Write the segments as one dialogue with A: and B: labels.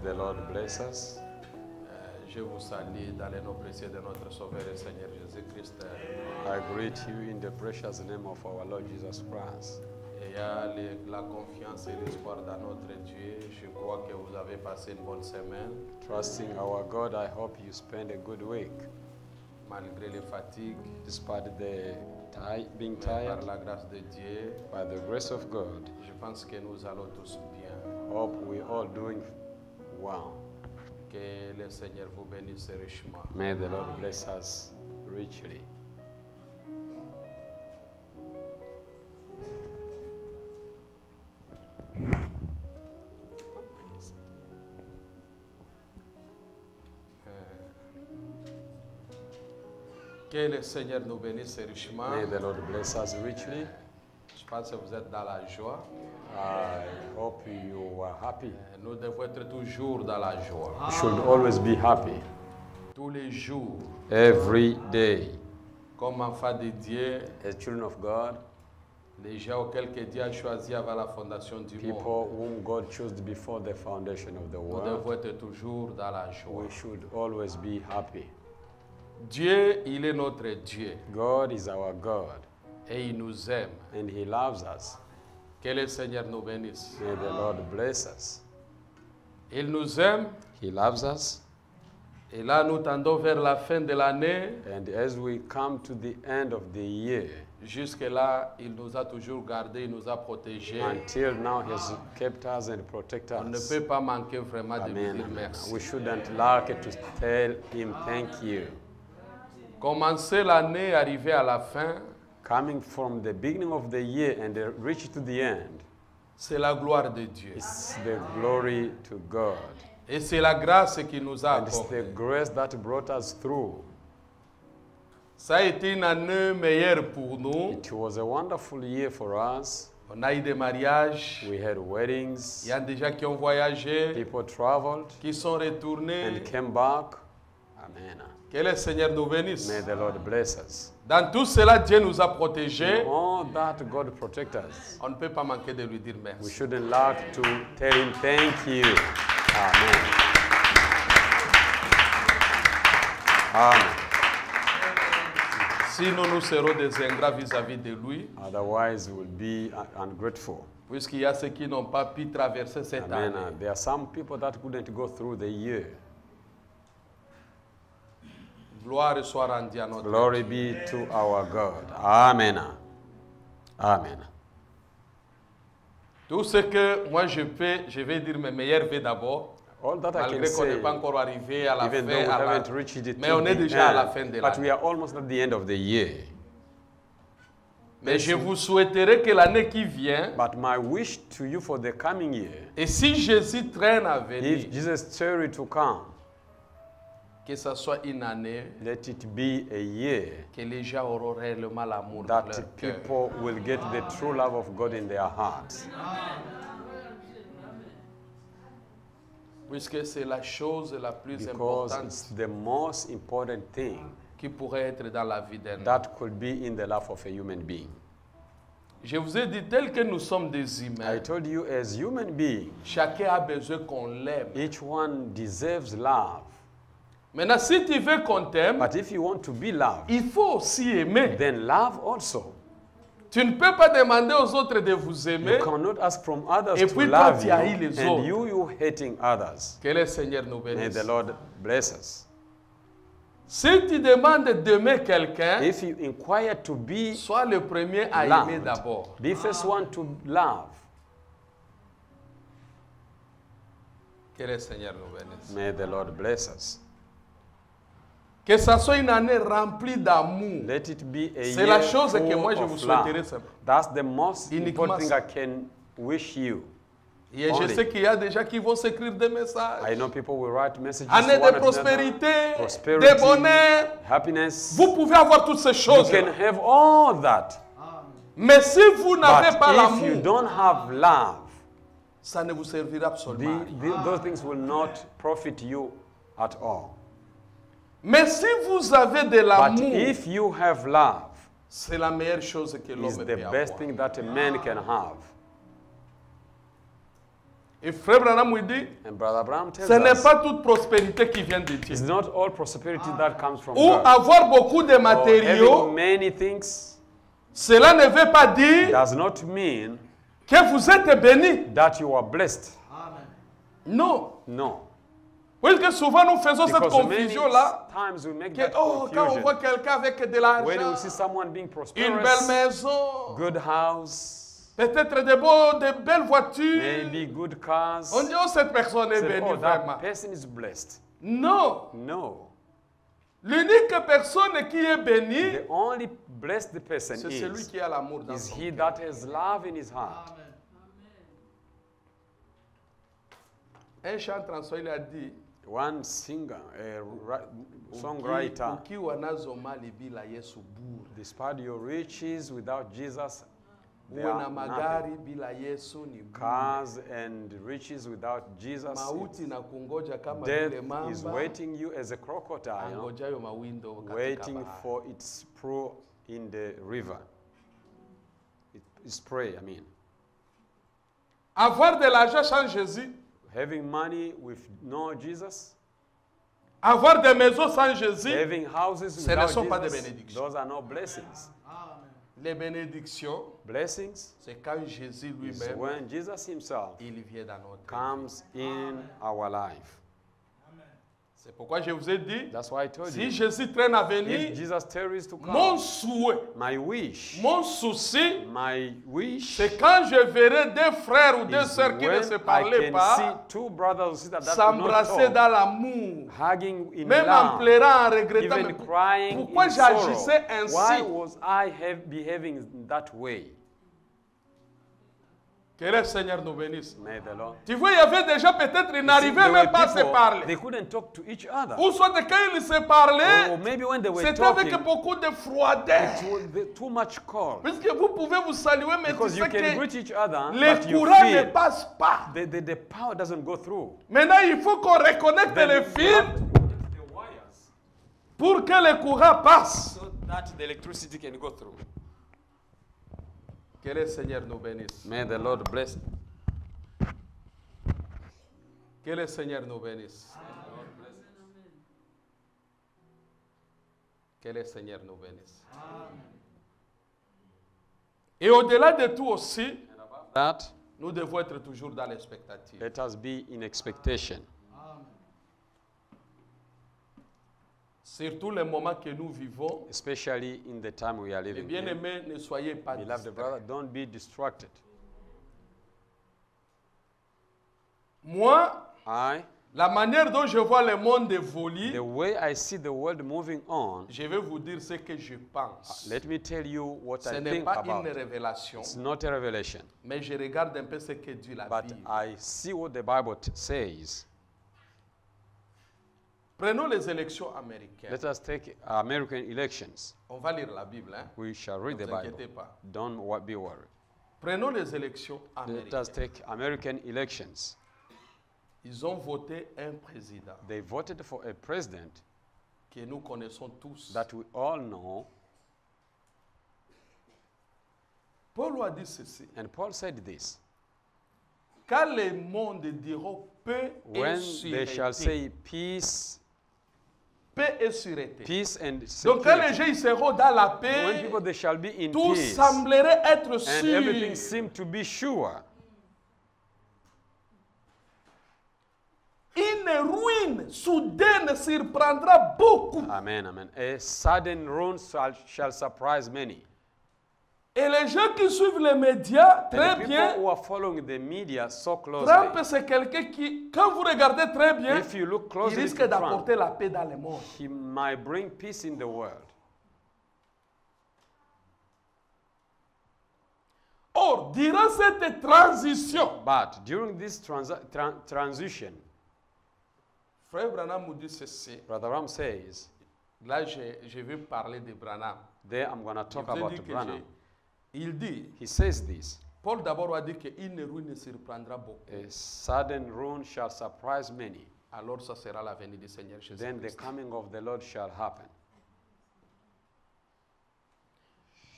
A: the Lord bless us.
B: Je vous salue dans le nom précieux de notre Sauveur et Seigneur Jésus-Christ.
A: I greet you in the precious name of our Lord Jesus Christ.
B: Et la confiance et l'espoir dans notre Dieu. Je crois que vous avez passé une bonne semaine.
A: Trusting our God, I hope you spend a good week.
B: Malgré les fatigues,
A: Despite the being
B: mais par
A: tired,
B: la grâce de Dieu,
A: by the grace of God,
B: je pense que nous allons tous bien.
A: hope we all doing well.
B: Que le Seigneur vous bénisse richement.
A: May the Lord bless us richly.
B: Que le Seigneur nous bénisse richement.
A: May the Lord bless us richly.
B: Je pense que vous êtes dans la joie.
A: I hope you are happy.
B: Nous devons être toujours dans la joie.
A: You should always be happy.
B: Tous les jours,
A: Every day.
B: comme enfants de Dieu,
A: As children of God,
B: les gens auxquels que Dieu a choisi avant la fondation du monde,
A: people whom God chose before the foundation of the
B: nous
A: world,
B: devons être toujours dans la joie.
A: we should always be happy.
B: Dieu, il est notre Dieu
A: God is our God,
B: et il nous aime.
A: and He loves us.
B: Que le Seigneur nous bénisse.
A: May the Lord bless us.
B: Il nous aime
A: He loves us,
B: et là nous tendons vers la fin de l'année.
A: and as we come to the end of the year,
B: Jusque-là, il nous a toujours gardés, il nous a protégés.
A: until now He has kept us and protected
B: On ne
A: us.
B: peut pas manquer vraiment de lui
A: Amen.
B: dire
A: Amen.
B: merci.
A: We shouldn't lack to tell Him thank you.
B: Commencer l'année, arriver à la fin,
A: Coming from the beginning of the year and reach to the end,
B: c'est la gloire de Dieu.
A: it's the glory to God.
B: Et c'est la grâce qui nous a
A: And it's the
B: accordé.
A: grace that brought us through.
B: Ça a été une année meilleure pour nous.
A: It was a wonderful year for us.
B: On a eu des mariages.
A: We had
B: Il
A: weddings,
B: y a des gens qui ont voyagé,
A: people traveled
B: qui sont retournés.
A: and came back. Amen.
B: Que le Seigneur nous bénisse.
A: May the Lord bless us.
B: Dans tout cela, Dieu nous a protégés.
A: All that God protect us.
B: On ne peut pas manquer de lui dire
A: We
B: merci.
A: shouldn't lack to tell Him thank you. Amen. Amen.
B: Sinon, nous serons des ingrats vis-à-vis de lui,
A: Otherwise, we'll be ungrateful.
B: puisqu'il y a ceux qui n'ont pas pu traverser cette
A: Amen.
B: année.
A: There are some people that couldn't go through the year.
B: Gloire soit rendue à notre
A: Glory be to our God. Amen. Amen.
B: Tout ce que moi je vais dire mes meilleurs vœux d'abord,
A: All that I can
B: malgré qu'on n'est
A: say,
B: pas encore arrivé à la
A: even though we
B: fin,
A: haven't reached it
B: mais
A: to
B: on est
A: the
B: déjà à la
A: end,
B: fin de
A: but
B: l'année.
A: we are almost at the end of the year.
B: Mais je vous souhaiterais que l'année qui vient,
A: But my wish to you for the coming year,
B: et si Jésus traîne à venir,
A: if Jesus tarry to come,
B: que ce soit une année
A: let it be a year
B: que les gens auront réellement l'amour dans
A: that
B: leur cœur.
A: people will get the true love of God in their hearts.
B: Puisque c'est la chose la plus
A: Because
B: importante
A: it's the most important thing
B: qui pourrait être dans la vie d'un homme.
A: that could be in the life of a human being.
B: Je vous ai dit, tel que nous sommes des
A: I
B: humains,
A: told you, as human beings,
B: chacun a besoin qu'on l'aime.
A: each one deserves love.
B: Maintenant, si tu veux qu'on t'aime,
A: But if you want to be loved,
B: il faut aussi aimer.
A: then love also.
B: Tu ne peux pas demander aux autres de vous aimer.
A: You cannot ask from others
B: Et
A: to
B: puis toi,
A: love
B: tu
A: you,
B: haïs les
A: and
B: autres.
A: you hating others.
B: Que le Seigneur nous
A: May
B: bénisse.
A: the Lord bless us.
B: Si tu demandes d'aimer quelqu'un,
A: If you inquire to be
B: sois le premier à aimer
A: loved,
B: d'abord.
A: be first one to love.
B: Que le Seigneur nous bénisse.
A: May the Lord bless us.
B: Que ça soit une année remplie d'amour.
A: Let it be a
B: C'est la
A: year
B: chose que moi je
A: full
B: vous
A: of
B: souhaiterais
A: love.
B: simplement.
A: That's the most
B: Uniquement
A: important thing
B: ça.
A: I can wish you.
B: Et je
A: Only.
B: sais qu'il y a des gens qui vont s'écrire des messages.
A: I know people will write messages
B: Année
A: to one
B: de
A: another.
B: prospérité,
A: Prosperity,
B: de bonheur.
A: happiness.
B: Vous pouvez avoir toutes ces
A: You
B: choses.
A: can have all that.
B: Mais si vous n'avez
A: But
B: pas
A: if you
B: l'amour,
A: don't have love,
B: ça ne vous servira absolument à rien.
A: those things will not profit you at all.
B: Mais si vous avez de
A: But
B: l'amour,
A: if you have love,
B: c'est la meilleure chose que
A: it's
B: l'homme
A: the
B: peut
A: best
B: avoir.
A: thing that a man can have.
B: Et Frère Branham lui dit,
A: And Brother Abraham tells
B: ce n'est
A: us,
B: pas toute prospérité qui vient de Dieu.
A: it's not all prosperity that comes from
B: Ou
A: God.
B: avoir beaucoup de
A: Or
B: matériaux,
A: having many things
B: cela ne veut pas dire
A: does not mean
B: que vous êtes béni.
A: that you are blessed.
B: Non.
A: No.
B: Oui, que souvent nous faisons cette
A: Because many
B: confusion-là.
A: times we make
B: Que,
A: that
B: oh, quand on
A: confusion.
B: voit quelqu'un avec de
A: When we
B: l'argent,
A: see someone being
B: une belle
A: prosperous,
B: maison,
A: good house,
B: peut-être de belles voitures,
A: maybe good cars,
B: on dit, oh, cette personne est
A: say,
B: bénie
A: oh,
B: vraiment.
A: that person is blessed.
B: Non.
A: No.
B: L'unique personne qui est bénie,
A: The only blessed person
B: c'est celui
A: is
B: qui a l'amour dans
A: he
B: son cœur.
A: that has love in his heart.
B: Un chanteur il a dit,
A: One singer, songwriter,
B: ukiwa nazo mali bila Yesu bure.
A: despite your riches, without Jesus, they
B: Uwe na
A: are nothing.
B: magari bila Yesu ni bure.
A: Cars and riches without Jesus,
B: Mauti na kungoja kama
A: death
B: vile
A: is
B: mamba,
A: waiting you as a crocodile,
B: angojayo mawindo katika
A: waiting
B: bahari.
A: for its prow in the river. Its prey, I mean.
B: Avoir de l'argent sans Jésus,
A: Having money with no Jesus,
B: avoir des maisons sans Jésus,
A: having houses
B: ce ne
A: without
B: sont pas des
A: Jesus,
B: bénédictions.
A: those are no blessings.
B: Les bénédictions,
A: Blessings
B: c'est quand Jésus
A: is
B: lui-même,
A: when Jesus himself
B: il vient dans notre vie.
A: comes in our life.
B: C'est pourquoi je vous ai dit,
A: That's why I told
B: si
A: you,
B: Jésus traîne à
A: if
B: venir,
A: Jesus tarries to
B: mon
A: come,
B: souhait,
A: my wish,
B: mon souci,
A: my wish
B: c'est quand je verrai deux frères ou deux
A: is
B: sœurs qui ne se
A: when I
B: parlaient
A: can
B: pas
A: see two brothers or sisters that do not
B: s'embrasser
A: talk,
B: dans l'amour,
A: hugging in
B: même en
A: love,
B: pleurant, en regrettant.
A: even
B: Mais
A: crying
B: pourquoi
A: in sorrow.
B: j'agissais
A: Why
B: ainsi?
A: was I behaving that way?
B: Que le Seigneur nous bénisse.
A: May the Lord.
B: Tu vois, il y avait déjà peut-être, ils
A: See,
B: n'arrivaient
A: there
B: même
A: were
B: pas à se
A: people,
B: parler.
A: they couldn't talk to each other.
B: Ou soit quand ils se parlaient,
A: Or maybe when they were
B: c'était
A: talking,
B: avec beaucoup de froideur.
A: it was too much cold.
B: Puisque vous pouvez vous saluer, mais tu
A: Because you
B: sais
A: can
B: que
A: greet each other,
B: les
A: but you
B: courants ne
A: feel
B: passent pas.
A: the power doesn't go through.
B: Maintenant, il faut qu'on reconnecte
A: Then
B: les
A: you
B: fils
A: have to connect the wires
B: pour que le courant passe.
A: so that the electricity can go through.
B: Que le Seigneur nous bénisse.
A: May the Lord bless.
B: Que le Seigneur nous bénisse. Que le Seigneur nous bénisse. Et au-delà de tout aussi,
A: That
B: nous devons être toujours dans l'expectative.
A: let us be in expectation.
B: Surtout les moments que nous vivons,
A: Especially in the time we are
B: les
A: living in.
B: bien-aimés, ne soyez pas
A: Beloved
B: distraits.
A: brother, don't be distracted.
B: Moi,
A: I,
B: la manière dont je vois le monde
A: the
B: évoluer,
A: way I see the world moving on,
B: je vais vous dire ce que je pense.
A: let me tell you what
B: Ce
A: I
B: n'est
A: think
B: pas
A: about.
B: une révélation,
A: It's not a revelation,
B: mais je regarde un peu ce que Dieu la
A: but
B: Bible.
A: I see what the Bible says.
B: Prenons les élections américaines.
A: Let us take American elections.
B: On va lire la Bible, hein?
A: We shall read
B: Ne
A: the
B: vous
A: Bible.
B: inquiétez pas.
A: Don't be worried.
B: Prenons les élections
A: Let us
B: américaines.
A: take American elections.
B: Ils ont voté un président
A: They voted for a president
B: que nous connaissons tous.
A: that we all know,
B: Paul a dit ceci.
A: and Paul said this.
B: Quand le monde dira paix et
A: When they shall
B: sûreté,
A: say peace,
B: paix et sûreté.
A: peace and
B: Donc quand les
A: security,
B: gens ils seront dans la
A: when
B: paix,
A: people they shall be in
B: tout
A: peace,
B: semblerait être
A: and everything
B: sûr.
A: seemed to be sure.
B: Une ruine soudaine surprendra beaucoup.
A: Amen, amen. A sudden ruin shall surprise many.
B: Et les gens qui suivent les médias
A: And the
B: très
A: people
B: bien,
A: who are following the media so
B: Trump
A: closely,
B: c'est quelqu'un qui, quand vous regardez très bien,
A: if you look
B: il
A: closely
B: risque
A: to Trump,
B: d'apporter la paix dans le monde.
A: he might bring peace in the world.
B: Or, durant cette transition,
A: But during this transition,
B: Frère Branham nous dit ceci.
A: Brother Ram says,
B: Là, je vais parler de Branham.
A: there I'm going to talk
B: Je vous ai
A: about
B: dit que
A: Branham.
B: il dit,
A: He says this,
B: Paul d'abord a dit qu'une ruine surprendra beaucoup.
A: a sudden ruin shall surprise many.
B: Alors, ça sera la venue du Seigneur
A: Then the
B: Jésus-Christ.
A: coming of the Lord shall happen.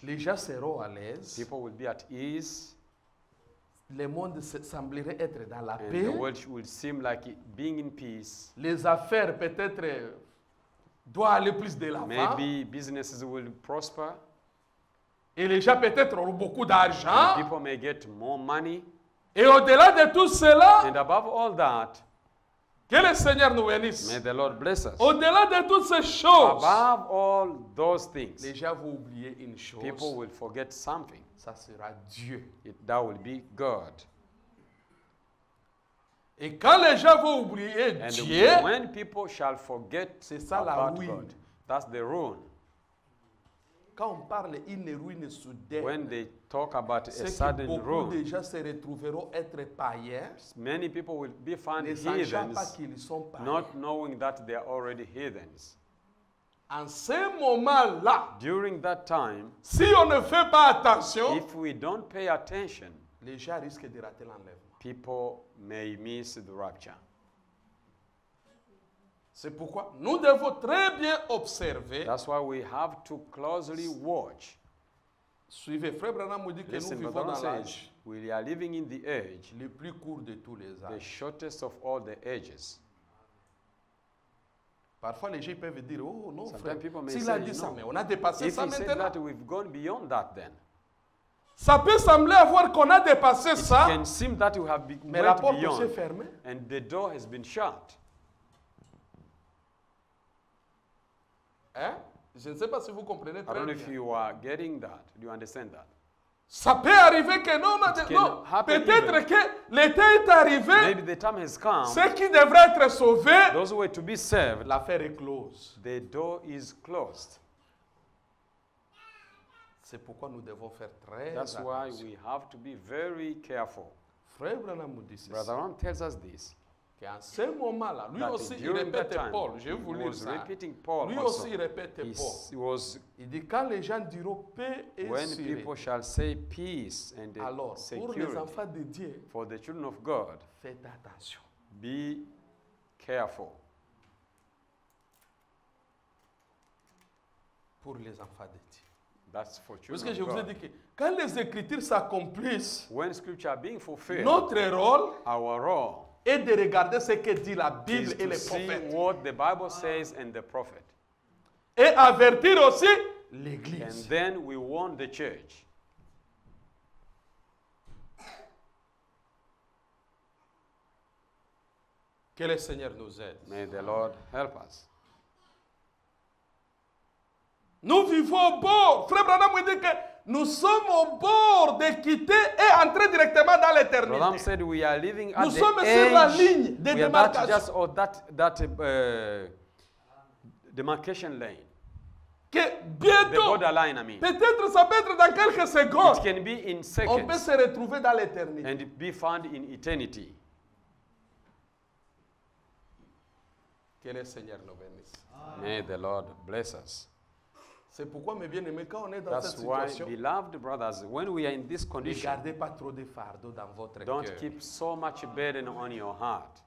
B: Les gens seront à l'aise
A: People will be at ease
C: le monde semblerait être dans la
A: and
C: paix.
A: the world will seem like being in peace.
C: Les affaires peut-être doivent aller plus de l'avant.
A: Maybe businesses will prosper.
C: Et les gens peut-être auront beaucoup d'argent.
A: People may get more money.
C: Et au-delà de tout cela,
A: And above all that,
C: que le Seigneur nous bénisse.
A: may the Lord bless us.
C: Au-delà de toutes ces choses,
A: Above all those things,
C: les gens vont oublier une chose.
A: people will forget something.
C: Ça sera Dieu.
A: That will be God.
C: Et quand les gens vont oublier
A: And
C: Dieu,
A: when people shall forget
C: c'est ça la
A: about
C: ruine.
A: God, that's the ruin.
C: Quand on parle d'une ruine soudaine,
A: When they talk about a
C: c'est que
A: sudden
C: beaucoup de
A: ruin,
C: gens se retrouveront être païens,
A: many people will be found
C: ne sachant pas
A: heathens,
C: qu'ils sont païens.
A: not knowing that they are already heathens.
C: En ce moment-là,
A: During that time,
C: si on ne fait pas attention,
A: if we don't pay attention,
C: les gens risquent de rater l'enlèvement.
A: people may miss the rapture.
C: C'est pourquoi nous devons très bien observer.
A: That's why we have to closely watch.
C: Suivez, Frère Branham nous dit que nous
A: Listen,
C: vivons
A: Brother
C: dans
A: says,
C: l'âge
A: we are living in the age,
C: le plus court de tous les
A: the
C: âges.
A: shortest of all the ages.
C: Parfois, les gens peuvent dire, oh non,
A: Sometimes
C: frère,
A: people may
C: s'il
A: say,
C: a dit ça,
A: no.
C: mais on a dépassé
A: If
C: ça
A: he said
C: maintenant.
A: that, we've gone beyond that then.
C: Ça peut sembler avoir qu'on a dépassé
A: It
C: ça,
A: can seem that we have
C: mais la
A: went
C: porte s'est
A: beyond
C: fermée.
A: and the door has been shut.
C: Hein? Je ne sais pas si vous comprenez
A: I
C: très
A: don't know if
C: bien.
A: you are getting that. Do you understand that?
C: Ça peut arriver que non,
A: It can
C: non.
A: happen
C: Peut-être
A: even.
C: que l'été est arrivé,
A: Maybe the time has come.
C: ceux qui devraient être sauvés,
A: Those who were to be saved,
C: l'affaire est close.
A: the door is closed.
C: C'est pourquoi nous devons faire très
A: That's why
C: attention.
A: we have to be very careful.
C: Frère Branham nous dit ceci,
A: Brother Ron tells us this.
C: qu'en ce moment-là, lui
A: That
C: aussi, il
A: during that
C: répète
A: time,
C: Paul, je vais
A: he
C: vous lire
A: was
C: ça.
A: repeating Paul
C: Lui
A: also.
C: aussi, il répète
A: He
C: Paul.
A: was,
C: Il dit, quand les gens diront paix et
A: when
C: sérénité,
A: people shall say peace and
C: alors, pour
A: security
C: les enfants de Dieu,
A: for the children of God,
C: faites attention.
A: be careful.
C: Pour les enfants de Dieu.
A: That's for
C: Parce
A: children
C: que je
A: of
C: vous ai
A: God.
C: dit que quand les Écritures s'accomplissent,
A: When scripture are being fulfilled,
C: notre rôle
A: our role
C: est de regarder ce que dit la Bible
A: is
C: et
A: to
C: les
A: see
C: prophètes.
A: what the Bible says and the prophet.
C: Et avertir aussi
A: And
C: l'Église.
A: then we warn the church.
C: Que le Seigneur nous aide.
A: May the Lord help us.
C: Nous vivons au bord. Frère Branham me dit que nous sommes au bord de quitter et entrer directement dans
A: Brother
C: l'éternité.
A: said we are living at
C: Nous
A: the
C: sommes sur la
A: edge.
C: ligne de
A: We are that
C: démarcation.
A: just or that demarcation lane.
C: Que
A: The
C: bientôt,
A: borderline, I mean.
C: peut-être ça peut être dans quelques secondes,
A: It can be in
C: on peut
A: seconds
C: se retrouver dans l'éternité.
A: and be found in eternity.
C: Que le Seigneur nous bénisse.
A: May the Lord bless us.
C: C'est pourquoi, mes bien-aimés, quand on est dans
A: That's
C: cette
A: why,
C: situation,
A: beloved brothers, when we are in this
C: ne
A: condition,
C: gardez pas trop de fardeau dans votre
A: don't
C: cœur.
A: keep so much burden on your heart.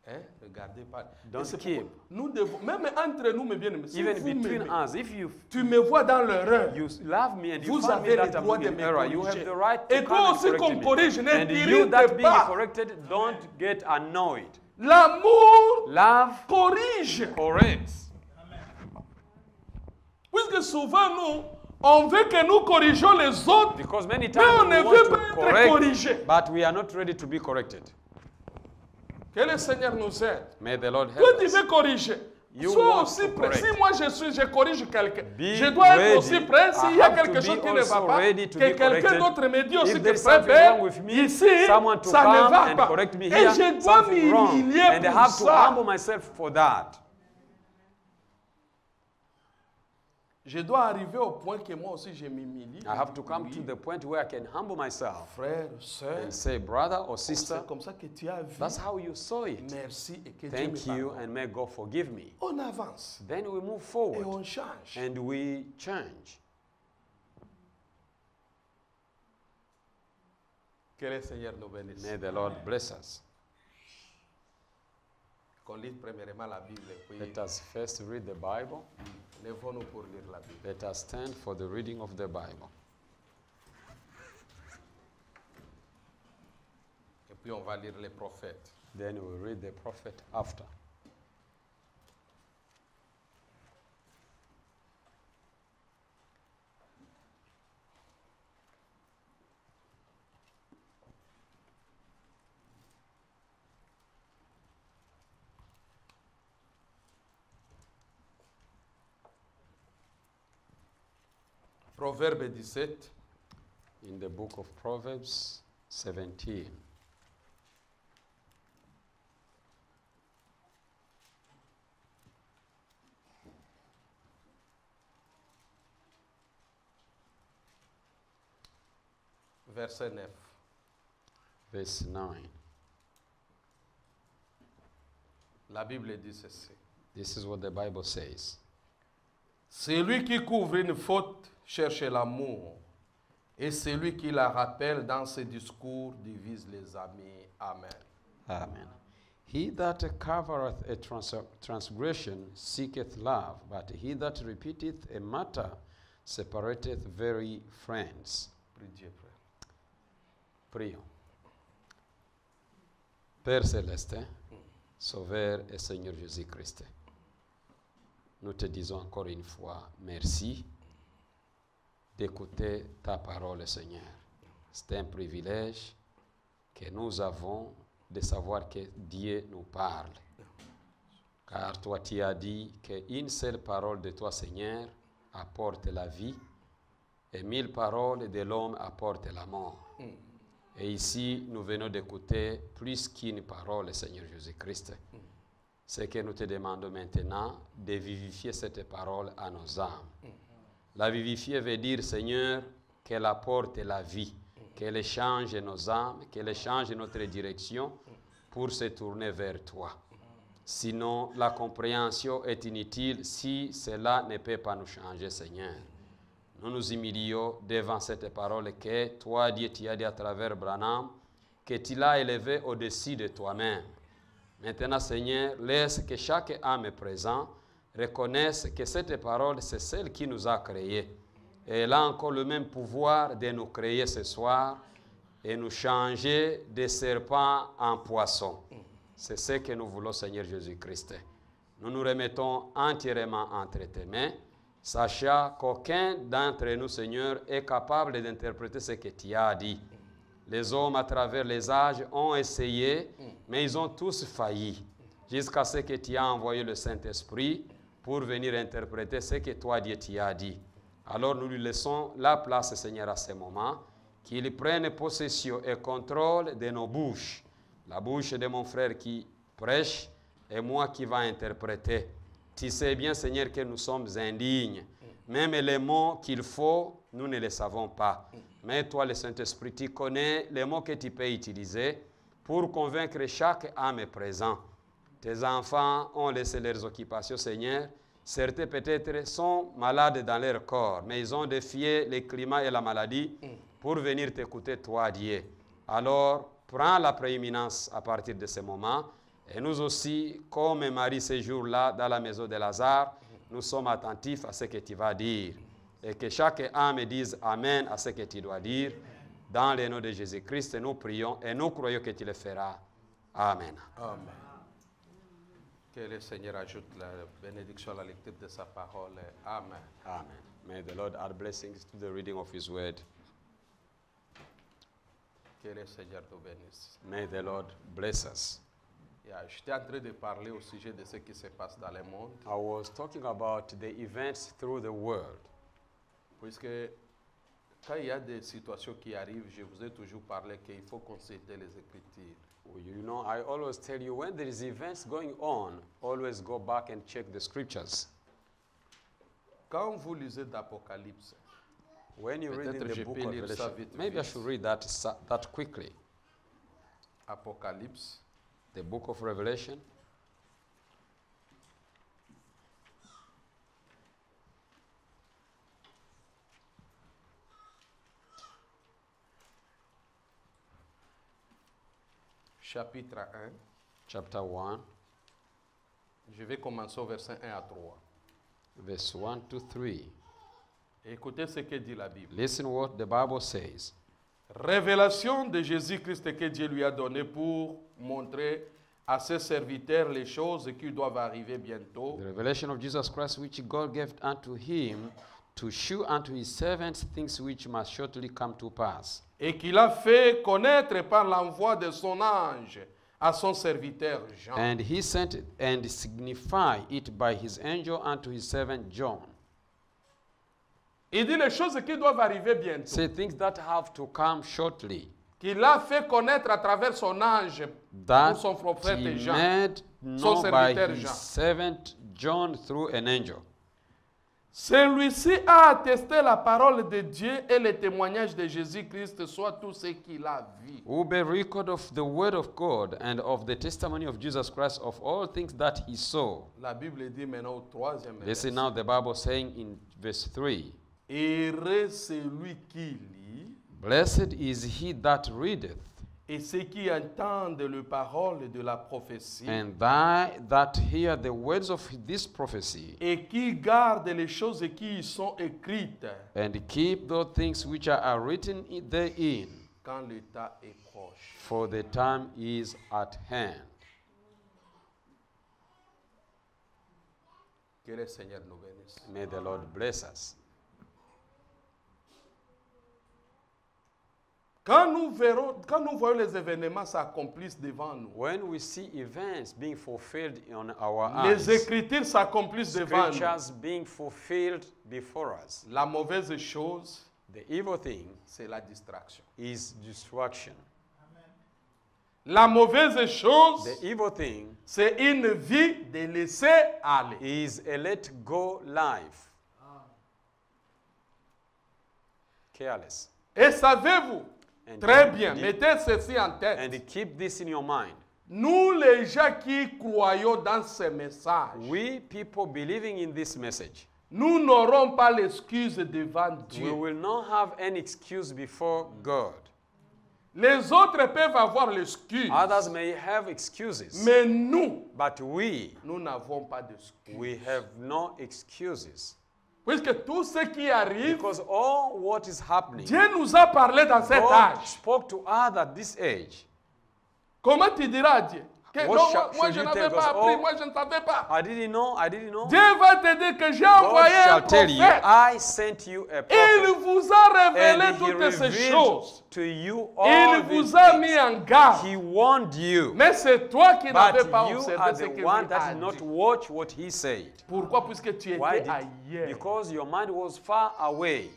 C: Hein? Ne gardez pas.
A: Don't
C: Et c'est
A: keep.
C: pourquoi nous devons, même entre nous, mes bien-aimés, si
A: Even
C: vous
A: between
C: m'aimez,
A: us, if
C: tu me vois dans l'erreur,
A: you love me and you
C: vous
A: find me
C: avez le
A: that I'm
C: droit de
A: in
C: me
A: error, you have
C: corriger.
A: the right to
C: Et toi
A: come and
C: aussi qu'on
A: correct me.
C: corrige, ne
A: And you
C: t'irrite
A: that being
C: pas.
A: corrected, don't get annoyed.
C: L'amour
A: Love
C: corrige.
A: corrects.
C: Puisque souvent, nous, on veut que nous corrigeons les autres,
A: Because many
C: mais on
A: times
C: ne
A: we
C: veut
A: want
C: pas
A: to
C: être
A: correct,
C: corrigé.
A: but we are not ready to be corrected.
C: Que le Seigneur nous aide.
A: May the Lord
C: Toi,
A: help
C: tu
A: us.
C: veux corriger.
A: You
C: Sois
A: want
C: aussi
A: to
C: prêt.
A: correct.
C: Si moi je corrige quelqu'un,
A: Be
C: je dois être
A: ready.
C: aussi prêt. S'il y
A: I
C: a
A: have
C: quelque
A: to
C: chose
A: be
C: qui ne va
A: also
C: pas,
A: ready to
C: que
A: be
C: quelqu'un
A: corrected.
C: d'autre me dit aussi
A: If
C: que
A: there's
C: frère
A: something wrong
C: Ben,
A: with me,
C: ici,
A: someone to
C: ça ne
A: come
C: va
A: and
C: pas.
A: correct me
C: Et
A: here,
C: je dois
A: something wrong.
C: m'humilier
A: And I
C: pour
A: have to
C: ça.
A: humble myself for that.
C: Je dois arriver au point que moi aussi je m'humilie.
A: I have to come to the point where I can humble myself
C: Frère, sœur,
A: and say, brother or sister,
C: c'est comme ça que tu as vu.
A: that's how you saw it.
C: Merci et que Dieu
A: Thank
C: me
A: you
C: pardonne.
A: and may God forgive me.
C: On avance
A: Then we move
C: et
A: forward
C: on change.
A: and we change.
C: Que le Seigneur nous bénisse.
A: May the Lord bless us.
C: Qu'on lise premièrement la Bible et puis
A: Let us first read the Bible.
C: lèvons-nous pour lire la Bible.
A: Let us stand for the reading of the Bible.
B: Puis on va lire les prophètes.
A: Then we'll read the prophet after.
B: Proverbe 17,
A: In the book of Proverbs 17,
B: verset 9.
A: verse 9.
B: La Bible dit ceci.
A: This is what the Bible says.
B: Celui qui couvre une faute cherche l'amour, et celui qui la rappelle dans ses discours divise les amis. Amen.
A: Amen. He that covereth a transgression seeketh love, but he that repeateth a matter separateth very friends.
B: Prie Dieu, frère.
A: Prions. Père céleste, Sauveur et Seigneur Jésus-Christ, nous te disons encore une fois merci d'écouter ta parole, Seigneur. C'est un privilège que nous avons de savoir que Dieu nous parle. Car toi, tu as dit qu'une seule parole de toi, Seigneur, apporte la vie, et 1000 paroles de l'homme apportent la mort. Et ici, nous venons d'écouter plus qu'une parole, Seigneur Jésus-Christ. Ce que nous te demandons maintenant, de vivifier cette parole à nos âmes. La vivifier veut dire, Seigneur, qu'elle apporte la vie, qu'elle change nos âmes, qu'elle change notre direction pour se tourner vers toi. Sinon, la compréhension est inutile si cela ne peut pas nous changer, Seigneur. Nous nous humilions devant cette parole que toi, Dieu, tu as dit à travers Branham, que tu l'as élevé au-dessus de toi-même. Maintenant, Seigneur, laisse que chaque âme présente reconnaisse que cette parole, c'est celle qui nous a créés. Et elle a encore le même pouvoir de nous créer ce soir et nous changer de serpents en poissons. C'est ce que nous voulons, Seigneur Jésus-Christ. Nous nous remettons entièrement entre tes mains, sachant qu'aucun d'entre nous, Seigneur, est capable d'interpréter ce que tu as dit. Les hommes, à travers les âges, ont essayé, mais ils ont tous failli, jusqu'à ce que tu as envoyé le Saint-Esprit pour venir interpréter ce que toi, Dieu, tu as dit. Alors nous lui laissons la place, Seigneur, à ce moment, qu'il prenne possession et contrôle de nos bouches. La bouche de mon frère qui prêche et moi qui va interpréter. Tu sais bien, Seigneur, que nous sommes indignes. Même les mots qu'il faut, nous ne les savons pas. Mais toi, le Saint-Esprit, tu connais les mots que tu peux utiliser pour convaincre chaque âme présente. Tes enfants ont laissé leurs occupations, Seigneur. Certains peut-être sont malades dans leur corps, mais ils ont défié le climat et la maladie pour venir t'écouter, toi, Dieu. Alors, prends la prééminence à partir de ce moment. Et nous aussi, comme Marie ce jour-là dans la maison de Lazare, nous sommes attentifs à ce que tu vas dire. Et que chaque âme dise Amen à ce que tu dois dire. Dans le nom de Jésus-Christ, nous prions et nous croyons que tu le feras. Amen.
B: Amen. Que le Seigneur ajoute la bénédiction à la lecture de sa parole. Amen.
A: Amen. May the Lord add blessings to the reading of his word.
B: Que le Seigneur te bénisse.
A: May the Lord bless us.
B: J'étais en train de parler au sujet de ce qui se passe dans le monde.
A: I was talking about the events through the world.
B: Puisque quand il y a des situations qui arrivent, je vous ai toujours parlé qu'il faut consulter les Écritures.
A: You know, I always tell you when there is events going on, always go back and check the scriptures.
B: Quand vous lisez d'Apocalypse,
A: When you read in
B: Peut-être je
A: the book
B: peux
A: of
B: lire ça
A: Revelation,
B: vite,
A: maybe I
B: vite.
A: should read that quickly.
B: Apocalypse,
A: The book of Revelation,
B: chapitre 1,
A: chapter 1,
B: je vais commencer au verset 1 à 3.
A: verse 1 to 3.
B: Et écoutez ce que dit la Bible.
A: Listen what the Bible says.
C: Révélation de Jésus-Christ que Dieu lui a donnée pour montrer à ses serviteurs les choses qui doivent arriver bientôt.
A: The revelation of Jesus Christ which God gave unto him to shew unto his servants things which must shortly come to pass.
C: Et qu'il a fait connaître par l'envoi de son ange à son serviteur Jean.
A: And he sent and signified it by his angel unto his servant John.
C: Il dit les choses qui doivent arriver bientôt.
A: Say things that have to come shortly.
C: Qu'il a fait connaître à travers son ange
A: That
C: pour son prophète
A: he
C: Jean.
A: made
C: son
A: known by
C: serviteur
A: his
C: Jean.
A: servant John through an angel.
C: Celui-ci a attesté la parole de Dieu et le témoignage de Jésus-Christ, soit tout ce qu'il a vu.
A: Who bear record of the word of God and of the testimony of Jesus Christ of all things that he saw.
C: La Bible dit maintenant au troisième
A: Listen
C: verset.
A: now the Bible saying in verse 3.
C: Heureux celui qui lit
A: Blessed is he that readeth,
C: et ceux qui entendent les paroles de la prophétie
A: and they that hear the words of this prophecy,
C: et qui gardent les choses qui y sont écrites
A: and keep those things which are written therein,
C: quand le temps est proche.
A: for the time is at hand.
C: Que le Seigneur nous bénisse.
A: May the Lord bless us.
C: Quand nous voyons les événements s'accomplissent devant nous,
A: When we see events being fulfilled on our
C: les
A: eyes,
C: Écritures s'accomplissent devant nous,
A: scriptures being fulfilled before us,
C: la mauvaise chose,
A: the evil thing
C: c'est la distraction.
A: is distraction.
C: La mauvaise chose,
A: The evil thing
C: c'est une vie de laisser aller.
A: is a let go life. Careless.
C: Et savez-vous,
A: And
C: très bien,
A: deep-
C: mettez ceci en tête.
A: And keep this in your mind.
C: Nous, les gens qui croyons dans ce message,
A: We people believing in this message,
C: nous n'aurons pas l'excuse devant
A: we
C: Dieu.
A: will not have any excuse before God.
C: Les autres peuvent avoir l'excuse,
A: Others may have excuses,
C: mais nous,
A: but we
C: n'avons pas d'excuse.
A: have no excuses.
C: Puisque tout ce qui arrive,
A: Because all what is happening,
C: Dieu nous a parlé dans cet
A: God
C: âge.
A: spoke to us at this age.
C: Comment tu diras à Dieu que
A: What
C: non,
A: shall-
C: moi
A: should
C: je
A: you
C: n'avais
A: tell
C: pas
A: us?
C: appris,
A: Oh.
C: moi je ne savais pas.
A: I didn't know.
C: Dieu va te dire que j'ai
A: God
C: envoyé un
A: shall tell you,
C: prophète.
A: I sent you a
C: Il
A: prophet.
C: vous a révélé
A: And he
C: toutes ces
A: revealed
C: choses.
A: to you all
C: Il
A: these
C: vous a
A: things.
C: mis en garde.
A: He warned you.
C: Mais c'est toi qui n'avais
A: But
C: pas
A: you
C: observé
A: are
C: ce
A: the
C: que
A: one
C: lui
A: that
C: a
A: did not
C: dit.
A: watch what he said.
C: Pourquoi? Puisque tu
A: Why
C: étais
A: did?
C: ailleurs.
A: Because your mind was far away.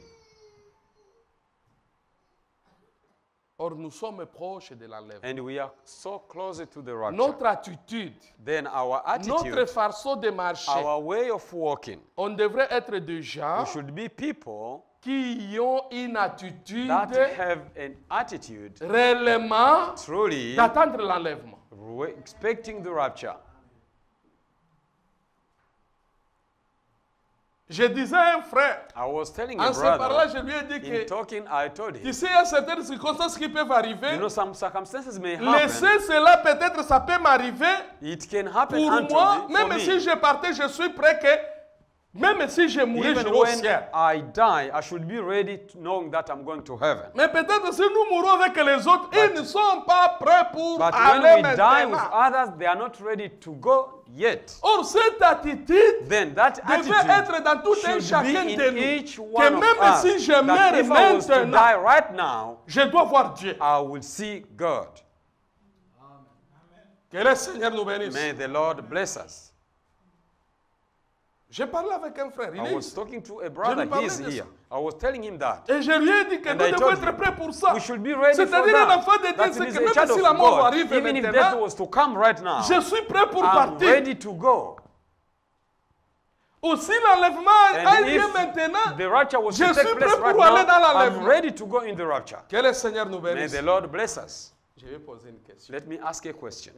C: Or, nous sommes proches de l'enlèvement.
A: And we are so close to the rapture.
C: Notre attitude,
A: Then our
C: notre
A: attitude,
C: façon de marcher,
A: our way of walking,
C: on devrait être des gens
A: we should be people
C: qui ont une attitude
A: that have an attitude
C: réellement
A: truly
C: d'attendre l'enlèvement.
A: expecting the rapture.
C: Je disais à un frère,
A: I was telling
C: en
A: a
C: se parlant,
A: brother,
C: je lui ai dit
A: in
C: que,
A: talking, I told
C: tu
A: him,
C: sais, il y a certaines circonstances qui peuvent arriver.
A: you know, some circumstances may happen.
C: Laisser cela, peut-être, ça peut m'arriver.
A: It can happen
C: Pour
A: unto
C: moi,
A: me, for
C: même
A: me.
C: si je partais, je suis prêt que, même si je mourais, je
A: Even
C: vais au
A: when
C: ciel.
A: I die, I should be ready to knowing that I'm going to heaven.
C: Mais peut-être si nous mourons avec les autres, ils ne sont pas prêts pour
A: But
C: aller
A: when we die with
C: maintenant.
A: others, they are not ready to go yet.
C: Or, cette attitude
A: Then that
C: devait
A: attitude
C: être dans tout un
A: should
C: chacun
A: be
C: de
A: in
C: nous.
A: each
C: Que
A: one of
C: même
A: us.
C: si je
A: That
C: meurs
A: if I was to
C: maintenant,
A: die right now,
C: je dois voir Dieu.
A: I will see God.
C: Que le Seigneur nous bénisse.
A: May the Lord bless us.
C: J'ai parlé avec un frère, il
A: I
C: est
A: was
C: ici.
A: talking to a brother,
C: parlais
A: he's
C: de
A: here.
C: ça.
A: I was telling him that.
C: Et je lui ai dit que
A: And
C: nous
A: I
C: devons
A: told
C: être
A: him,
C: prêts pour ça.
A: we should be ready for
C: C'est-à-dire un
A: that.
C: enfant de Dieu,
A: That
C: c'est
A: means
C: que
A: a
C: même
A: child
C: si
A: of
C: la mort
A: God,
C: arrive
A: even if death
C: maintenant,
A: was to come right now,
C: je suis prêt pour
A: I'm
C: partir.
A: ready to go.
C: Aussi l'enlèvement a
A: And
C: lieu
A: if
C: maintenant.
A: the rapture was
C: Je
A: to take
C: suis
A: place
C: prêt
A: right
C: pour aller dans
A: now, I'm
C: l'enlèvement.
A: ready to go in the rapture.
C: Que le Seigneur nous
A: May
C: bénisse.
A: the Lord bless us.
C: Je vais poser une question.
A: Let me ask a question.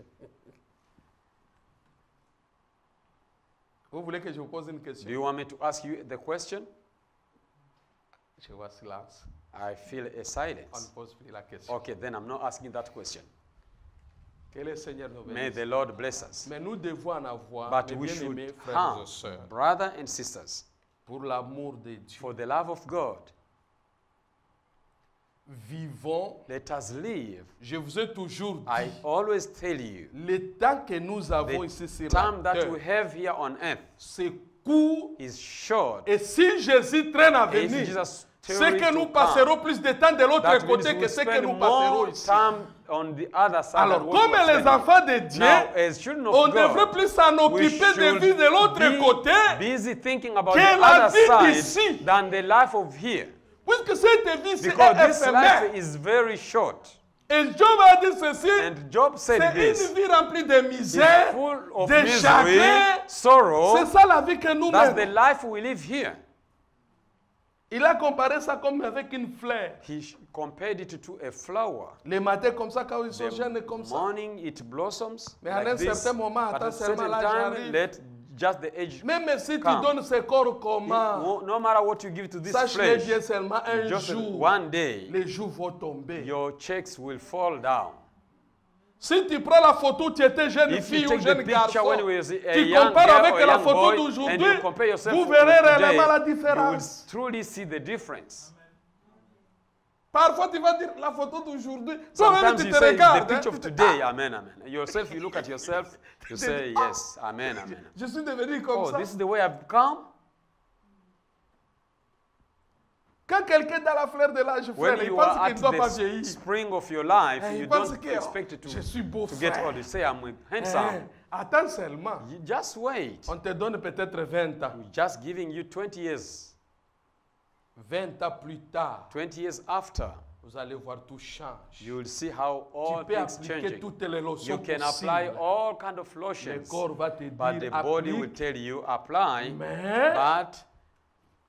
C: Vous voulez que je vous pose une
A: Do
C: question?
A: you want me to ask you the question?
C: Je vois silence.
A: I feel a
C: On ne
A: silence.
C: pose plus la question.
A: Okay, then I'm not asking that question.
C: Que le Seigneur nous
A: May
C: bénisse.
A: the Lord bless us.
C: Mais nous devons en avoir,
A: But
C: mes
A: we should
C: bien-aimés frères et
A: have,
C: sœurs,
A: brothers and sisters,
C: pour l'amour de Dieu.
A: for the love of God,
B: vivons.
A: Let us live.
B: Je vous ai toujours dit,
A: I always tell you,
B: le temps que nous avons
A: the
B: ici sur la
A: time that we
B: terre,
A: have here on earth
B: c'est court.
A: is short.
B: Et si Jésus traîne à
A: If
B: venir,
A: Jesus
B: c'est
A: tarries
B: que
A: to
B: nous
A: come,
B: passerons plus de temps de l'autre
A: that means
B: côté que
A: we
B: ce que
A: spend
B: nous passerons
A: more
B: ici.
A: time on the other side.
B: Alors,
A: than what
B: comme
A: we are
B: les
A: spending.
B: enfants de Dieu,
A: Now, as children of
B: on
A: God,
B: devrait plus s'en
A: we
B: occuper de
A: should
B: vie de l'autre
A: be
B: côté,
A: busy thinking about
B: que
A: the
B: la
A: other
B: vie
A: side
B: d'ici.
A: than the life of here.
B: puisque cette vie c'est
A: Because this
B: éphémère.
A: life is very short.
B: Et Job a dit ceci,
A: And Job said
B: c'est
A: this.
B: une vie remplie de
A: It's
B: misère,
A: full of
B: de
A: misery,
B: chagrin.
A: sorrow.
B: C'est ça la vie que nous
A: That's the
B: menons.
A: life we live here.
B: Il a comparé ça comme avec une fleur.
A: He compared it to a flower.
B: Les matins comme ça, quand ils sont
A: The
B: jeunes comme ça.
A: morning it blossoms
B: Mais à un
A: like this,
B: certain moment,
A: but
B: attends
A: at a certain
B: seulement l'âge
A: time,
B: arrive.
A: let just the age
B: Même si tu
A: come.
B: donnes ce corps comment,
A: No matter what you give to this
B: sache-le
A: flesh,
B: bien seulement un
A: just
B: jour,
A: one day,
B: les jours vont tomber.
A: your checks will fall down.
B: Si tu prends la photo, tu étais jeune
A: If
B: fille
A: you
B: ou
A: take the
B: jeune
A: picture
B: garçon,
A: when you were a
B: tu
A: young
B: compares
A: girl
B: avec
A: or a
B: la
A: young
B: photo
A: boy, and
B: d'aujourd'hui,
A: you compare yourself
B: vous
A: with
B: verrez
A: today,
B: réellement la
A: you will
B: différence.
A: truly see the difference.
B: Parfois, tu vas dire la photo d'aujourd'hui. Toi-même,
A: Sometimes
B: tu
A: you
B: te
A: say the
B: regardes.
A: picture
B: hein,
A: of
B: tu te-
A: today, amen, amen. Yourself, you look at yourself, you say yes, amen, amen.
B: Je suis devenu comme
A: Oh,
B: ça.
A: this is the way I've come.
B: Quand quelqu'un est dans la fleur de l'âge, frère,
A: When
B: il
A: you
B: pense
A: are
B: qu'il ne doit
A: at
B: pas
A: the
B: vieillir.
A: spring of your life,
B: Eh,
A: you
B: il pense
A: don't
B: que
A: expect
B: je
A: to
B: suis beau
A: get
B: frère.
A: old. You say I'm
B: Eh,
A: handsome.
B: attends seulement.
A: You just wait.
B: On te donne peut-être 20 ans.
A: We're just giving you 20 years.
B: 20 ans plus tard,
A: 20 years after,
B: vous allez voir tout change.
A: you will see how all
B: Tu peux
A: things
B: appliquer
A: changing.
B: toutes les lotions
A: You can apply
B: possibles.
A: all kind of
B: Le
A: lotions,
B: corps va te
A: but the
B: dire
A: body will
B: applique,
A: tell you apply,
B: mais
A: but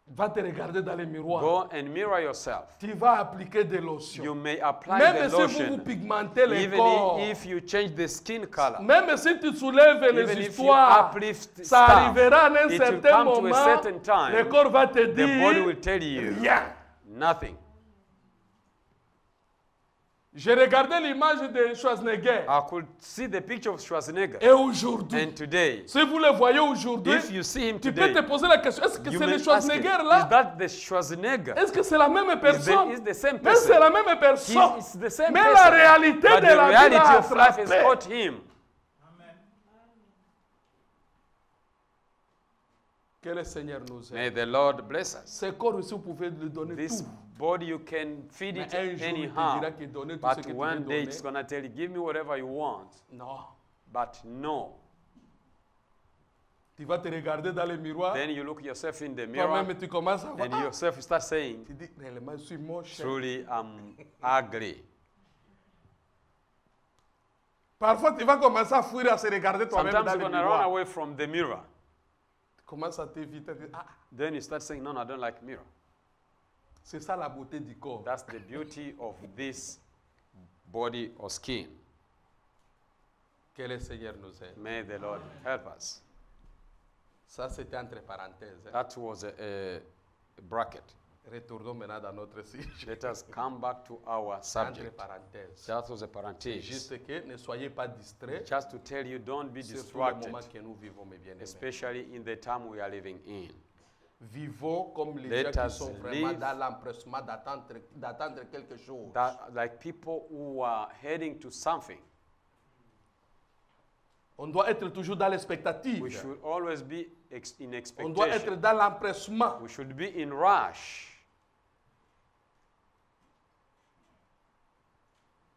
B: va te regarder dans les miroirs.
A: go and mirror yourself.
B: Tu vas appliquer des lotions.
A: You may apply
B: Même
A: the
B: si vous vous
A: lotion,
B: pigmentez les
A: even
B: corps,
A: if you change the skin color.
B: même si tu soulèves
A: Even
B: les
A: if you
B: histoires,
A: uplift
B: ça
A: stuff,
B: arrivera à un
A: it will
B: certain
A: come to a
B: moment,
A: certain time,
B: le corps va te
A: the body
B: dire
A: will tell you
B: rien.
A: nothing.
B: J'ai regardé l'image de Schwarzenegger.
A: I could see the picture of Schwarzenegger.
B: Et aujourd'hui,
A: And today,
B: si vous le voyez aujourd'hui,
A: if you see him
B: tu peux te
A: today,
B: poser la question, est-ce que
A: you
B: c'est
A: may
B: le
A: ask,
B: Schwarzenegger
A: is
B: là?
A: that the Schwarzenegger?
B: Est-ce que c'est la même personne?
A: Is the same
B: Mais c'est
A: person?
B: la même personne.
A: It's the same
B: Mais
A: person.
B: la réalité
A: But
B: de
A: the
B: la vie
A: reality
B: l'a
A: of life has
B: attrapé.
A: caught him.
B: Que le Seigneur nous aide.
A: May the Lord bless us.
B: Ce corps aussi, vous pouvez lui donner
A: This
B: tout.
A: body, you can feed
B: Mais
A: it
B: un jour, il te
A: anyhow.
B: dira qu'il donne tout ce
A: But
B: que tu veux
A: one day, it's
B: donner.
A: going to tell you, give me whatever you want.
B: Non.
A: But no.
B: Tu vas te regarder dans le miroir.
A: Then you look yourself in the mirror,
B: Toi-même, tu commences à voir.
A: and yourself start saying,
B: Tu dis, réellement, je suis moche.
A: truly, I'm ugly.
B: Parfois, tu vas commencer à fuir, à se regarder toi-même
A: Sometimes
B: dans
A: you're
B: le
A: going to run
B: miroir.
A: away from the mirror.
B: Tu commences à t'éviter. Ah,
A: Then you start saying, no, I don't like mirror.
B: c'est ça la beauté du corps.
A: That's the beauty of this body or skin.
B: Que le Seigneur nous aide.
A: May the Lord help us.
B: Ça, c'était entre parenthèses. hein.
A: That was a bracket.
B: Retournons maintenant dans notre sujet.
A: Let us come back to our
B: Entre
A: subject.
B: parenthèses.
A: That was a
B: C'est
A: parenthesis.
B: juste que ne soyez pas distraits.
A: Just to tell you, don't be
B: Surtout le
A: distracted,
B: moment que nous vivons, mes bien-aimés.
A: especially in the time we are living in.
B: Vivons comme les
A: Let
B: gens qui
A: us
B: sont vraiment
A: live
B: dans l'empressement d'attendre quelque chose.
A: That, like people who are heading to something,
B: On doit être toujours dans l'expectative.
A: we should always be in
B: On doit être
A: expectation.
B: dans l'empressement.
A: We should be in rush.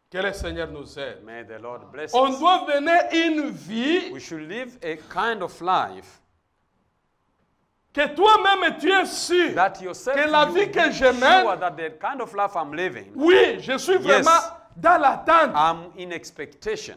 B: Que le Seigneur nous aide.
A: May the Lord bless
B: On
A: us.
B: doit mener une vie
A: We should live a kind of life
B: que toi-même tu es sûr.
A: that yourself
B: Que la
A: you
B: vie que
A: be
B: je mène-
A: sure that the kind of life I'm living,
B: Oui, je suis vraiment dans l'attente.
A: I'm in expectation.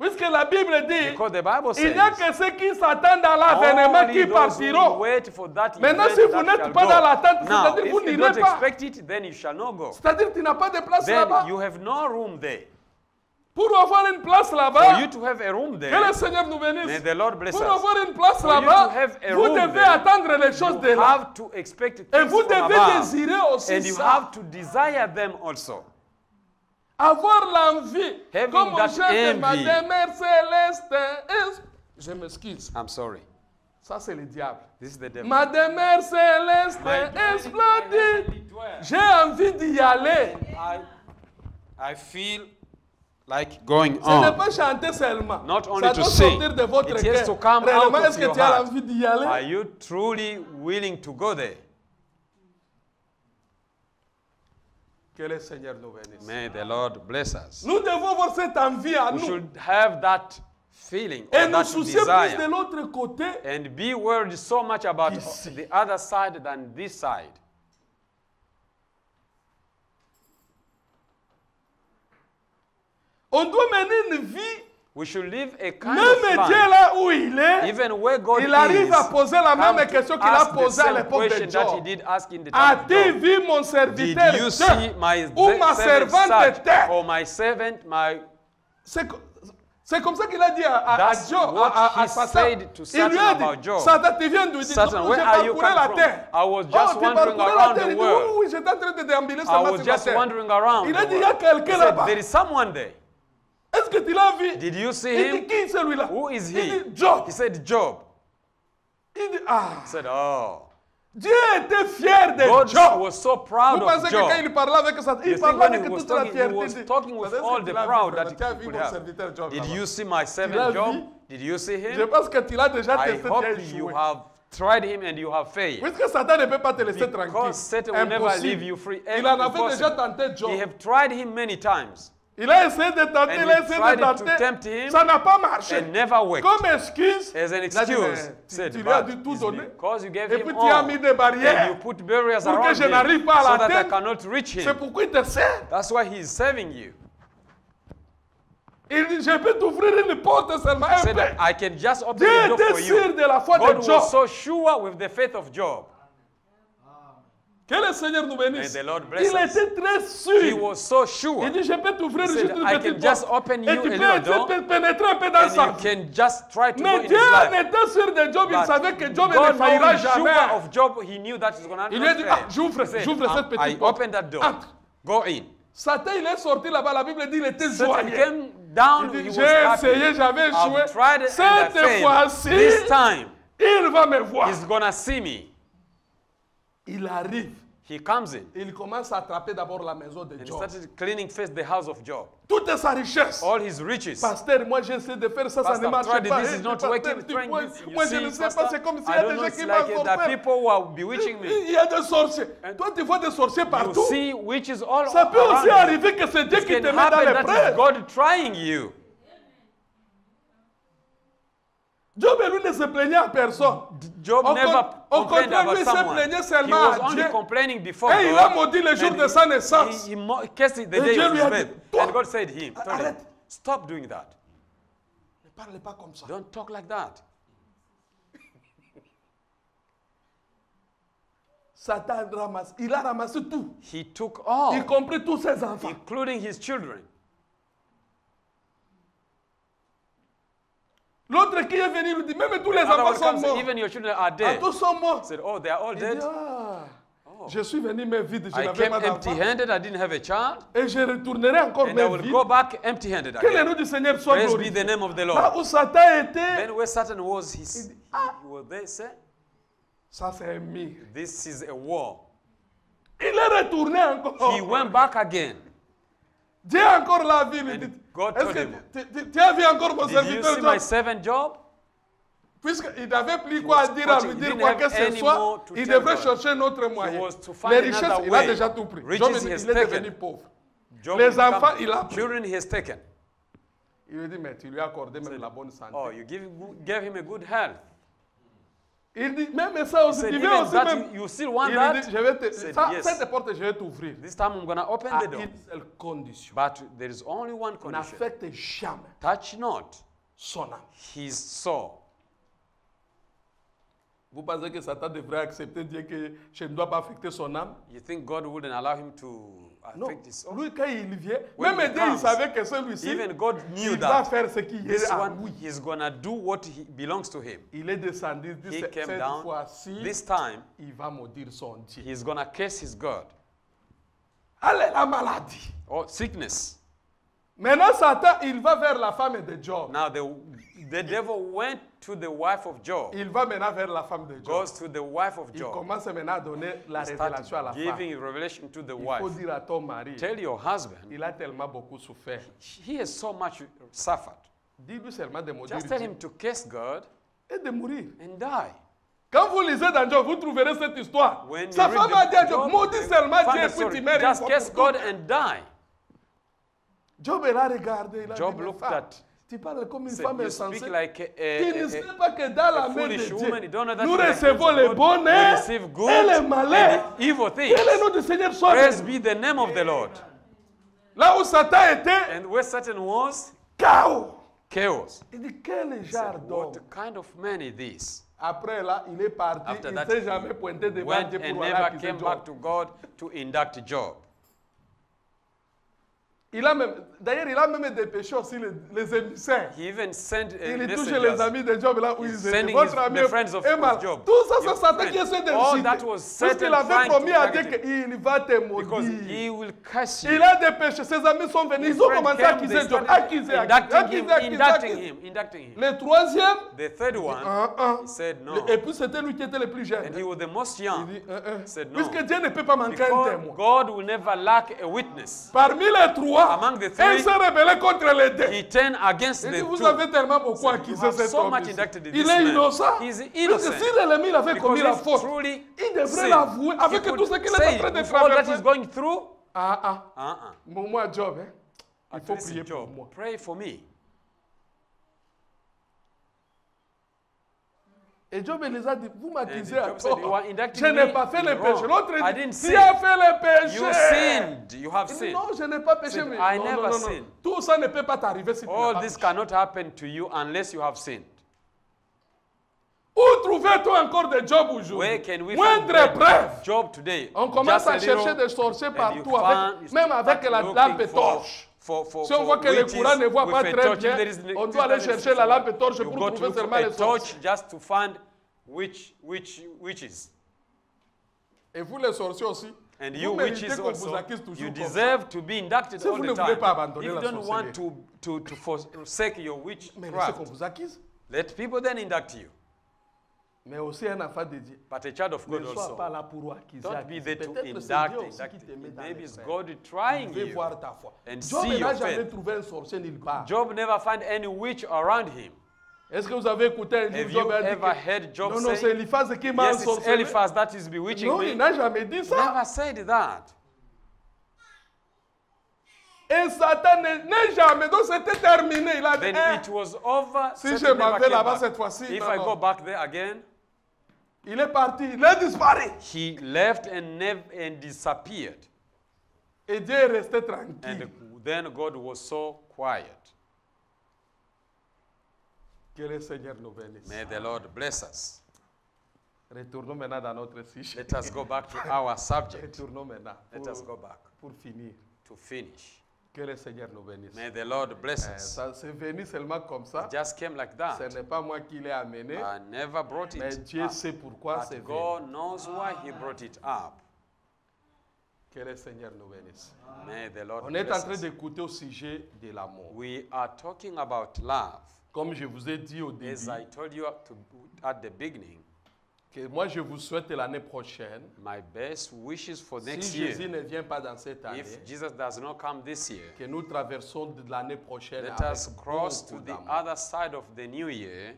B: Puisque la Bible dit,
A: Because the Bible
B: il n'y a
A: says,
B: que ceux qui s'attendent à l'avènement
A: only
B: qui
A: those who
B: partiront.
A: wait for that
B: Maintenant,
A: event
B: si vous
A: that
B: n'êtes
A: shall
B: pas
A: go.
B: dans l'attente,
A: Now,
B: c'est-à-dire
A: if
B: vous
A: you
B: n'irez
A: don't
B: pas.
A: expect it, then you shall not go.
B: C'est-à-dire tu n'as pas de place
A: Then
B: là-bas.
A: you have no room there.
B: Pour avoir une place
A: For
B: là-bas,
A: you to have a room
B: que
A: there,
B: le Seigneur nous
A: may
B: bénisse.
A: the Lord bless
B: Pour
A: us.
B: avoir une place
A: For you
B: là-bas,
A: to have a
B: vous
A: room
B: devez
A: there,
B: attendre les choses de
A: You
B: là.
A: have to expect
B: Et
A: things
B: vous
A: from
B: devez
A: above.
B: désirer aussi
A: And you
B: ça.
A: have to desire them also.
B: Avoir l'envie.
A: Having
B: Comme on
A: that
B: chante
A: envy.
B: ma demeure céleste. Je m'excuse.
A: I'm sorry.
B: Ça, c'est le diable.
A: This is the devil.
B: Ma demeure céleste
A: My
B: est
A: dwelling
B: splendide.
A: heavenly dwell.
B: J'ai envie d'y aller.
A: I feel like going
B: Ce n'est
A: on.
B: pas chanter seulement.
A: Not only
B: Ça
A: to
B: doit
A: sing.
B: sortir de votre
A: It has to
B: cœur.
A: come out
B: Réellement,
A: of
B: est-ce que
A: your
B: tu as
A: heart.
B: envie d'y
A: Are
B: aller?
A: you truly willing to go there?
B: Que le Seigneur nous bénisse.
A: May the Lord bless us.
B: Nous devons avoir cette envie à
A: We
B: nous.
A: should have that feeling
B: Et
A: or
B: nous
A: that
B: soucier plus de
A: desire
B: l'autre côté.
A: and be worried so much about
B: Ici.
A: the other side than this side.
B: On doit mener une vie,
A: We should live a kind
B: même
A: of
B: Dieu
A: life,
B: là où il est,
A: even where God
B: il arrive à
A: is,
B: poser la
A: come
B: même
A: to
B: question qu'il a
A: ask the
B: posée à
A: same
B: l'époque de
A: question that he
B: Job.
A: did ask in the time of
B: As-tu
A: Job.
B: vu mon
A: Did
B: serviteur
A: you see
B: Dieu,
A: my
B: ou ma
A: servant
B: servante
A: such,
B: terre?
A: or my servant, my...
B: C'est comme ça qu'il a dit à
A: That's
B: Job,
A: what
B: à
A: he
B: Satan.
A: said to
B: Il lui
A: Satan
B: a
A: about
B: dit,
A: Job.
B: Satan, tu viens d'où? Il dit,
A: Satan,
B: non,
A: where
B: j'ai
A: are you
B: parcouru
A: come
B: la
A: from?
B: terre.
A: I was just
B: tu
A: wandering
B: parcouru la
A: around
B: terre.
A: the
B: Il dit,
A: world.
B: oui, oui, j'étais en train de déambuler
A: I
B: seulement
A: was
B: sur la
A: just
B: terre.
A: wandering around
B: Il
A: the
B: a dit, il y a
A: world.
B: quelqu'un
A: He said,
B: là-bas.
A: there is someone there.
B: Est-ce que tu l'as vu?
A: Did you see
B: Il dit,
A: him?
B: qui celui-là?
A: Who is
B: Il
A: he?
B: dit, Job.
A: He said, Job.
B: Il dit, ah,
A: He said, oh.
B: Dieu était fier de
A: God
B: Job.
A: was so proud
B: Vous
A: of
B: pensez que quand
A: Job.
B: il parlait avec Satan,
A: You
B: il
A: think
B: parlait
A: when
B: avec
A: he was
B: toute la
A: talking, he
B: fierté.
A: was talking with
B: Est-ce que
A: all
B: tu
A: the
B: l'as vu,
A: proud
B: frère?
A: that he
B: Tu as vu
A: could
B: mon
A: have.
B: serviteur Job
A: Did
B: là-bas?
A: you see my
B: l'as
A: servant Job?
B: vu?
A: Did you see
B: Je
A: him?
B: pense que tu l'as déjà
A: I
B: testé,
A: hope
B: tu as
A: you
B: échoué.
A: have tried him and you have failed.
B: Puisque Satan ne peut pas te laisser tranquille.
A: Because Satan will never
B: Impossible.
A: leave you free.
B: Il en avait
A: Impossible.
B: déjà tenté Job.
A: He have tried him many times
B: Il a essayé de tenter,
A: And
B: il a
A: he
B: essayé
A: tried
B: de
A: to
B: tenter.
A: tempt him
B: Ça n'a pas marché.
A: and never worked.
B: Comme excuse,
A: As an
B: il a dit, mais
A: excuse, said,
B: tu lui as
A: but
B: dit tout
A: it's
B: donné.
A: because you gave
B: Et
A: him
B: puis tu as
A: all,
B: mis des
A: and
B: barrières
A: you put barriers
B: pour que
A: around
B: je
A: him
B: n'arrive pas à
A: so
B: la
A: that I
B: tête.
A: cannot reach
B: C'est
A: him.
B: pourquoi il te sert.
A: That's why he is serving you.
B: Il dit, je peux t'ouvrir une porte seulement un
A: Said
B: peu.
A: that I can just open
B: Dieu
A: the door
B: était
A: for
B: sûr
A: you.
B: de la foi
A: God
B: de Job.
A: was so sure with the faith of Job.
B: Que le Seigneur nous bénisse.
A: May the Lord bless
B: Il
A: us.
B: était très
A: He
B: sûr.
A: was so sure.
B: Il dit, je peux t'ouvrir
A: He
B: juste
A: said,
B: une
A: I
B: petite
A: can just
B: porte.
A: open
B: Et
A: you
B: tu
A: a
B: peux
A: little door,
B: pénétrer un peu dans
A: and
B: sa
A: you
B: vie.
A: can just try to go
B: Mais
A: in
B: Dieu
A: his life.
B: était sûr de Job. Il
A: But
B: savait que Job ne
A: God
B: faillira
A: knowing sure
B: jamais.
A: of Job, he knew that he's going to
B: Il lui a dit, ah, j'ouvre
A: He said,
B: cette
A: I
B: petite porte.
A: opened that door.
B: Entre.
A: Go in.
B: Satan, il est sorti là-bas. La Bible dit, il était
A: Satan
B: joyeux.
A: came down,
B: Il
A: he
B: dit,
A: was
B: j'ai
A: happy.
B: essayé, j'avais échoué.
A: I've tried it and I
B: Cette
A: failed.
B: fois-ci,
A: This time,
B: il va me voir.
A: he's going to see me.
B: Il arrive.
A: He comes in.
B: Il commence à attraper d'abord la maison de
A: And he
B: Job.
A: started cleaning first the house of Job.
B: Toute sa richesse.
A: All his riches.
B: Pasteur, moi j'essaie de faire ça, ça
A: Pastor,
B: ne marche
A: tried it,
B: pas.
A: this is not
B: Pasteur,
A: working,
B: tu
A: trying
B: vois,
A: this. You
B: moi je
A: see,
B: ne sais
A: Pastor,
B: pas, c'est comme s'il y
A: I
B: a
A: don't
B: des
A: know,
B: gens
A: it's
B: qui
A: like the
B: m'envoient.
A: people who are bewitching me.
B: Il y a des sorciers. Toi tu vois des sorciers
A: You
B: partout.
A: see witches all
B: Ça peut aussi
A: around you.
B: arriver que c'est Dieu
A: It
B: qui te
A: can
B: met dans
A: happen
B: les
A: that is
B: prêts.
A: God trying you.
B: Job, lui, ne se plaignait à personne.
A: Job
B: Au
A: never
B: au
A: complained
B: contraire,
A: about
B: lui se
A: someone.
B: plaignait
A: He
B: seulement
A: was
B: à
A: only
B: Dieu.
A: complaining before
B: Et il a
A: God.
B: maudit le jour
A: And
B: de sa naissance.
A: he cursed the
B: Et
A: day
B: Dieu
A: of
B: lui
A: his
B: a
A: birth.
B: dit, toi,
A: And God said him, told him,
B: arrête.
A: stop doing that.
B: Ne parle pas comme ça.
A: Don't talk like that.
B: Satan ramasse. Il a ramassé tout.
A: He took all,
B: Y compris tous ses enfants.
A: including his children.
B: L'autre qui est venu lui dit, même tous les
A: Another
B: enfants
A: one
B: sont
A: comes,
B: morts.
A: even your children are
B: Ah,
A: dead.
B: tous sont morts.
A: Said, oh, they are all
B: Il
A: dead.
B: dit, ah, je suis venu mais vide, je
A: I
B: n'avais
A: came
B: pas d'enfant.
A: empty-handed. I didn't have a child.
B: Et je retournerai encore
A: And I
B: mais
A: will
B: vide.
A: go back empty-handed
B: Que le
A: again.
B: nom du Seigneur soit
A: Praise be
B: glorifié.
A: the name of the
B: Là
A: Lord.
B: où Satan était,
A: Then where Satan was, he was there, say,
B: ça c'est un mur.
A: this is a war.
B: Il est retourné encore.
A: He went back again.
B: Dieu a encore la vie. Lui
A: And
B: dit,
A: God
B: est-ce
A: told
B: que
A: him,
B: tu as vu encore mon
A: Did you
B: serviteur
A: see my
B: Job?
A: servant Job?
B: Puisqu'il n'avait plus quoi à
A: was
B: dire, à
A: watching.
B: lui
A: He
B: dire
A: didn't
B: quoi
A: have
B: que ce
A: any
B: soit,
A: more to
B: il
A: tell
B: devrait
A: God.
B: chercher un autre moyen.
A: was to find
B: Les richesses,
A: another
B: il a
A: way.
B: déjà tout pris.
A: Riches
B: Job,
A: he
B: il
A: has
B: est
A: taken.
B: devenu pauvre.
A: Job
B: Les
A: become-
B: enfants, il a pris.
A: Children he has taken.
B: Il lui dit, mais tu lui as accordé même la bonne santé.
A: Oh, you gave him a good health.
B: Il dit, même ça aussi,
A: Said,
B: tu veux
A: even
B: aussi
A: that,
B: même.
A: you still want
B: Il
A: that?
B: lui dit, je vais te,
A: Said,
B: ça,
A: yes.
B: cette porte, je vais t'ouvrir.
A: This time I'm going to open
B: À
A: the door.
B: une seule condition.
A: But there is only one condition.
B: N'affecte jamais
A: Touch not
B: son âme.
A: his soul.
B: Vous pensez que Satan devrait accepter de dire que je ne dois pas affecter son âme?
A: You think God wouldn't allow him to
B: Non.
A: affect his soul?
B: Lui, quand il vient,
A: When
B: même
A: he
B: Dieu, il
A: comes,
B: savait que celui-ci,
A: Even God knew
B: il va
A: that.
B: faire ce qui est
A: This
B: à
A: one,
B: lui.
A: he's going to do what belongs to him.
B: Il est descendu, il dit,
A: He came
B: cette
A: down.
B: fois-ci,
A: This time,
B: il va maudire son Dieu.
A: he's going to curse his God.
B: Allez, la maladie.
A: Or sickness.
B: Maintenant, Satan, il va vers la femme de Job.
A: Now the The devil went to the wife of Job,
C: Il va maintenant vers la femme de Job.
A: goes to the wife of
C: Il
A: Job,
C: commence maintenant à donner la révélation à la
A: started
C: femme.
A: giving revelation to the
C: Il faut
A: wife.
C: dire à ton mari,
A: Tell your husband,
C: il a tellement beaucoup souffert.
A: he has so much suffered.
C: Dis-lui seulement de maudire
A: Just tell
C: Dieu
A: him to curse God
C: et de mourir.
A: and die.
C: Quand vous lisez dans Job, vous trouverez cette histoire.
A: When
C: Sa
A: you
C: femme
A: read
C: a
A: the
C: dit à
A: book
C: Job,
A: of
C: maudis
A: Job,
C: seulement
A: find
C: Dieu,
A: the
C: puis tu
A: story.
C: meurs une
A: Just
C: fois
A: curse
C: pour
A: God
C: toutes.
A: and die.
C: Job, il a regardé, il a
A: Job
C: dit, mais
A: looked
C: femme,
A: at,
C: tu parles comme une
A: said,
C: femme
A: you
C: insensée.
A: speak like
C: Tu ne
A: a
C: sais pas que dans la main de
A: foolish woman. You don't know
C: Dieu,
A: that
C: nous
A: in the hands
C: recevons
A: of
C: les
A: God,
C: bons
A: we
C: et
A: receive good
C: les malais.
A: and evil things.
C: Que le nom du Seigneur soit
A: Praise
C: béni.
A: be the name of the Lord.
C: Là où Satan était,
A: And where Satan was,
C: chaos.
A: chaos.
C: Il dit, quel
A: He
C: genre
A: said,
C: d'homme.
A: what kind of man is this?
C: Après là, il est parti,
A: After
C: il
A: that,
C: ne s'est
A: he
C: jamais pointé devant
A: went
C: Dieu
A: and
C: pour aller
A: never
C: accuser
A: came
C: Job.
A: back to God to induct Job.
C: Il a même, d'ailleurs, il a même dépêché aussi les émissaires.
A: He even sent
C: Il touche les
A: messengers.
C: amis de Job là où
A: He's
C: ils étaient.
A: sending
C: Votre
A: his-
C: ami
A: the friends of
C: est mal.
A: Job.
C: Tout ça,
A: Your
C: c'est Satan
A: friend.
C: qui essaie de
A: All
C: le
A: that
C: citer.
A: was
C: Parce
A: Satan
C: qu'il avait
A: trying
C: promis
A: to
C: à Dieu
A: target
C: qu'il va te
A: Because
C: maudire.
A: he will curse you.
C: Il a dépêché, ses amis sont venus, ils ont
A: Friend
C: commencé à
A: came, they
C: accuser Job.
A: started
C: Accuser,
A: inducting him.
C: Le troisième,
A: The third one, he said no.
C: et puis c'était lui qui était le plus jeune.
A: And he was the most
C: Il
A: young.
C: dit,
A: said no.
C: puisque Dieu ne peut pas manquer un
A: Because
C: témoin.
A: God will never lack a witness.
C: Parmi les trois,
A: Among the
C: il
A: three,
C: s'est rebellé contre les deux.
A: he turned against
C: Il
A: the
C: dit, vous
A: two.
C: avez tellement beaucoup
A: So you
C: accusé
A: have
C: cet
A: so
C: homme.
A: much
C: ici.
A: inducted in
C: Il
A: this
C: est
A: man.
C: innocent.
A: He's
C: Parce
A: innocent.
C: que si l'ennemi avait
A: Because
C: commis la
A: if
C: faute,
A: truly
C: il devrait
A: sin,
C: l'avouer avec
A: he
C: tout ce
A: could
C: qu'il est
A: say
C: en train de
A: with all that he's
C: traverser.
A: going through.
C: Ah. Moi, Job, hein, il
A: At
C: faut
A: least
C: prier pour
A: Job,
C: moi.
A: pray for me.
C: Et Job il les a dit, vous m'accusez
A: And
C: à
A: Job said, you are
C: tort.
A: inducting
C: Je n'ai
A: me
C: pas fait le
A: wrong.
C: péché. L'autre
A: I
C: dit,
A: didn't
C: tu
A: sin.
C: as fait le péché.
A: You sinned. You have
C: Il dit,
A: sinned.
C: non, je n'ai pas péché.
A: Said,
C: Mais
A: I
C: non,
A: never
C: non, non.
A: sinned.
C: Tout ça ne peut pas t'arriver si tu n'as
A: All
C: pas
A: this
C: péché.
A: cannot happen to you unless you have sinned.
C: Où trouvez-tu encore des Job aujourd'hui?
A: Where can we find
C: Moindre preuve.
A: Job today?
C: On commence
A: Just
C: à
A: a
C: chercher
A: little,
C: des sorciers
A: and you
C: partout,
A: find-
C: même avec la
A: looking
C: lampe
A: for-
C: torche.
A: for
C: Si on voit que le
A: witches
C: courant ne voit
A: with
C: pas
A: a
C: très
A: torch,
C: bien,
A: if there is
C: on doit aller chercher la lampe torche
A: you
C: pour
A: go to
C: trouver
A: look for
C: seulement
A: a
C: les sorciers.
A: torch just to find witches.
C: Et vous les sorciers aussi,
A: And
C: vous
A: you
C: méritez
A: witches
C: qu'on vous
A: also,
C: accuse toujours
A: you
C: comme ça.
A: deserve to be inducted
C: Si
A: all
C: vous
A: the
C: ne voulez
A: time.
C: pas abandonner
A: If you
C: la
A: don't
C: sorcellerie.
A: want to forsake your
C: Mais laissez qu'on
A: witchcraft,
C: vous accuse.
A: let people then induct you.
C: Mais aussi un enfant de Dieu.
A: But a child of
C: Ne
A: God
C: sois pas
A: also,
C: là pour accuser.
A: don't be there to
C: Peut-être c'est
A: induct,
C: Dieu aussi qui te met
A: induct.
C: dans
A: Maybe
C: les
A: it's
C: frères.
A: God
C: Vous
A: trying
C: devez
A: you.
C: voir ta foi.
A: and
C: Job
A: see
C: n'a
A: your
C: jamais
A: faith.
C: trouvé un sorcier nulle part.
A: Job never find any witch around him.
C: Est-ce que vous avez écouté un jour
A: Have
C: Job
A: you
C: a dit
A: ever
C: que
A: heard Job
C: non, non, c'est
A: say,
C: Eliphaz qui m'a
A: yes, it's
C: ensorcelé?
A: Eliphaz that is bewitching
C: Non,
A: me?
C: il n'a jamais dit ça.
A: Never said that.
C: Et Satan n'est jamais. Donc c'était terminé. Il a dit,
A: Then
C: hein,
A: it was over.
C: si
A: Satan
C: je m'en
A: never
C: vais
A: came
C: là-bas
A: back.
C: cette fois-ci,
A: If
C: non,
A: I
C: non.
A: go back there again,
C: Il est parti, il est disparu.
A: he left and disappeared.
C: Et Dieu est resté
A: And
C: tranquille.
A: then God was so quiet.
C: Que le Seigneur nous bénisse.
A: May the Lord bless us.
C: Retournons maintenant dans notre sujet.
A: Let us go back to our subject.
C: Retournons maintenant
A: Let us go back
C: pour finir.
A: to finish.
C: Que le Seigneur nous bénisse.
A: May the Lord bless us.
C: Ça c'est venu seulement comme ça.
A: It just came like
C: Ce
A: that.
C: n'est pas moi qui l'ai amené.
A: I never brought
C: Mais
A: it
C: Dieu
A: up.
C: sait pourquoi c'est
A: But
C: venu.
A: God knows why He brought it up.
C: Que le Seigneur nous bénisse.
A: May the Lord
C: On est en
A: bless
C: train
A: us.
C: d'écouter au sujet de l'amour.
A: We are talking about love.
C: Comme je vous ai dit au début,
A: As I told you at the beginning,
C: que moi je vous souhaite l'année prochaine,
A: my best wishes for
C: si
A: next
C: Jésus
A: year,
C: ne vient pas dans cette année,
A: if Jesus does not come this year,
C: que nous traversons de l'année prochaine
A: let
C: avec
A: us cross to
C: beaucoup
A: the
C: d'amour.
A: other side of the new year.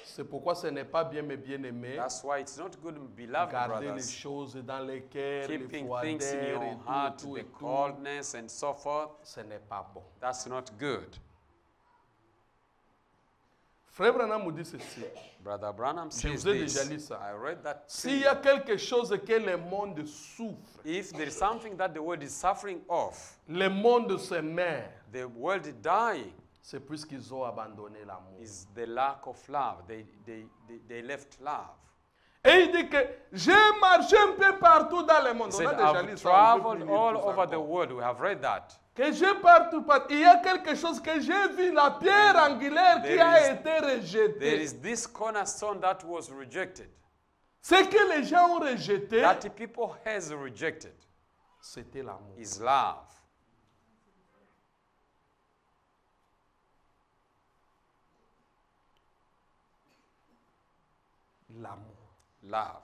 C: C'est pourquoi ce n'est pas bien, mes bien-aimés,
A: That's why it's not good, beloved
C: garder les
A: brothers,
C: choses dans les cœurs, les
A: keeping things in
C: froideurs
A: your
C: et
A: heart,
C: tout,
A: the
C: et tout.
A: coldness and so forth.
C: Ce n'est pas bon.
A: That's not good.
C: Frère Branham nous dit ceci.
A: Brother Branham
C: Je
A: says
C: vous ai déjà
A: this.
C: lu ça.
A: I read that.
C: S'il y a quelque chose que le monde souffre,
A: If there is something that the world is suffering of,
C: le monde se meurt,
A: the world dying,
C: c'est puisqu'ils ont abandonné l'amour.
A: is the lack of love. They left love.
C: Et il dit que j'ai marché un peu partout dans le monde.
A: He
C: On
A: said,
C: a déjà
A: I've
C: lu ça. on peut
A: traveled
C: plus lire
A: all
C: tout ça
A: over the
C: encore.
A: world. We have read that.
C: Que j'ai partout. Il y a quelque chose que j'ai vu, la pierre angulaire qui
A: There
C: a
A: is-
C: été
A: There
C: rejetée.
A: is this cornerstone that was rejected,
C: Ce que les gens ont rejeté,
A: that the people has rejected,
C: c'était l'amour.
A: is love.
B: L'amour.
A: Love.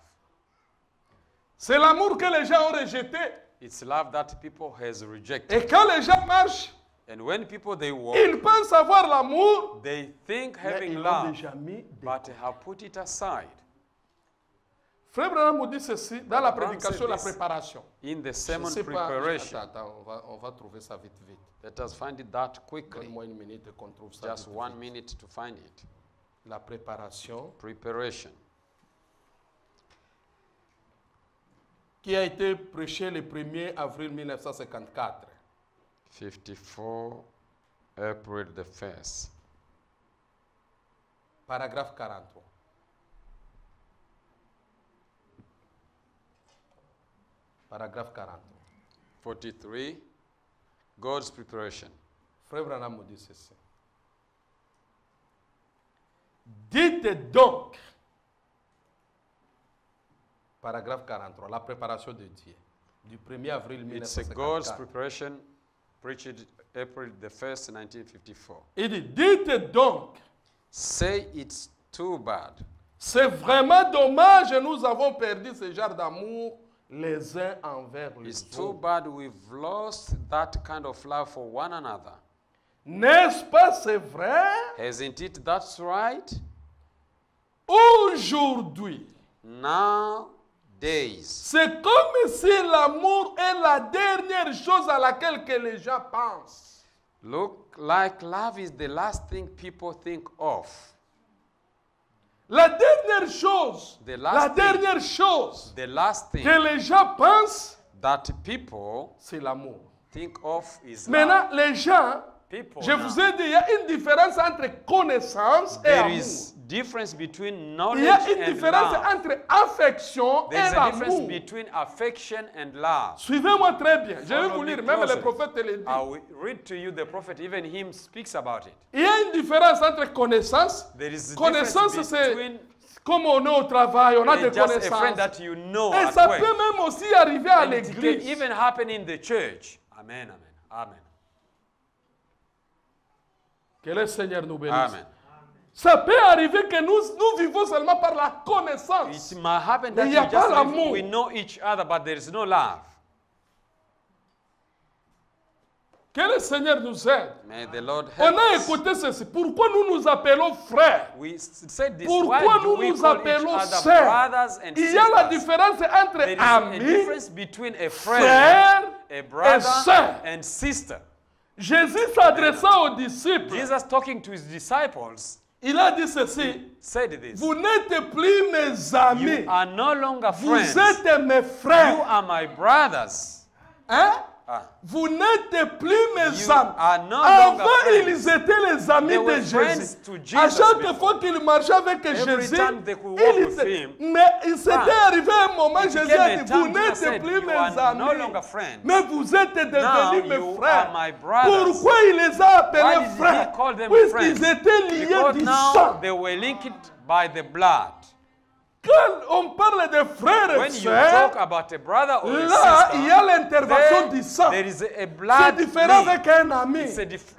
B: C'est l'amour que les gens ont rejeté.
A: It's love that people has rejected.
B: Et quand les gens marchent,
A: And when people they walk,
B: ils pensent avoir l'amour,
A: they think
B: mais
A: having
B: ils l'ont
A: love,
B: déjà mis de
A: but have put it aside.
B: Frère Branham nous dit ceci dans la
A: Branham
B: prédication,
A: said
B: la
A: this.
B: préparation.
A: In the
B: Je
A: sermon
B: sais pas,
A: preparation,
B: attends, on va trouver ça vite.
A: let us find it that quickly.
B: Donne-moi une minute qu'on trouve ça
A: Just
B: vite,
A: 1
B: vite.
A: minute to find it.
B: La préparation
A: Preparation.
B: qui a été prêchée le 1er avril 1954.
A: 54 April the 1st.
B: Paragraphe 43. Paragraphe 43.
A: 43 God's preparation.
B: Frère Branham nous dit ceci. Dites donc, paragraphe 43, la préparation de Dieu, du 1er avril
A: It's a God's
B: 1954.
A: preparation preached April the 1st, 1954.
B: Il dit, dites donc,
A: Say it's too bad.
B: c'est vraiment dommage, nous avons perdu ce genre d'amour les uns envers les
A: It's too
B: autres.
A: bad we've lost that kind of love for one another.
B: N'est-ce pas, c'est vrai?
A: Hasn't it that's right?
B: Aujourd'hui,
A: Nowadays,
B: c'est comme si l'amour est la dernière chose à laquelle que les gens pensent.
A: look like love is the last thing people think of.
B: La dernière chose,
A: The
B: la
A: last thing.
B: dernière chose
A: The last thing
B: que les gens pensent,
A: that people
B: c'est l'amour.
A: think of is
B: Maintenant,
A: love.
B: les gens,
A: People
B: je
A: now,
B: vous ai dit, il y a une différence entre connaissance et
A: there
B: amour.
A: is difference between
B: Il
A: knowledge
B: y a une
A: and
B: différence
A: love.
B: entre affection
A: There is
B: et
A: a difference
B: l'amour.
A: between affection and love.
B: Suivez-moi très bien. Je vais
A: Follow
B: vous
A: me
B: lire, même
A: closely.
B: le prophète te le dit.
A: I will read to you the prophet, even him speaks about it.
B: Il y a une différence entre connaissance.
A: There is a
B: Connaissance,
A: difference
B: c'est
A: between
B: comme on est au travail, on a des
A: just a friend
B: connaissances.
A: that you know
B: Et
A: at
B: ça
A: work.
B: peut même aussi arriver à
A: And it can
B: l'église.
A: even happen in the church. Amen, amen, amen.
B: Que le Seigneur nous bénisse.
A: Amen.
B: Ça peut arriver que nous vivons seulement par la connaissance.
A: It might happen
B: Mais
A: that
B: il
A: we
B: n'y a pas
A: just
B: l'amour.
A: we know each other, but there is no love.
B: Que le Seigneur nous aide.
A: May the Lord
B: On
A: help
B: a
A: us.
B: écouté ceci. Pourquoi nous nous appelons frères?
A: We said this.
B: Pourquoi
A: Why do
B: nous
A: we
B: nous
A: call each
B: appelons
A: other
B: sœurs?
A: brothers and
B: Il y a la
A: sisters?
B: différence entre
A: There is a
B: amis,
A: difference between a friend,
B: frère
A: a
B: et
A: brother,
B: sœur.
A: and sister.
B: Jésus s'adressant aux disciples,
A: Jesus talking to his disciples
B: il a dit ceci.
A: said this.
B: Vous n'êtes plus mes amis.
A: You are no longer
B: Vous
A: friends.
B: êtes mes
A: You
B: frères.
A: are my brothers.
B: Hein?
A: Ah.
B: Vous n'êtes plus mes
A: You
B: amis.
A: are no longer
B: Avant,
A: friends.
B: ils étaient les amis
A: They
B: de
A: were friends
B: Jésus.
A: to
B: À
A: Jesus
B: chaque
A: before.
B: fois qu'ils marchaient avec
A: Every
B: Jésus,
A: time they could walk
B: il
A: with
B: était-
A: him.
B: mais il s'était arrivé un moment,
A: It
B: Jésus
A: became
B: a
A: a
B: dit,
A: time
B: vous
A: Jesus
B: n'êtes
A: said,
B: plus
A: "You
B: mes
A: are no
B: amis,
A: longer friends.
B: mais vous êtes
A: Now
B: devenus mes
A: you
B: frères.
A: are my brothers."
B: Pourquoi il les a appelés
A: Why did he
B: frères?
A: call them
B: Puisqu'ils
A: friends?
B: étaient liés
A: Because
B: du
A: now
B: sang.
A: they were linked by the blood.
B: Quand on parle de frères et
A: When you
B: sœurs,
A: talk about a brother or a
B: là,
A: sister,
B: il y a l'intervention
A: there-
B: du sang.
A: there is a
B: C'est
A: blood
B: différent
A: link.
B: avec un ami.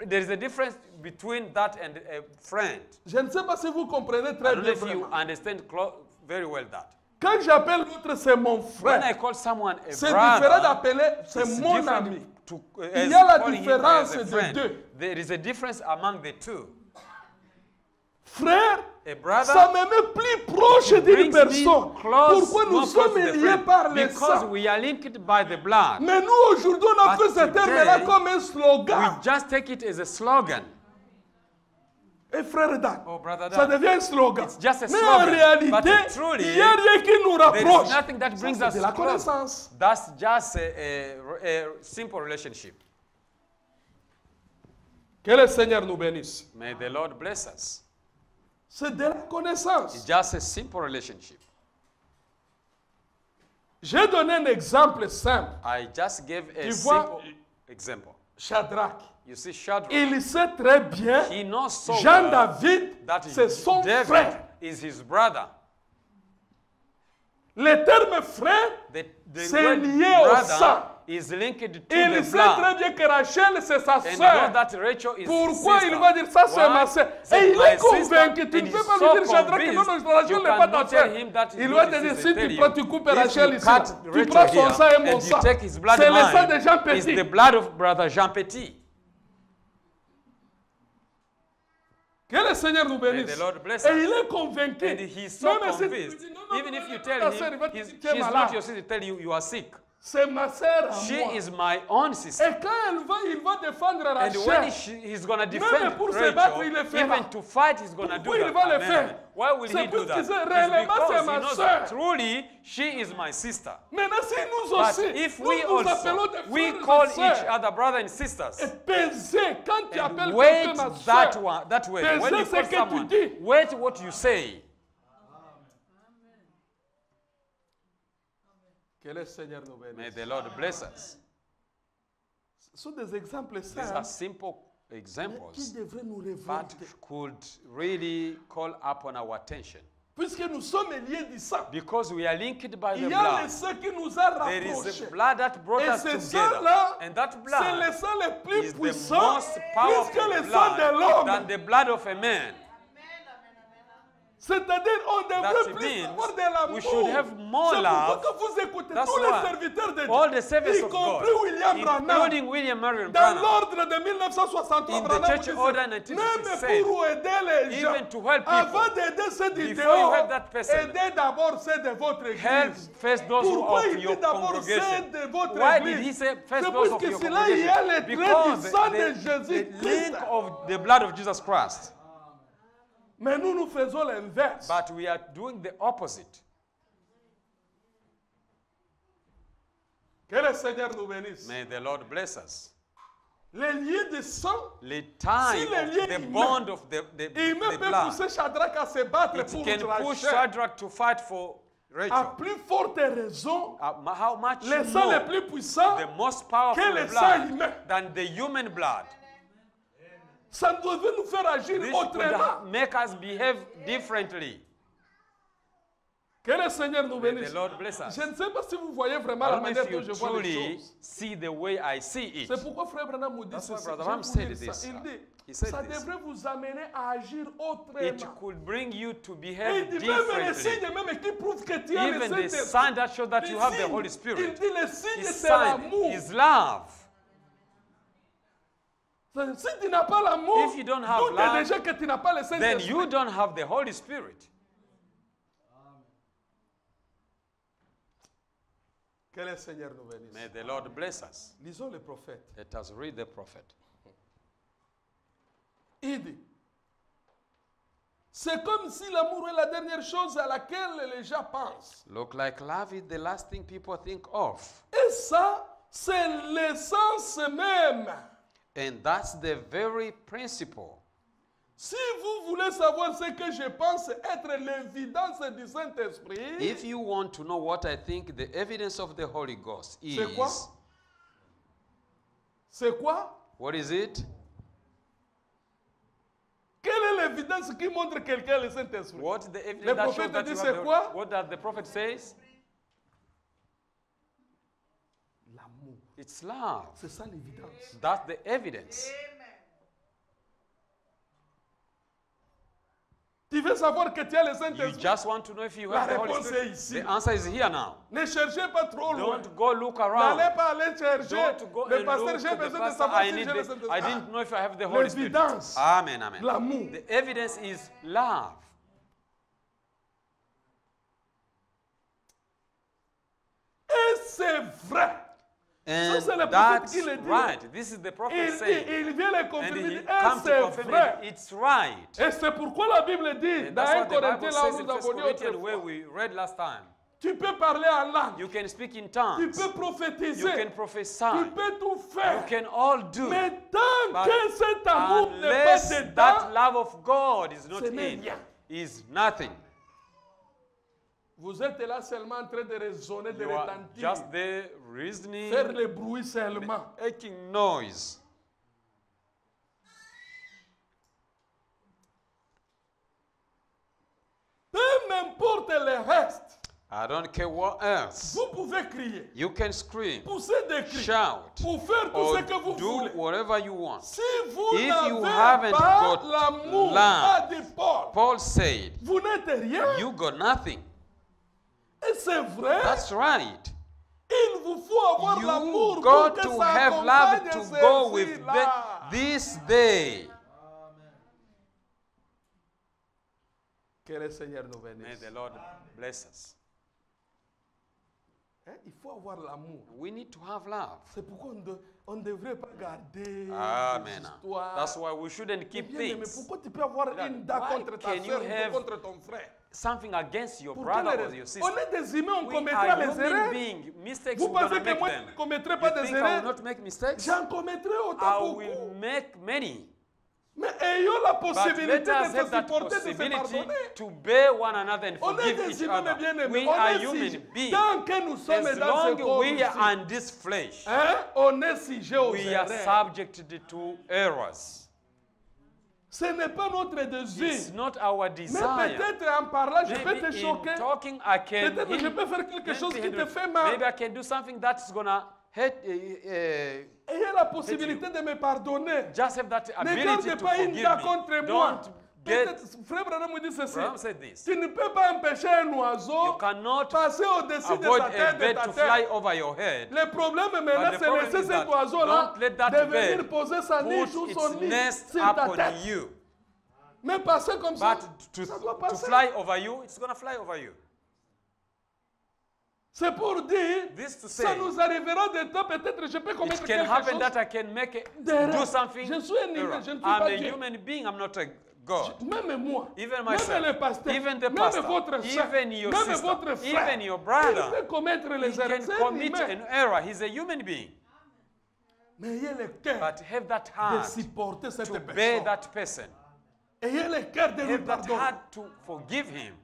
A: There is a difference between that and a friend.
B: Je ne sais pas si vous comprenez
A: I
B: très
A: don't know
B: bien.
A: if you
B: Vraiment.
A: understand very well that.
B: Quand j'appelle l'autre, c'est mon
A: When I
B: frère.
A: call someone a
B: C'est différent
A: brother,
B: d'appeler, c'est
A: it's
B: mon
A: different
B: ami.
A: to,
B: Il y a la
A: calling him
B: différence
A: as a
B: des
A: friend.
B: deux.
A: There is a difference among the two.
B: Frère,
A: A brother
B: ça me met plus proche d'une
A: brings me
B: personne.
A: close,
B: Pourquoi nous
A: more close
B: sommes
A: to the
B: liés
A: friend.
B: par le
A: Because
B: sang?
A: we are linked by the blood.
B: Mais nous, aujourd'hui, on a
A: But
B: pris ce terme-là
A: today,
B: comme un
A: We
B: slogan.
A: just take it as a slogan.
B: Et frère Dan,
A: Oh, brother
B: ça
A: Dan.
B: devient un slogan.
A: It's just a
B: Mais
A: slogan.
B: en réalité,
A: But truly,
B: il n'y a rien qui nous
A: There
B: rapproche.
A: is nothing that
B: Ça,
A: brings
B: c'est
A: us
B: de la
A: close.
B: connaissance.
A: That's just a simple relationship.
B: Que le Seigneur nous bénisse.
A: May the Lord bless us.
B: C'est de la connaissance.
A: It's just a simple relationship.
B: J'ai donné un exemple simple.
A: I just gave a
B: Tu vois-
A: simple example.
B: Shadrach.
A: You see, Shadrach,
B: Il sait très bien,
A: he knows so
B: Jean
A: well
B: David,
A: that
B: c'est son
A: David
B: frère.
A: is his brother.
B: Le terme frère,
A: The
B: c'est
A: word
B: lié au
A: brother
B: sang.
A: is linked to
B: Il
A: the
B: sait très
A: blood.
B: bien que Rachel, c'est sa
A: And you know
B: sœur.
A: that Rachel is his
B: Pourquoi
A: sister.
B: il va dire ça, c'est
A: Why?
B: ma sœur?
A: Said,
B: Et il
A: "My
B: est
A: sister,"
B: convaincu. Tu
A: and
B: ne
A: he's
B: peux pas
A: so
B: lui dire, Shadrach, que non,
A: convinced,
B: Rachel
A: you
B: n'est pas ta
A: cannot tell
B: sœur.
A: him that
B: Il
A: he's
B: va
A: not
B: te
A: his
B: dire,
A: sister,
B: si tu
A: tell
B: prends,
A: you.
B: tu coupes
A: If
B: Rachel
A: you
B: ici,
A: cut
B: tu
A: Rachel
B: prends son
A: here,
B: sang et mon
A: and you
B: sang.
A: take his blood
B: C'est
A: and
B: le sang de
A: mine,
B: Jean
A: it's
B: Petit.
A: the blood of brother Jean Petit.
B: Que le Seigneur nous
A: May
B: bénisse.
A: the Lord bless
B: Et
A: us.
B: il est convaincu.
A: And he's so
B: Même si tu lui
A: convinced,
B: dis, non, non,
A: even
B: non,
A: if you
B: non,
A: tell
B: ta sœur, il
A: him,
B: va te dire, tu es
A: she's not
B: malade.
A: your sister, tell you you are sick.
B: C'est ma sœur à
A: She
B: moi.
A: is my own sister.
B: Et quand il va défendre
A: And when
B: Rachel,
A: he's going to
B: Même
A: defend
B: pour se battre, il le
A: Rachel,
B: fera.
A: even to fight, he's going to do
B: Pourquoi
A: that.
B: il va le
A: Amen.
B: faire?
A: Why will
B: C'est
A: he do
B: parce
A: that?
B: qu'il sait,
A: It's
B: réellement, c'est
A: because
B: ma
A: he knows
B: sœur.
A: that truly she is my sister.
B: maintenant si nous
A: But
B: aussi,
A: if
B: nous
A: we
B: nous appelons
A: also,
B: des
A: we
B: frères
A: call
B: et sœurs,
A: each other brother and sisters,
B: et peser, quand tu
A: and
B: appelles
A: wait
B: quelqu'un ma
A: that
B: sœur,
A: way.
B: Peser
A: When you
B: ce
A: call
B: que tu
A: someone,
B: dis.
A: wait what you say.
B: que le Seigneur nous
A: May
B: bénisse.
A: the Lord bless us.
B: Ce sont des exemples
A: These are
B: simples
A: simple
B: mais qui
A: examples
B: devraient nous
A: that
B: révolter.
A: could really call upon our attention.
B: Puisque nous sommes liés du sang.
A: Because we are linked by
B: Il
A: the
B: y a le
A: blood.
B: sang qui nous a
A: There is
B: rapprochés.
A: a blood that brought
B: Et
A: us
B: ce
A: together.
B: sang-là,
A: And that
B: c'est le
A: blood
B: sang le plus
A: is the
B: puissant,
A: most
B: plus
A: powerful
B: que le sang de
A: blood
B: l'homme.
A: than the blood of a man.
B: C'est-à-dire, on
A: That
B: devrait plus
A: means
B: avoir de l'amour.
A: we should have more
B: C'est pourquoi
A: love.
B: quand vous écoutez
A: That's
B: tous les
A: why
B: serviteurs de
A: all
B: Dieu,
A: the servants
B: y
A: of God,
B: compris William Branham,
A: including William Marion
B: dans
A: Branham,
B: l'ordre de 1963,
A: in the
B: Branham
A: church
B: disait,
A: order
B: même
A: 1967,
B: pour aider les gens,
A: even to help
B: avant
A: people,
B: d'aider ceux du
A: before you
B: dehors,
A: help that person,
B: aidez d'abord ceux de votre
A: help
B: église.
A: first those who
B: Pourquoi
A: are
B: il
A: of your
B: dit d'abord
A: congregation.
B: ceux de votre
A: Why did he
B: église?
A: say first
B: C'est
A: those
B: parce
A: of
B: que
A: your
B: cela, il y a
A: congregation?
B: le trait du
A: Because
B: sang de
A: the
B: Jésus-Christ.
A: link of the blood of Jesus Christ.
B: Mais nous, nous faisons l'inverse.
A: But we are doing the opposite.
B: Que le Seigneur nous bénisse.
A: May the Lord bless us.
B: Les liens de sang,
A: The time
B: Si
A: of
B: le lien
A: the
B: humain-
A: bond of the
B: humain peut
A: blood,
B: pousser Shadrach à se battre
A: it
B: pour
A: can push
B: Rachel.
A: Shadrach to fight for
B: À
A: Rachel.
B: plus forte raison,
A: How much
B: le sang le
A: more
B: plus puissant,
A: the most powerful
B: que le sang
A: blood
B: humain.
A: than the human blood.
B: ça devait nous faire agir
A: This would
B: autrement.
A: make us behave differently.
B: Que le Seigneur nous
A: May
B: bénisse.
A: the Lord bless us.
B: Je ne sais pas si vous voyez vraiment
A: I
B: la
A: don't know
B: manière
A: if
B: dont
A: you
B: je vois les
A: truly
B: choses.
A: see the way I see it.
B: C'est pourquoi Frère Branham nous dit
A: That's why
B: ceci.
A: Brother
B: Je
A: Branham
B: vais vous
A: said
B: lire
A: this.
B: ça. Il dit,
A: He said
B: ça
A: this.
B: devrait vous amener à agir
A: It
B: autrement.
A: could bring you to
B: Et
A: behave
B: il dit même les
A: differently.
B: signes même qui prouvent que tu as le
A: Even the
B: Saint-Esprit.
A: sign that shows that you have the
B: Les
A: Holy
B: signes, il
A: Spirit.
B: dit les signes,
A: His
B: c'est
A: sign
B: l'amour.
A: is love.
B: Si tu n'as pas l'amour,
A: If you don't have
B: doute
A: love,
B: déjà que tu n'as pas le
A: Then
B: Saint-Esprit.
A: you don't have the Holy Spirit.
B: Que le Seigneur nous bénisse.
A: May the Lord bless us.
B: Lisons le prophète.
A: Let us read the prophet.
B: Il dit, c'est comme si l'amour est la dernière chose à laquelle les gens pensent.
A: Look like love is the last thing people think of.
B: Et ça, c'est l'essence même.
A: And that's the very principle.
B: Si vous voulez savoir ce que je pense être l'évidence du Saint-Esprit,
A: If you want to know what I think the evidence of the Holy Ghost
B: C'est quoi?
A: is,
B: c'est quoi?
A: what is it?
B: Quelle est l'évidence qui montre quelqu'un le Saint-Esprit?
A: What's the
B: Le
A: evidence that shows
B: prophète
A: that
B: dit
A: you
B: c'est
A: have the,
B: quoi?
A: what does the prophet says?
B: L'amour.
A: It's love.
B: C'est ça l'évidence.
A: That's the evidence.
B: Tu veux savoir que tu as le
A: You
B: Saint-Esprit?
A: just want to know if you
B: La
A: have the Holy
B: réponse
A: Spirit.
B: est ici.
A: The answer is here now.
B: Ne cherchez pas trop loin.
A: Don't go look around.
B: N'allez pas aller chercher.
A: Don't go
B: Le
A: and
B: pasteur,
A: look
B: j'ai
A: to the
B: besoin de
A: pastor.
B: savoir
A: I,
B: si
A: need
B: j'ai le
A: the,
B: Saint-Esprit.
A: I didn't know if I have the Holy Spirit.
B: L'évidence.
A: Amen, amen.
B: L'amour.
A: The evidence is love.
B: Et c'est vrai.
A: And
B: c'est le prophète
A: that's
B: qui le dit.
A: right. This is the prophet
B: Il dit,
A: saying.
B: il vient le
A: And
B: confirmer.
A: he
B: Il dit,
A: comes
B: et
A: to
B: c'est
A: confirm
B: vrai.
A: it. It's right.
B: Et c'est pourquoi la Bible dit,
A: And
B: dans
A: that's
B: 1
A: what the
B: Corinthiens,
A: Bible
B: là où
A: says in
B: nous
A: 1
B: avons lu
A: Corinthians where
B: autrefois,
A: we read last time.
B: tu peux parler en langue,
A: You can speak in
B: tu
A: tongues.
B: peux prophétiser,
A: You can
B: tu
A: prophesy.
B: peux tout
A: You
B: faire.
A: can all do.
B: Mais tant
A: But
B: que cet amour n'est pas
A: unless
B: dedans,
A: that love of God is not
B: ce n'est
A: in,
B: rien.
A: is nothing.
B: Vous êtes là seulement en train de raisonner, de
A: You are
B: retentir,
A: just there reasoning,
B: faire le bruit seulement.
A: making noise.
B: Peu m'importe le reste.
A: I don't care what else.
C: Vous pouvez crier,
A: You can scream,
C: pousser des cris,
A: shout,
C: pour faire tout
A: or
C: ce que vous
A: do
C: voulez.
A: whatever you want.
C: Si vous
A: If you
C: n'avez
A: haven't
C: pas
A: got
C: l'amour,
A: love,
C: pas de Paul,
A: Paul said,
C: vous n'êtes rien.
A: you got nothing.
C: Et c'est vrai,
A: That's right.
C: il vous faut avoir
A: You
C: l'amour pour
A: got
C: que
A: to
C: ça
A: have
C: accompagne
A: love to go with
C: ceci-là.
A: this day.
C: Que le Seigneur nous
A: May
C: bénisse.
A: the Lord bless us.
C: Hein, il faut avoir l'amour.
A: We need to have love.
C: C'est pourquoi on ne devrait pas garder
A: Amen.
C: des histoires.
A: That's why we shouldn't
C: Mais
A: keep
C: bien aimé,
A: things.
C: pourquoi tu peux avoir
A: Là,
C: une dent
A: why
C: contre ta
A: can you
C: soeur ou
A: have
C: contre ton frère?
A: Something against your
C: Pour
A: brother
C: quelle
A: or
C: raison?
A: your
C: On
A: sister.
C: est des humains, on
A: We
C: commettra
A: are
C: les
A: human
C: erreurs.
A: beings. Mistakes
C: Vous
A: we're gonna
C: pensez que
A: make
C: moi,
A: them.
C: je ne commettrai
A: You
C: pas des
A: think I will
C: erreurs?
A: not make mistakes?
C: J'en commettrai
A: I
C: autant
A: will
C: beaucoup.
A: make many.
C: Mais ayons la
A: But
C: possibilité
A: let
C: de
A: us
C: se
A: have that
C: supporter, de se
A: possibility
C: pardonner.
A: to bear one another and
C: On est
A: forgive
C: des
A: each
C: humains, mais
A: other.
C: bien aimés.
A: We
C: On
A: are
C: est
A: human
C: si,
A: beings.
C: tant que nous sommes
A: As
C: dans ce
A: long
C: corps
A: we are
C: ici,
A: on this flesh,
C: hein, on est sujet aux
A: we are
C: erreurs.
A: subjected to errors.
C: Ce n'est pas notre
A: It's
C: désir.
A: not our
C: Mais
A: desire.
C: peut-être en parlant, je peux
A: Maybe
C: te
A: in
C: choquer.
A: talking, I can
C: Peut-être je peux faire quelque chose qui te fait
A: maybe
C: mal.
A: I can do something that's gonna hurt.
C: Ayez la possibilité de me pardonner.
A: Just have that
C: Ne
A: ability
C: garde
A: to
C: pas une
A: forgive
C: dent
A: me.
C: contre moi.
A: Don't get.
C: Peut-être, Frère Branham me dit ceci.
A: Branham said this.
C: Tu ne peux pas empêcher un
A: You
C: oiseau
A: cannot
C: passer au-dessus de
A: avoid
C: sa
A: a
C: tête, de
A: bird
C: ta
A: to fly
C: tête.
A: over your head.
C: Le problème maintenant,
A: But the
C: c'est
A: problem
C: laisser
A: is that
C: cet oiseau-là
A: don't let that
C: de venir
A: bird
C: poser sa niche ou
A: put
C: son
A: its
C: nid
A: nest
C: sur ta
A: upon
C: tête.
A: you.
C: Mais passer comme ça,
A: But
C: ça doit
A: to
C: passer.
A: fly over you, it's gonna fly over you.
C: C'est pour dire,
A: This to say,
C: ça nous arrivera des temps, peut-être je peux commettre
A: it can
C: quelque
A: happen
C: chose.
A: that I can make it,
C: d'erreur.
A: do something.
C: Je suis un humain,
A: error.
C: je ne suis
A: I'm
C: pas
A: a
C: Dieu.
A: human being. I'm not a God.
C: Même moi,
A: Even
C: même
A: myself,
C: le pasteur,
A: even the
C: même
A: pastor,
C: votre soeur,
A: even your
C: même
A: sister,
C: votre frère,
A: even your
C: il
A: brother,
C: peut commettre
A: he
C: les erreurs.
A: can
C: C'est un
A: commit
C: humain.
A: an error. He's a human being.
C: Mais ayez le cœur
A: But have that
C: de
A: heart
C: supporter cette
A: to bear
C: personne.
A: that person.
C: Ayez le cœur de lui
A: Have that
C: pardonner.
A: heart to forgive him.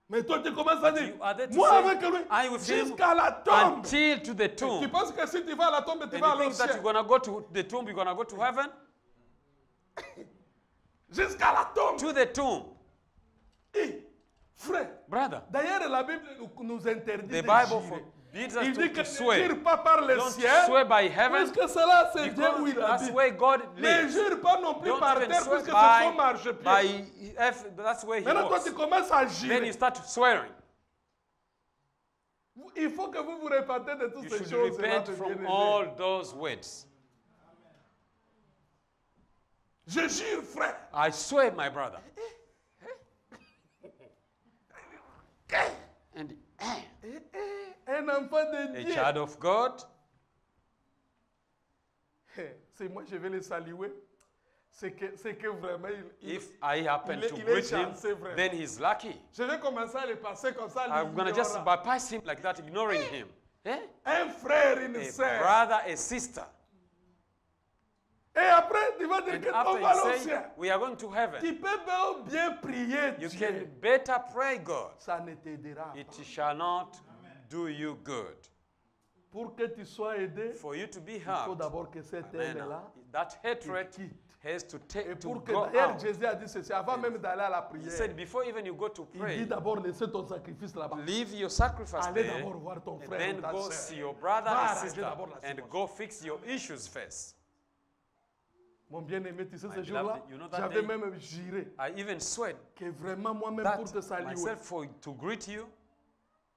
C: Mais toi, tu commences à dire,
A: You are there to
C: moi
A: say,
C: avec lui,
A: I with him
C: jusqu'à la tombe.
A: until to the
C: Tu
A: tomb.
C: penses que si tu vas à la tombe, tu
A: And
C: vas
A: you
C: aller au
A: think that
C: ciel.
A: you're gonna go to the tomb, you're gonna go to heaven?
C: Jusqu'à la tombe.
A: To the tomb.
C: Et, frère,
A: Brother,
C: d'ailleurs, la Bible nous interdit
A: the
C: de
A: Bible
C: jurer.
A: forbids us
C: Il dit
A: to
C: que ne
A: swear.
C: jure pas par le
A: Don't
C: ciel,
A: swear by heaven,
C: puisque cela, c'est Dieu où
A: because
C: il
A: that's
C: habite.
A: where God
C: Ne
A: lives.
C: jure pas non plus
A: Don't
C: par
A: even
C: terre,
A: swear
C: puisque c'est son
A: by
C: marchepied.
A: that's where he
C: Maintenant, toi,
A: was.
C: tu commences à
A: Then
C: jurer.
A: you start swearing.
C: Il faut que vous vous repentez de toutes
A: You
C: ces
A: should
C: choses.
A: repent from all those words.
C: Je jure, frère.
A: I swear, my brother. And
C: Un enfant de
A: a
C: Dieu.
A: child of God,
C: C'est moi, je vais le saluer. C'est que vraiment,
A: if I happen
C: il est-
A: to
C: il est
A: greet him,
C: chanceux, vraiment.
A: then he's lucky.
C: je vais commencer à le passer comme ça.
A: I'm going to just
C: l'ignorant.
A: bypass him like that, ignoring him. Eh?
C: Un frère, une
A: A
C: sœur.
A: brother, a sister.
C: Et après, tu vas dire
A: And
C: qu'on
A: after
C: va aller au
A: you say,
C: ciel.
A: we are going to heaven,
C: Tu peux bien prier
A: you
C: Dieu.
A: can better pray God.
C: Ça ne t'aidera
A: It
C: pas.
A: shall not do you good.
C: Pour que tu sois aidé,
A: For you to be
C: il faut
A: helped,
C: d'abord que cette
A: amen,
C: haine-là.
A: that hatred
C: quitte.
A: has to
C: Et
A: take to
C: pour que
A: go
C: d'ailleurs
A: out.
C: Jésus a dit ceci, avant même d'aller à la
A: He
C: prière,
A: said, before even you go to
C: il
A: pray,
C: dit d'abord laissez ton sacrifice là-bas.
A: leave your sacrifice
C: Allez
A: there,
C: d'abord voir ton
A: and
C: frère
A: then
C: ou ta
A: go
C: sœur.
A: see your brother
C: Va
A: and
C: arranger
A: sister,
C: d'abord la
A: and
C: situation.
A: go fix your issues first.
C: Mon bien-aimé, tu sais,
A: My
C: ce jour-là,
A: beloved, you know that
C: j'avais
A: day?
C: même juré
A: I even sweat
C: que vraiment moi-même
A: that
C: pour te saluer.
A: myself for to greet you.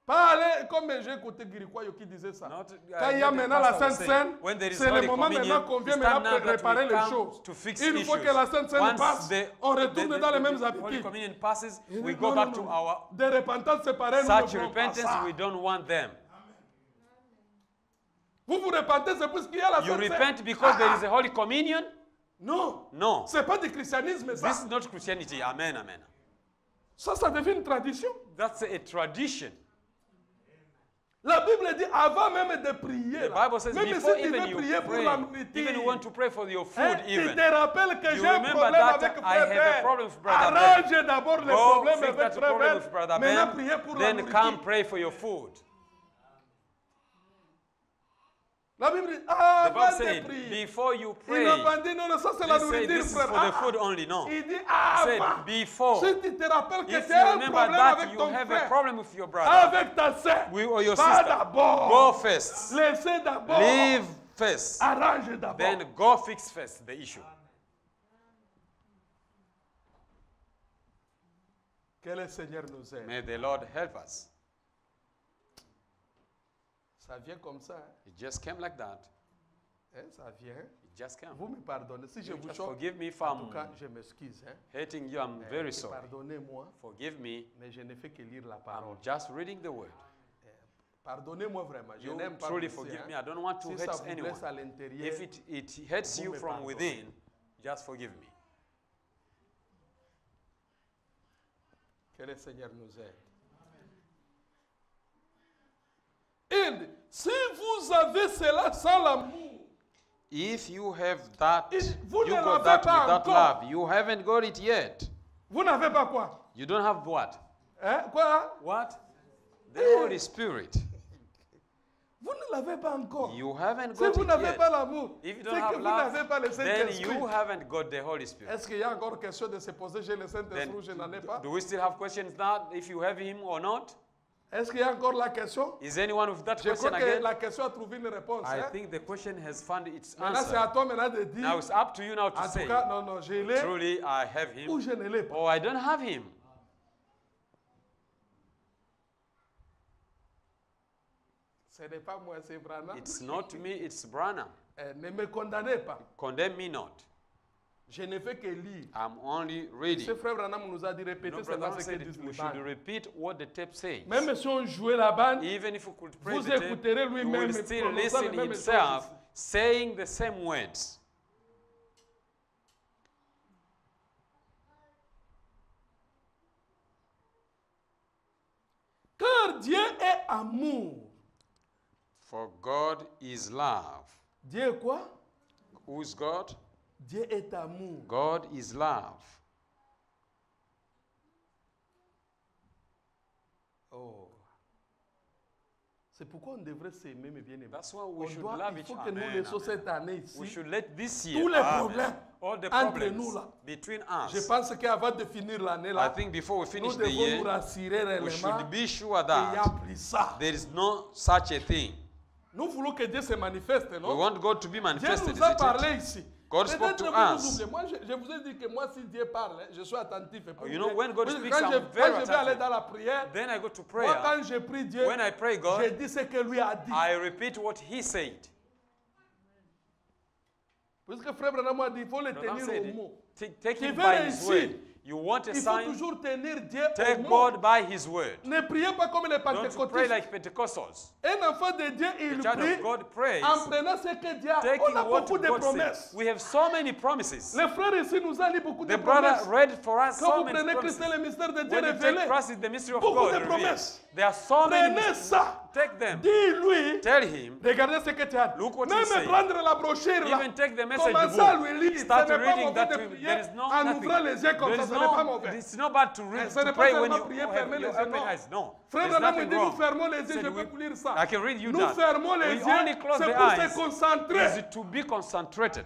C: Pas aller comme j'ai écouté Guirikwayo qui disait ça.
A: Not,
C: Quand il y a
A: the
C: maintenant la
A: pastor
C: Sainte
A: was
C: Seine,
A: saying, when there is
C: c'est le
A: Holy
C: moment
A: Communion,
C: maintenant qu'on vient
A: it's time
C: maintenant
A: now that we
C: réparer les
A: come
C: choses.
A: to fix
C: Une fois
A: issues.
C: que la Sainte Seine
A: Once
C: passe, on retourne dans les mêmes
A: Holy
C: habitudes.
A: Communion passes,
C: Il
A: we
C: dit,
A: go
C: non,
A: back
C: non,
A: to
C: non.
A: our
C: Des repentances séparées, nous ne
A: such
C: voulons pas
A: repentance,
C: ça.
A: we don't want them.
C: Vous vous repentez, c'est parce qu'il y a la
A: You
C: Sainte Seine.
A: repent because there is a Holy Communion?
C: Non,
A: No.
C: c'est pas du christianisme ça.
A: This is not Christianity. Amen, amen.
C: Ça devient une tradition.
A: That's a tradition.
C: La Bible dit avant même de prier,
A: The
C: là,
A: Bible says
C: même si
A: before
C: tu
A: even
C: veux
A: you
C: prier pour
A: pray,
C: la nourriture,
A: even you want to pray for your food,
C: hein, tu
A: even.
C: te rappelles que
A: You
C: j'ai un
A: remember
C: problème
A: that
C: avec
A: I
C: frère
A: have a
C: Ben.
A: problem with Brother Ben.
C: Arrange d'abord le
A: Go
C: problème
A: fix
C: avec
A: that
C: frère
A: problem
C: Ben.
A: with Brother
C: Maintenant,
A: Ben,
C: priez pour la
A: then come
C: nourriture.
A: pray for your food.
B: La Bible dit,
A: The
B: avant
A: Bible
B: de
A: said,
B: prier.
A: before you
B: Il
A: pray,
B: n'a pas dit, non, non, ça c'est la
A: they say
B: nourriture,
A: this is
B: frère.
A: for the food only. No.
B: Il dit,
A: He said,
B: avant.
A: before.
B: Si tu te rappelles que
A: If
B: tu
A: you
B: as un
A: remember
B: problème
A: that
B: avec
A: you
B: ton
A: have a
B: frère,
A: problem with your brother,
B: avec ta sœur,
A: or your
B: va
A: sister,
B: d'abord.
A: go first.
B: Laissez d'abord.
A: Leave first.
B: Arrange d'abord.
A: Then go fix first the issue.
B: Que le Seigneur nous aide.
A: May the Lord help us.
B: Ça vient comme ça. Hein?
A: It just came like that.
B: Hein, ça vient.
A: It just came.
B: Vous me pardonnez. Si je
A: You
B: vous
A: just
B: choque,
A: forgive me if
B: en tout
A: I'm
B: cas, je m'excuse. Hein?
A: hating you. I'm very sorry.
B: Pardonnez-moi,
A: Forgive me.
B: mais je ne fais que lire la parole.
A: I'm just reading the word.
B: Pardonnez-moi vraiment. Je
A: You
B: n'aime pas
A: truly
B: vous
A: forgive
B: hein.
A: me. I don't want to
B: Si ça
A: hurt
B: vous
A: anyone.
B: blesse à l'intérieur,
A: If it hurts
B: vous
A: you
B: me
A: from
B: pardonnez.
A: within, just forgive me.
B: que le Seigneur nous aide. Il dit, si vous avez cela sans l'amour,
A: If you have that,
B: vous
A: you
B: ne
A: got
B: l'avez
A: that
B: pas
A: without
B: encore.
A: love. You haven't got it yet.
B: vous n'avez pas quoi?
A: You don't have what?
B: Hein? Quoi?
A: What? The Holy Spirit.
B: Vous ne l'avez pas encore.
A: You haven't
B: Si
A: got
B: vous
A: it
B: n'avez
A: yet.
B: pas l'amour,
A: If you
B: c'est
A: don't
B: que
A: have
B: vous n'avez
A: love,
B: pas le
A: then
B: Saint-Esprit.
A: you haven't got the Holy Spirit.
B: Est-ce qu'il y a encore question de se poser, j'ai le Saint-Esprit ou je n'en ai pas?
A: Do we still have questions that if you have him or not?
B: Est-ce qu'il y a encore la question?
A: Is anyone with that
B: Je
A: question
B: crois que
A: again?
B: la question a trouvé une réponse.
A: I
B: Hein?
A: think the question has found its
B: Maintenant, c'est à
A: answer.
B: toi maintenant de dire,
A: Now it's up to you now to
B: en tout
A: say,
B: cas, non, non, je l'ai
A: truly I have
B: ou
A: him
B: je ne l'ai pas.
A: or I don't have him.
B: Ce n'est pas moi, c'est Branham.
A: It's not me, it's Branham.
B: Ne me condamnez pas.
A: Condemn me not.
B: Je ne fais que lire.
A: I'm only reading.
B: Ce frère Branham nous a dit répéter
A: No,
B: seulement
A: Brother
B: ce que
A: said
B: disent
A: we
B: les
A: should
B: bandes.
A: repeat what the tape says.
B: Même si on jouait la bande,
A: Even if we could pray
B: vous
A: the tape,
B: écouterez
A: you
B: lui-même
A: will still
B: prononçant les
A: listen
B: mêmes
A: himself
B: choses.
A: saying the same words.
B: Car Dieu est amour.
A: For God is love.
B: Dieu est quoi?
A: Who is God?
B: Dieu est amour.
A: God is love.
B: Oh. C'est pourquoi on devrait s'aimer, mes bien-aimés.
A: That's why we
B: On
A: should
B: doit,
A: love
B: il
A: each
B: faut que
A: other.
B: nous
A: Amen,
B: laissions
A: amen.
B: cette année ici.
A: We should let this year,
B: Tous les
A: amen,
B: problèmes
A: all the
B: entre
A: problems
B: nous là.
A: between
B: Je
A: us,
B: pense qu'avant de finir l'année là,
A: I think before we
B: nous
A: finish the
B: devons nous
A: year,
B: rassurer
A: we
B: réellement
A: should be sure
B: qu'il n'y a
A: that
B: plus ça.
A: there is no such a thing.
B: Nous voulons que Dieu se manifeste,
A: We
B: non?
A: want God to be
B: Dieu
A: manifested,
B: nous a
A: isn't it?
B: parlé ici.
A: God
B: Peut-être
A: spoke to
B: vous vous
A: us.
B: oubliez. Moi, je vous ai dit que moi, si Dieu parle, hein, je suis attentif. Et pour
A: You know,
B: Dieu.
A: when God
B: Oui,
A: speaks,
B: quand
A: I'm
B: je
A: very
B: vais aller
A: attentive.
B: dans la prière,
A: Then I go to
B: moi,
A: prayer.
B: quand je prie Dieu,
A: When I pray
B: je
A: God,
B: dis ce que lui a dit.
A: I repeat what He said.
B: Puisque Frère Branham a dit, il faut le
A: Branham
B: tenir
A: said
B: au
A: it.
B: mot.
A: Take
B: Tu
A: Him
B: veux
A: by His
B: réussir,
A: word. You want a
B: Il faut
A: sign?
B: toujours tenir Dieu
A: Take
B: au mot.
A: God by His word.
B: Ne priez pas comme les
A: Don't pray
B: pentecôtistes.
A: like Pentecostals.
B: Un enfant de Dieu, il
A: The child
B: prie
A: of God prays,
B: en prenant ce que Dieu a.
A: taking
B: On a
A: what
B: beaucoup de
A: God
B: promesses.
A: says. We have so many promises.
B: Les frères ici nous ont lu beaucoup de
A: The brother
B: promesses.
A: read for us
B: Quand
A: so
B: vous
A: many
B: prenez Christ
A: promises.
B: et le mystère de Dieu
A: When you
B: révélé,
A: take Christ is the mystery of
B: beaucoup
A: God
B: de
A: revealed.
B: promesses.
A: There are so many
B: Prenez
A: mysteries.
B: ça.
A: Take them.
B: Dis-lui,
A: Tell him.
B: regardez ce que tu as.
A: Look what
B: Même
A: he said.
B: prendre la brochure là.
A: Even take the message
B: Commencez à
A: book.
B: lui lire.
A: Start
B: Ce n'est pas
A: reading
B: mauvais
A: that
B: de
A: way.
B: prier
A: There is no
B: en
A: nothing.
B: ouvrant les yeux comme
A: There
B: ça.
A: is
B: Ce n'est pas
A: no,
B: mauvais.
A: it's not bad to read,
B: Ce n'est
A: to
B: pas
A: pray when
B: seulement
A: you
B: prier,
A: have
B: fermer
A: your
B: les yeux,
A: open
B: non.
A: eyes. No.
B: Frère
A: There's
B: Branham nous
A: nothing
B: dit, nous
A: wrong.
B: fermons les yeux,
A: Said
B: je
A: we-
B: vais vous lire ça.
A: I can read you
B: Nous
A: that.
B: fermons les
A: We only
B: yeux,
A: close
B: c'est
A: the
B: pour
A: eyes.
B: se concentrer.
A: Is to be concentrated.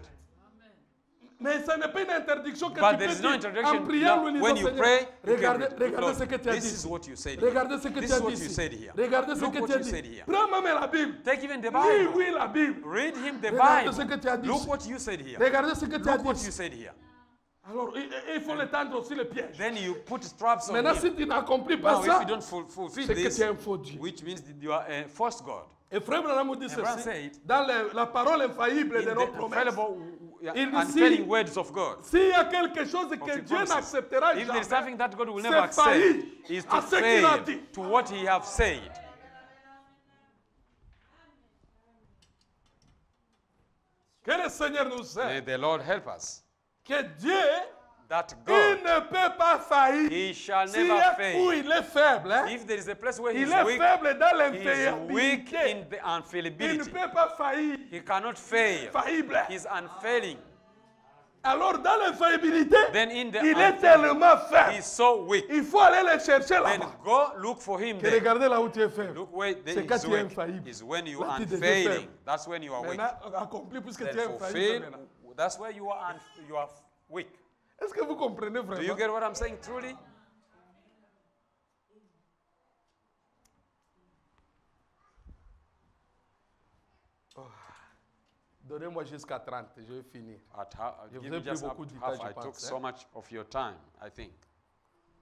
B: Mais ce n'est pas une interdiction que
A: But
B: tu
A: there
B: peux
A: is no
B: dire
A: introduction.
B: en priant,
A: No,
B: nous disons,
A: when you
B: Seigneur,
A: pray, you
B: regardez,
A: can
B: regardez
A: Lord,
B: ce que tu as
A: this is
B: dit.
A: what you said here.
B: Regardez ce que
A: This
B: tu as
A: is what
B: dit
A: you
B: ici.
A: said here.
B: Regardez ce
A: Look
B: que
A: what
B: tu as
A: you said
B: dit.
A: here.
B: Prends même la Bible.
A: Take even the
B: Oui,
A: Bible.
B: oui, la Bible.
A: Read him the
B: Regardez
A: Bible.
B: ce que tu as dit
A: Look
B: ici.
A: what you said here.
B: Regardez ce que tu as
A: Look
B: dit
A: what you
B: ici.
A: said here.
B: Alors, il faut l'étendre aussi le piège.
A: Then you put straps on
B: Maintenant,
A: him.
B: si tu n'accomplis pas
A: Now, if
B: ça,
A: you don't fulfill
B: c'est que
A: this,
B: tu es un faux Dieu.
A: which means that you are a false God.
B: Et Frère Branham nous dit
A: Abraham
B: ceci,
A: said,
B: dans la parole infaillible
A: In
B: de nos
A: the
B: promesses.
A: infallible,
B: Il dit,
A: unfailing words of God.
B: S'il y a quelque chose que
A: Of the
B: Dieu
A: promises.
B: n'acceptera
A: If there is
B: jamais,
A: something that God will
B: c'est
A: never accept,
B: faillir
A: is
B: à
A: to
B: ce qu'il a
A: fail
B: dit.
A: to what He have said.
B: Que le Seigneur nous
A: May
B: aide.
A: the Lord help us.
B: Que Dieu,
A: That
B: il
A: God,
B: ne peut pas faillir.
A: He shall
B: S'il y
A: never
B: a où
A: fail.
B: il est faible, hein,
A: If there is a place where He
B: il
A: is
B: est
A: weak,
B: faible dans
A: He is weak
B: l'infaillibilité.
A: in the
B: Il ne
A: unfailability.
B: peut pas faillir.
A: He cannot fail.
B: Faillible.
A: He is unfailing.
B: Alors dans l'infaillibilité,
A: then in the
B: il est tellement faible.
A: he's so weak.
B: Il faut aller le chercher
A: Then
B: là-bas.
A: go look for him
B: Que
A: there.
B: regardez là où tu es faible.
A: Look where
B: C'est quand
A: is
B: tu es
A: weak.
B: infaillible.
A: Is when you
B: Là,
A: are
B: tu deviens
A: unfailing.
B: faible.
A: That's when you are weak.
B: Maintenant, accompli puisque tu
A: Then
B: es infaillible.
A: fulfill.
B: maintenant.
A: That's where you are weak.
B: Est-ce que vous comprenez
A: Do you
B: vraiment?
A: get what I'm saying truly?
B: Donnez-moi jusqu'à 30, je vais finir. Je vous
A: Give
B: ai
A: me
B: pris
A: just
B: beaucoup
A: up
B: de
A: to
B: temps,
A: half.
B: je
A: I took
B: pense,
A: so
B: hein.
A: much of your time, I think.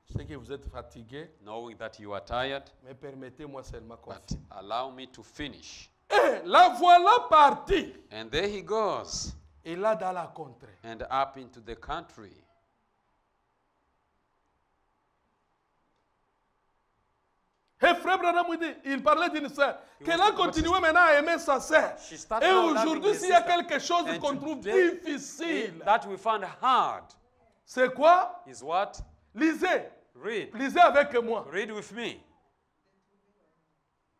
B: Je sais que vous êtes fatigué,
A: Knowing that you are tired,
B: mais permettez-moi seulement qu'on
A: but
B: finisse.
A: allow me to finish.
B: Et la voilà partie.
A: And there he goes,
B: Et là, dans la contrée.
A: and up into the country.
B: Et frère Branham dit, il parlait d'une sœur, qu'elle a continué maintenant à aimer sa sœur.
A: She started
B: Et
A: now loving
B: aujourd'hui,
A: her
B: s'il y a
A: sister.
B: quelque chose
A: And
B: qu'on trouve
A: today,
B: difficile,
A: That we found hard
B: c'est quoi?
A: is what?
B: Lisez.
A: Read.
B: Lisez avec moi.
A: Read with me.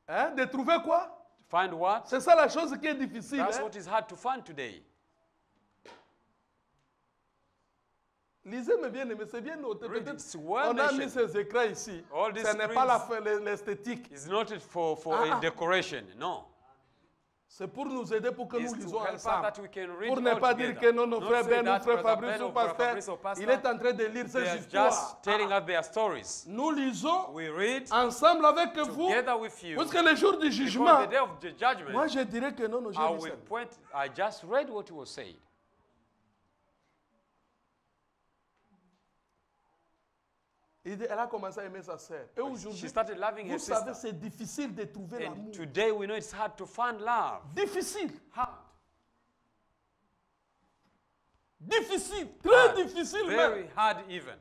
B: Hein? De trouver quoi?
A: Find what?
B: C'est ça la chose qui est difficile.
A: That's
B: Hein?
A: what is hard to find today.
B: Lisez, mes bien-aimés, c'est bien noté.
A: Read
B: Peut-être
A: it. Well
B: on a
A: mentioned.
B: mis ces écrans ici.
A: All these
B: Ce n'est pas
A: screens
B: l'esthétique.
A: It's not for
B: Ah,
A: a
B: ah.
A: decoration. No.
B: C'est pour nous aider pour que
A: It's
B: nous
A: to
B: lisons
A: help us
B: ensemble.
A: that we can read
B: Pour ne
A: all
B: pas dire
A: together.
B: que non, nos
A: Not
B: frères
A: say
B: Ben, nos
A: that
B: frères
A: Brother
B: Fabrice
A: Ben
B: ou
A: or Brother
B: pasteur,
A: Fabrice or pastor,
B: il est en train de lire
A: They
B: ces
A: are
B: histoires.
A: just telling us their stories.
B: Nous lisons
A: We read
B: ensemble avec vous,
A: together with you.
B: parce que le jour du
A: Before
B: jugement,
A: the day of the judgment,
B: moi je dirais que non,
A: I will point. I just read what was said.
B: elle a commencé à aimer sa sœur. Et
A: She
B: aujourd'hui,
A: started loving her
B: vous savez,
A: sister.
B: c'est difficile de trouver
A: And
B: l'amour.
A: today we know it's hard to find love.
B: Difficile.
A: Hard.
B: Difficile. Très
A: Hard.
B: difficile
A: Very
B: même.
A: hard even.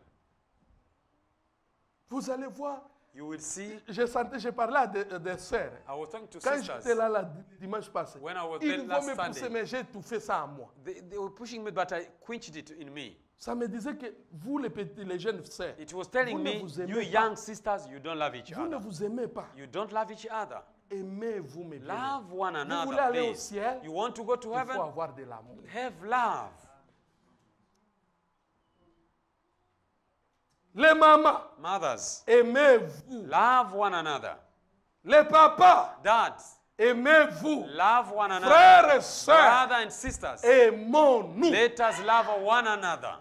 B: Vous allez voir,
A: You will see.
B: j'ai parlé à des sœurs.
A: I was talking to
B: Quand
A: sisters.
B: j'étais là dimanche passé,
A: When I was
B: ils
A: there
B: vont
A: last
B: me pousser,
A: Sunday.
B: mais j'ai tout fait ça à moi.
A: They were pushing me, but I quenched it in me.
B: Ça me disait que vous, les jeunes sœurs,
A: It was telling
B: vous ne
A: me,
B: vous
A: you
B: aimez
A: young sisters, you don't love each
B: vous ne
A: other.
B: vous aimez pas.
A: You don't love each other.
B: Aimez-vous, mes bien.
A: Love one
B: Vous voulez
A: another,
B: aller au
A: please.
B: ciel,
A: You want to go to
B: il faut
A: heaven?
B: avoir de l'amour.
A: Have love.
B: Les mamans,
A: Mothers,
B: aimez-vous.
A: love one another.
B: Les papas,
A: Dads,
B: aimez-vous.
A: love one another.
B: Frères et sœurs,
A: Brothers and sisters,
B: aimons-nous.
A: let us love one another.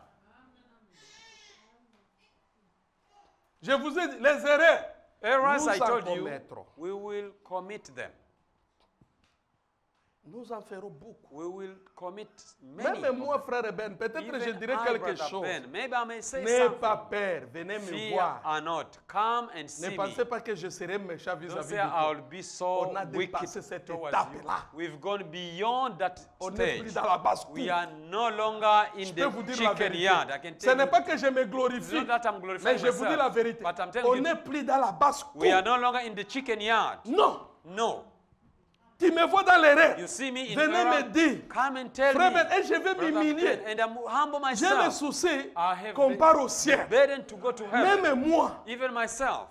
B: Je vous ai dit, les erreurs,
A: Errors
B: nous
A: I
B: en
A: told you,
B: commettrons.
A: we will commit them.
B: Nous en ferons beaucoup.
A: We will commit many.
B: Même moi, frère Ben, peut-être
A: Even
B: je dirais
A: I,
B: quelque
A: Brother
B: chose.
A: Ben, maybe I may say
B: N'ayez
A: something.
B: pas peur, venez me
A: Fear
B: voir.
A: or not, come and
B: Ne
A: see me.
B: pensez pas que je serai méchant
A: Don't
B: vis-à-vis
A: say
B: de
A: I'll
B: vous.
A: be so
B: On a
A: wicked
B: dépassé cette
A: towards you.
B: étape-là.
A: We've gone beyond that
B: On n'est
A: stage.
B: plus dans la basse-cour.
A: We are no longer in
B: Je peux vous
A: the
B: dire la
A: chicken
B: vérité.
A: yard. I can
B: Ce
A: tell
B: n'est
A: you.
B: pas que je me
A: It's
B: glorifie,
A: not that I'm
B: mais
A: glorifying
B: je vous dis la
A: myself,
B: vérité.
A: but I'm telling
B: On
A: you,
B: n'est plus dans la basse-cour.
A: we are no longer in the chicken yard.
B: Non.
A: No.
B: Tu me vois dans les rêves.
A: You see me in
B: Venez
A: error,
B: me dire.
A: come and tell
B: Frère
A: me.
B: Ben, et je vais
A: Brother
B: m'humilier.
A: Ben, and I'm humble
B: J'ai le
A: myself.
B: souci
A: I have
B: qu'on part au ciel.
A: burden to go to heaven.
B: Même moi,
A: Even myself.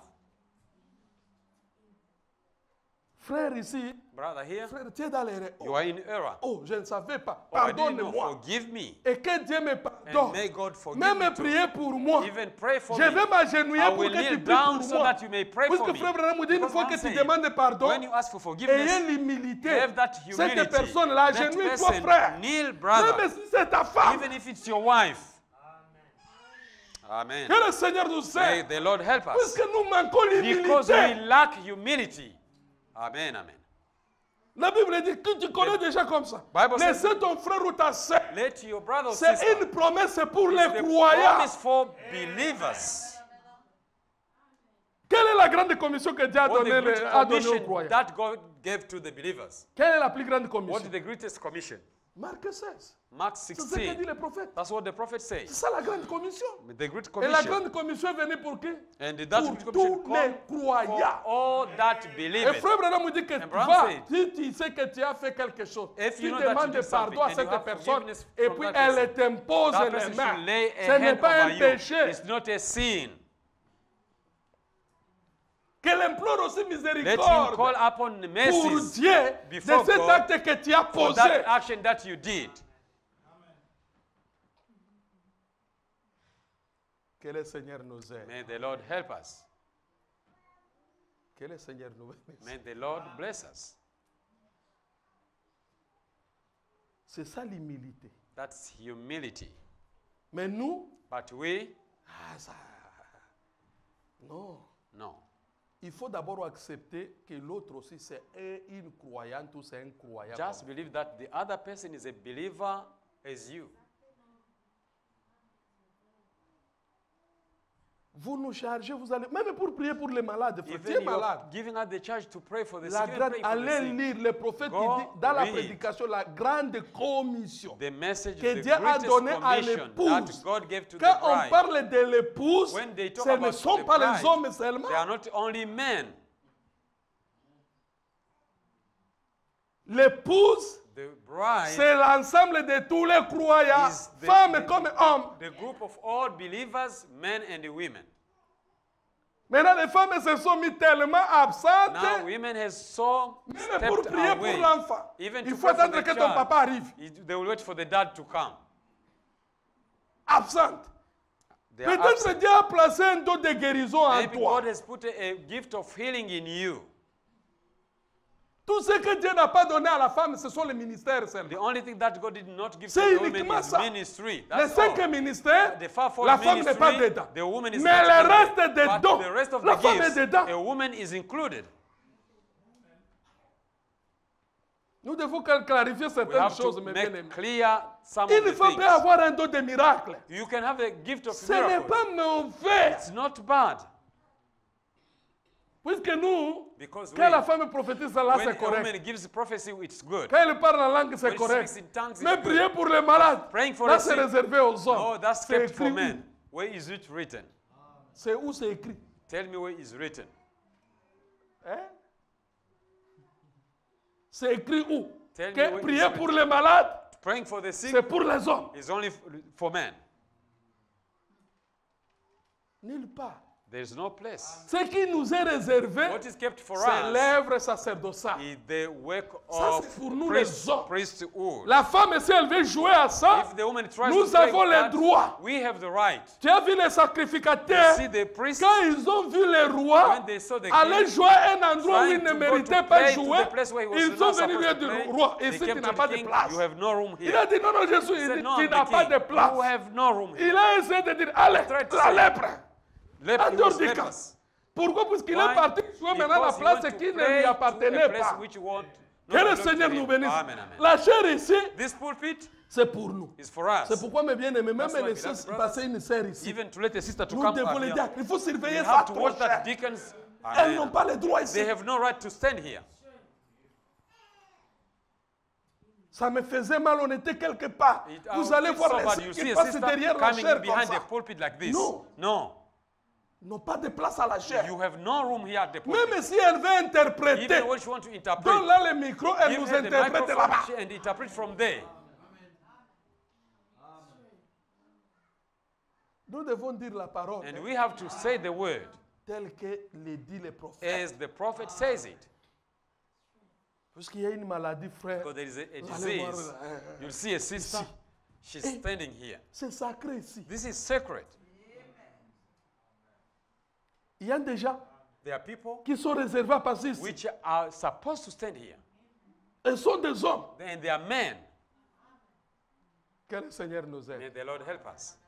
B: frère ici,
A: Brother here,
B: frère, tu es dans les rêves.
A: you are in error.
B: Oh, je ne savais pas.
A: Oh, I didn't know.
B: Pardonne-moi.
A: Forgive me.
B: Et que Dieu me
A: And
B: pardonne.
A: may God forgive
B: Même
A: me too.
B: prier pour moi.
A: Even pray for
B: Je
A: me.
B: vais m'agenouiller
A: I
B: pour
A: will
B: que tu
A: kneel
B: pries
A: down
B: pour
A: so
B: moi.
A: that you may pray for
B: Puisque
A: me.
B: frère Branham dit, une
A: Because
B: fois
A: I'm
B: que tu
A: saying,
B: demandes pardon,
A: when you ask for
B: ayez
A: forgiveness,
B: l'humilité.
A: have that humility.
B: Cette personne-là,
A: That
B: agenouille-toi,
A: person,
B: frère.
A: kneel, brother.
B: Même si c'est ta femme.
A: Even if it's your wife. Amen.
B: Que le Seigneur nous
A: May
B: aide.
A: the Lord help us.
B: Puisque nous manquons
A: Because we
B: l'humilité.
A: lack humility. Amen, amen.
B: La Bible dit que tu connais déjà comme ça.
A: Bible says-
B: Laissez ton frère ou ta soeur.
A: Let your brother or
B: C'est
A: sister.
B: une promesse pour
A: It's
B: les
A: the
B: croyants.
A: promise for believers.
B: Quelle est la grande commission que Dieu a
A: What the
B: donnée
A: great
B: aux
A: commission
B: croyants?
A: that God gave to the believers.
B: Quelle est la plus grande
A: What
B: commission?
A: is the greatest commission?
B: Marc 16.
A: Mark
B: C'est ce que dit
A: 16.
B: le prophète.
A: That's what the prophet
B: C'est
A: says.
B: ça la grande commission.
A: The great
B: Et la
A: commission.
B: grande commission est venue pour qui?
A: And that
B: Pour
A: great commission
B: tous les
A: come
B: croyants.
A: for all that believe
B: Et
A: it.
B: frère Branham nous dit que
A: And Branham
B: va,
A: said,
B: si tu sais que tu as fait quelque chose,
A: if
B: tu
A: you know that you
B: demandes
A: did something
B: pardon à
A: and you
B: cette
A: have
B: personne
A: forgiveness
B: et
A: from
B: puis
A: that
B: elle t'impose
A: That
B: les
A: person
B: mains.
A: should lay
B: Ce
A: a
B: n'est
A: hand
B: pas
A: over
B: un
A: you.
B: péché.
A: It's not a sin.
B: Qu'elle implore aussi
A: Let him
B: miséricorde
A: call upon the
B: pour
A: mercies
B: Dieu de
A: before
B: cet
A: God
B: acte que tu as
A: for
B: posé.
A: that action that you did.
B: Que le Seigneur nous aide.
A: May the Lord help us.
B: Que le Seigneur nous bénisse.
A: May the Lord bless us.
B: C'est ça l'humilité.
A: That's humility.
B: Mais nous,
A: But we,
B: ça, non.
A: no.
B: Il faut d'abord accepter que l'autre aussi c'est une croyante ou c'est un croyant.
A: Just believe that the other person is a believer as you.
B: Vous nous chargez, vous allez, même pour prier pour les malades, frère, tu es
A: Even
B: malade.
A: you're giving us the charge to pray for the
B: La
A: sick. Even
B: grande,
A: pray for the
B: allez
A: sick.
B: lire, le prophète
A: Go
B: il dit dans la
A: read.
B: prédication, la grande commission
A: The message,
B: que
A: the
B: Dieu a
A: greatest
B: donnée à
A: commission that
B: l'épouse.
A: God gave to the
B: Quand on
A: bride.
B: parle de l'épouse,
A: When they talk
B: ce ne
A: about
B: sont
A: the
B: pas les
A: bride,
B: hommes seulement.
A: They are not only men.
B: L'épouse,
A: The bride
B: c'est l'ensemble de tous les croyants,
A: is the-
B: femmes comme hommes.
A: the group of all believers, men and women.
B: Maintenant, les femmes se sont mis tellement absentes.
A: Now women has so
B: Même pour
A: stepped
B: prier
A: away.
B: pour l'enfant,
A: Even
B: il
A: to
B: faut
A: pray for
B: attendre
A: the
B: que ton
A: child.
B: papa arrive.
A: They will wait for the dad to come.
B: Absente.
A: They are
B: Peut-être
A: absent.
B: Dieu a placé un don de guérison en
A: Maybe
B: toi.
A: God has put a gift of healing in you.
B: Tout ce que Dieu n'a pas donné à la femme, ce sont les ministères
A: The
B: seulement.
A: only thing that God did not give to
B: C'est
A: the woman
B: uniquement
A: is
B: ça.
A: ministry.
B: Les
A: That's
B: 5
A: all.
B: ministères,
A: The fivefold
B: la femme n'est pas
A: ministry,
B: dedans.
A: the woman is
B: Mais
A: not
B: le
A: included.
B: reste des
A: But
B: dons,
A: the rest of
B: la
A: the
B: femme est
A: gifts,
B: dedans.
A: a woman is included.
B: Nous devons clarifier
A: We
B: certaines
A: have
B: choses,
A: to
B: mes
A: make
B: bien-aimés.
A: clear some of
B: Une
A: the
B: femme peut
A: things.
B: avoir un don de miracle.
A: You can have a gift of
B: Ce n'est
A: miracles.
B: pas mauvais.
A: It's not bad.
B: Puisque nous,
A: Because
B: quand la femme prophétise, là,
A: when
B: c'est
A: a
B: correct.
A: woman gives prophecy, it's good.
B: Quand elle parle en langue, c'est
A: When she
B: correct.
A: speaks in tongues,
B: Mais
A: it's
B: prier
A: good.
B: pour les malades,
A: Praying for
B: là,
A: the
B: c'est
A: sick.
B: réservé aux
A: No,
B: hommes.
A: that's
B: C'est
A: kept for
B: écrit
A: men.
B: où?
A: Where is it written?
B: C'est où c'est écrit?
A: Tell me where it's written.
B: Hein? C'est écrit où?
A: Tell me
B: Que
A: where
B: prier
A: it's
B: pour les malades,
A: Praying for the sick
B: c'est pour les hommes.
A: is only for men.
B: Nulle part.
A: There's no place.
B: Ce qui nous est réservé,
A: What is kept for
B: c'est
A: us
B: l'œuvre sacerdotale.
A: is the work
B: Ça,
A: of
B: c'est pour nous les hommes.
A: priesthood.
B: La femme, si elle veut jouer à ça,
A: If the woman tries
B: nous
A: to play
B: avons
A: with
B: les
A: that,
B: droits.
A: we have the right.
B: Tu as vu les sacrificateurs,
A: See the priests,
B: quand ils ont vu les rois
A: when they saw the
B: aller
A: king
B: jouer à un endroit où
A: trying
B: ils ne
A: to go
B: méritaient
A: to
B: pas
A: play to
B: jouer,
A: the place where he was
B: ils
A: not
B: sont venus
A: supposed
B: dire
A: to
B: du
A: play,
B: roi,
A: they
B: ici
A: came
B: tu
A: to
B: n'as
A: the
B: pas de
A: king,
B: place.
A: you have no room
B: Il
A: here.
B: a dit non, non, Jésus,
A: He
B: il
A: said,
B: dit,
A: no,
B: tu
A: the
B: n'as pas
A: king,
B: de place.
A: you have no room here.
B: Il a essayé de dire, allez,
A: tried to
B: la
A: say,
B: lèpre,
A: Leper, he
B: en dehors
A: was
B: du camp.
A: lepers.
B: Pourquoi? Puisqu'il
A: Why?
B: est parti jouer maintenant la
A: Because he
B: place
A: went to
B: qui ne
A: pray
B: lui
A: to a
B: appartenait
A: place
B: pas.
A: which won't-
B: Que
A: not
B: le
A: belong to
B: Seigneur
A: him.
B: nous bénisse.
A: Amen, amen.
B: La chair ici,
A: This pulpit
B: c'est pour nous.
A: is for us.
B: C'est pourquoi, mes bien-aimés, même
A: That's why,
B: les
A: beloved
B: sœurs,
A: brothers,
B: passer une sœur ici.
A: Even to let a sister to
B: Nous
A: come
B: devons
A: up
B: les
A: here,
B: dire, il faut
A: we
B: surveiller ça
A: have to
B: trop
A: watch that
B: cher.
A: deacons.
B: Elles n'ont
A: Amen.
B: pas le droit ici.
A: They have no right to stand here.
B: Ça me faisait mal, on était quelque part. Vous allez voir
A: so
B: les
A: bad.
B: sœurs
A: You
B: qui
A: see a
B: passent
A: sister
B: derrière la
A: coming
B: chair comme
A: behind
B: ça.
A: the pulpit like this.
B: No.
A: No.
B: Ils n'ont pas de place à la chair.
A: You have no room here at the pulpit.
B: Même si elle veut interpréter,
A: Even when she wants to interpret,
B: donne-la le micro, elle
A: give
B: nous
A: her the
B: interprète là-bas.
A: microphone and interpret from there.
B: Nous devons dire la parole
A: And we have to say the word
B: telle que le dit le prophète.
A: as the prophet says it.
B: Puisqu'il y a une maladie, frère.
A: Because there is a
B: Vous allez voir
A: disease.
B: là,
A: You'll see a sister. She's standing here.
B: c'est sacré ici.
A: This is sacred.
B: Il y a des gens
A: There are people
B: qui sont réservés à passer ici.
A: which are supposed to stand here.
B: Ils sont des hommes.
A: And they are men.
B: Que le Seigneur nous aide.
A: May the Lord help us.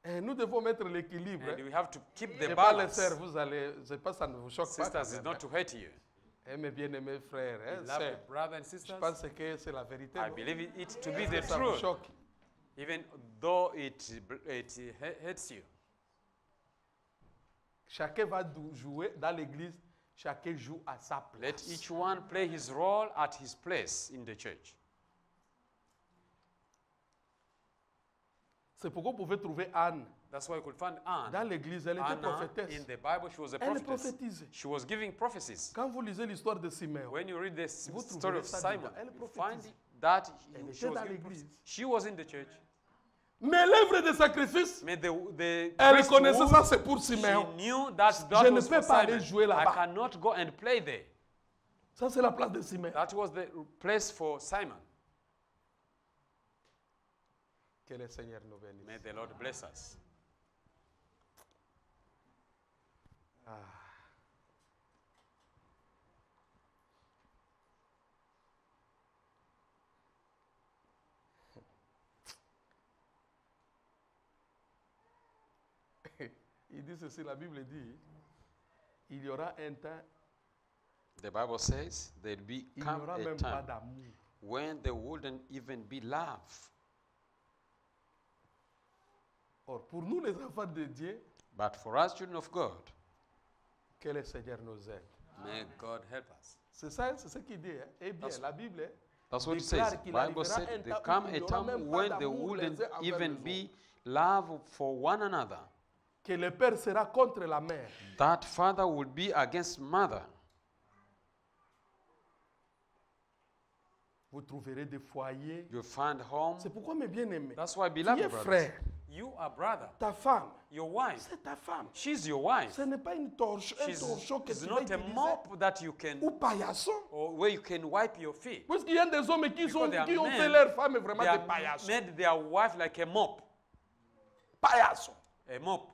B: Et nous devons mettre l'équilibre.
A: And we have to keep the
B: Et pas les
A: balance.
B: sœurs, vous allez, je sais pas, ça ne vous choque pas.
A: Sisters, it's not to hurt you.
B: Eh, mes bien-aimés frères, hein,
A: Beloved
B: sœurs,
A: brothers and
B: je
A: sisters,
B: pense que c'est la vérité.
A: I
B: non?
A: believe it to be the
B: Ça vous
A: truth,
B: choque.
A: even though it hurts you.
B: Chacun va jouer dans l'église, chacun joue à sa
A: Let
B: place.
A: each one play his role at his place in the church.
B: C'est pourquoi vous pouvez trouver Anne.
A: That's why you could find Anne.
B: Dans l'église, elle était
A: Anna,
B: prophétesse.
A: in the Bible, she was a
B: Elle
A: prophetess.
B: prophétisait.
A: She was giving prophecies.
B: Quand vous lisez l'histoire de Siméon,
A: When you read the
B: Vous
A: story
B: trouverez
A: of
B: ça
A: Simon,
B: dedans. Elle
A: you
B: prophétise.
A: find that
B: Elle
A: she
B: était
A: was
B: dans
A: giving
B: l'église.
A: prophecies. She was in the church.
B: mais l'œuvre de sacrifice,
A: Mais the
B: elle connaissait
A: priesthood,
B: ça, c'est pour
A: she
B: Siméon.
A: knew that
B: Je ne
A: was
B: peux
A: for
B: pas aller
A: Simon.
B: jouer
A: I
B: là-bas.
A: cannot go and play there.
B: Ça, c'est la place de Siméon.
A: That was the place for Simon.
B: Que le Seigneur nous bénisse.
A: May the Lord bless us.
B: Il dit ceci, la Bible dit, il y aura un temps,
A: The Bible says there'll be
B: il n'y
A: come
B: aura
A: a
B: même pas
A: time
B: d'amour.
A: when there wouldn't even be love.
B: Or, pour nous les enfants de Dieu,
A: But for us, children of God,
B: que le Seigneur nous aide.
A: may God help us.
B: C'est ça, c'est ce qu'il dit. Hein? Eh bien,
A: That's-
B: la Bible
A: That's what it
B: déclare
A: says.
B: qu'il
A: Bible
B: arrivera
A: said
B: un
A: there
B: temps
A: come
B: où il
A: a
B: n'y aura
A: time
B: même pas
A: when there
B: d'amour les
A: wouldn't
B: uns envers
A: even
B: les
A: be love for one another.
B: que le père sera contre la mère.
A: That father will be against mother.
B: Vous trouverez des foyers.
A: You find home.
B: C'est pourquoi, mes bien-aimés,
A: That's why,
B: tu es
A: beloved brothers,
B: frère,
A: you are brother.
B: ta femme,
A: Your wife,
B: c'est ta femme.
A: she's your wife.
B: Ce n'est pas une torche, un torchon que
A: She's
B: tu vas
A: not a
B: utiliser
A: mop that you can,
B: ou paillasson.
A: or where you can wipe your feet.
B: Parce qu'il y a des hommes qui,
A: Because they are
B: qui ont
A: men,
B: fait leur femme vraiment
A: They
B: des
A: have
B: paillassons.
A: made their wife like a mop.
B: Paillassons.
A: A mop.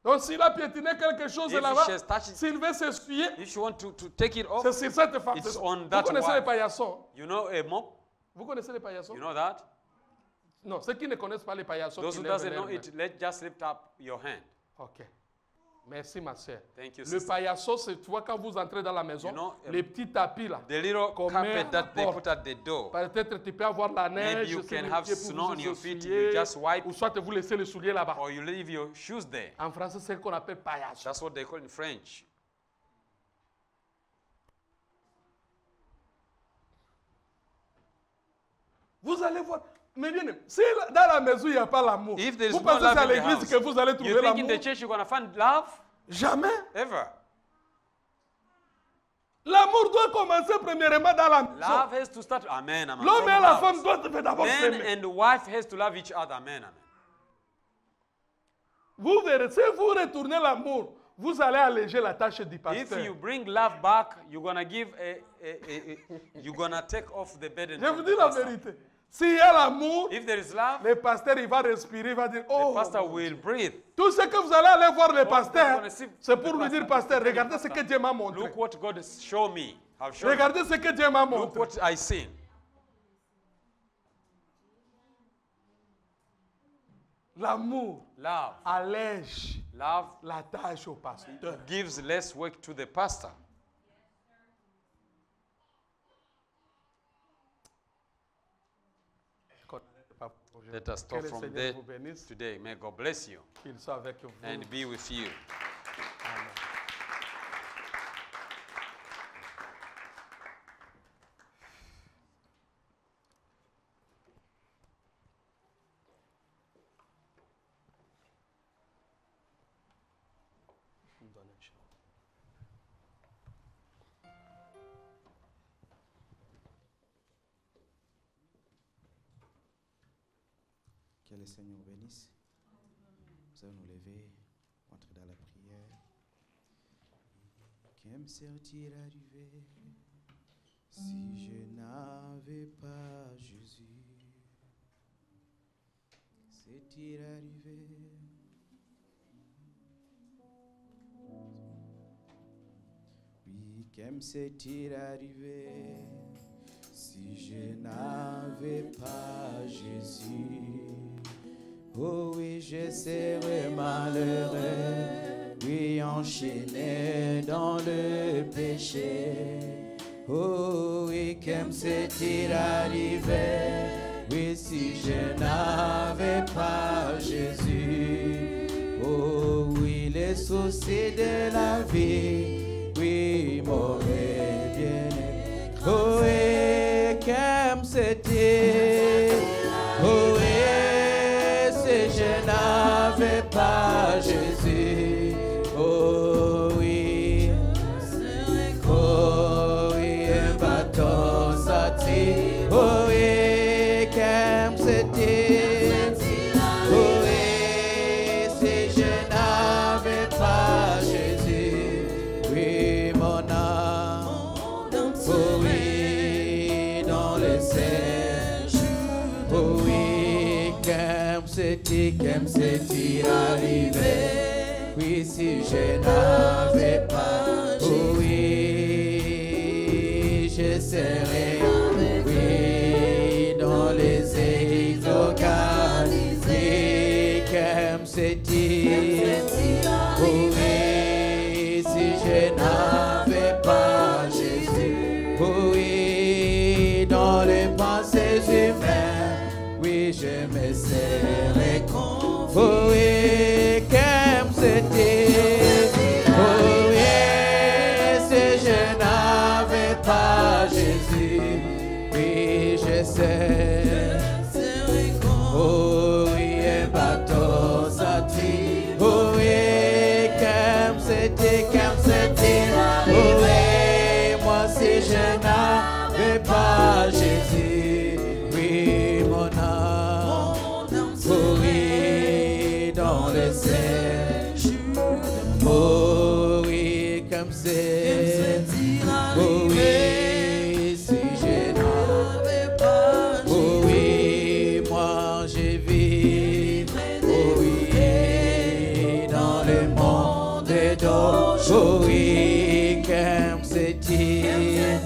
B: Donc s'il a piétiné quelque chose
A: If
B: là-bas,
A: she has touched it,
B: s'il veut s'essuyer,
A: if you want to take it off,
B: c'est sur cette femme.
A: it's
B: C'est-
A: on
B: Vous
A: that
B: connaissez les
A: wife.
B: paillassons?
A: You know a mop?
B: Vous connaissez les paillassons?
A: You know that?
B: Non, ceux qui ne connaissent pas les paillassons,
A: Those
B: qui
A: who
B: lèvent
A: doesn't
B: leurs
A: know
B: mains.
A: it, let's just lift up your hand.
B: Ok. Merci, ma soeur.
A: Thank you,
B: Le
A: sister.
B: paillasson, c'est, tu vois, quand vous entrez dans la maison,
A: You know,
B: les petits tapis là.
A: The little
B: Comme
A: carpet
B: un
A: that they
B: porte.
A: put at the door.
B: Peut-être tu peux avoir la neige,
A: Maybe you
B: sur
A: can
B: les
A: have
B: pieds pour
A: snow
B: vous
A: on your feet,
B: essuyer,
A: you just wipe.
B: ou soit vous laissez le soulier là-bas.
A: Or you leave your shoes there.
B: En français, c'est ce qu'on appelle paillasson.
A: That's what they call in French.
B: Vous allez voir. Mais bien, si dans la maison il n'y a pas l'amour,
A: If there is
B: vous
A: no
B: pensez
A: love
B: que c'est à
A: in the
B: l'église
A: house,
B: que vous allez
A: you
B: trouver
A: think in
B: l'amour?
A: the church you're going to find love?
B: Jamais.
A: Ever.
B: L'amour doit commencer premièrement dans la maison.
A: Love has to start. Amen. Amen.
B: L'homme
A: From
B: et la
A: house.
B: femme doivent d'abord
A: Man
B: s'aimer.
A: and wife has to love each other. Amen. Amen.
B: Vous verrez, si vous retournez l'amour, vous allez alléger la tâche du
A: If
B: pasteur.
A: you bring love back, you're going to give you're going to take off the burden.
B: Je
A: from
B: vous
A: the
B: dis la
A: pastor.
B: vérité. S'il y a l'amour,
A: If there is love,
B: le pasteur il va respirer, il va dire, oh,
A: the pastor will breathe.
B: tout ce que vous allez aller voir le
A: you're
B: pasteur,
A: gonna see
B: c'est
A: the
B: pour lui dire,
A: pastor.
B: pasteur, regardez ce que Dieu m'a montré.
A: Look what God has shown me. Have shown me.
B: Regardez ce que Dieu m'a
A: Look
B: montré.
A: what I seen.
B: L'amour
A: Love.
B: allège
A: Love
B: la tâche au pasteur.
A: gives less work to the pastor. Let us
B: Que
A: stop
B: le
A: from
B: Seigneur
A: there
B: vous bénisse,
A: today. May God bless you
B: qu'il soit avec vous.
A: and be with you.
B: Amen.
D: Que le Seigneur vous bénisse. Nous allons nous lever, entrer dans la prière. Que me serait-il arrivé si je n'avais pas Jésus? C'est-il arrivé? Oui, que me serait-il arrivé si je n'avais pas Jésus? Oh oui, je serais malheureux, oui, enchaîné dans le péché. Oh oui, que me serait-il arrivé, oui, si je n'avais pas Jésus? Oh oui, les soucis de la vie, oui, m'auraient bien aimé. Oh oui, que me serait-il, oh oui, je n'avais pas Jésus. Oh oui, oh oui, un bâton sorti. Oh oui, comme c'était. Oh oui, si je n'avais pas Jésus. Oui, mon âme. Oh oui, dans le ciel. Oh oui, comme c'est-il arrivé, oui, si je n'avais pas, oh oui, je serais, oui, dans les églises locales, oui, comme c'est-il c'était. Oh oui, si je n'avais pas Jésus, oui, je sais. Oh oui, un bateau sorti. Oh oui, comme c'était. Oh oui, moi si je n'avais pas Jésus, oui, mon âme pourrit dans le ciel. Oh oui, comme c'est. Oh oui, si je n'avais pas Jésus. Oh oui, moi je vis. Oh oui, dans le monde d'or. Oh oui, comme c'est-il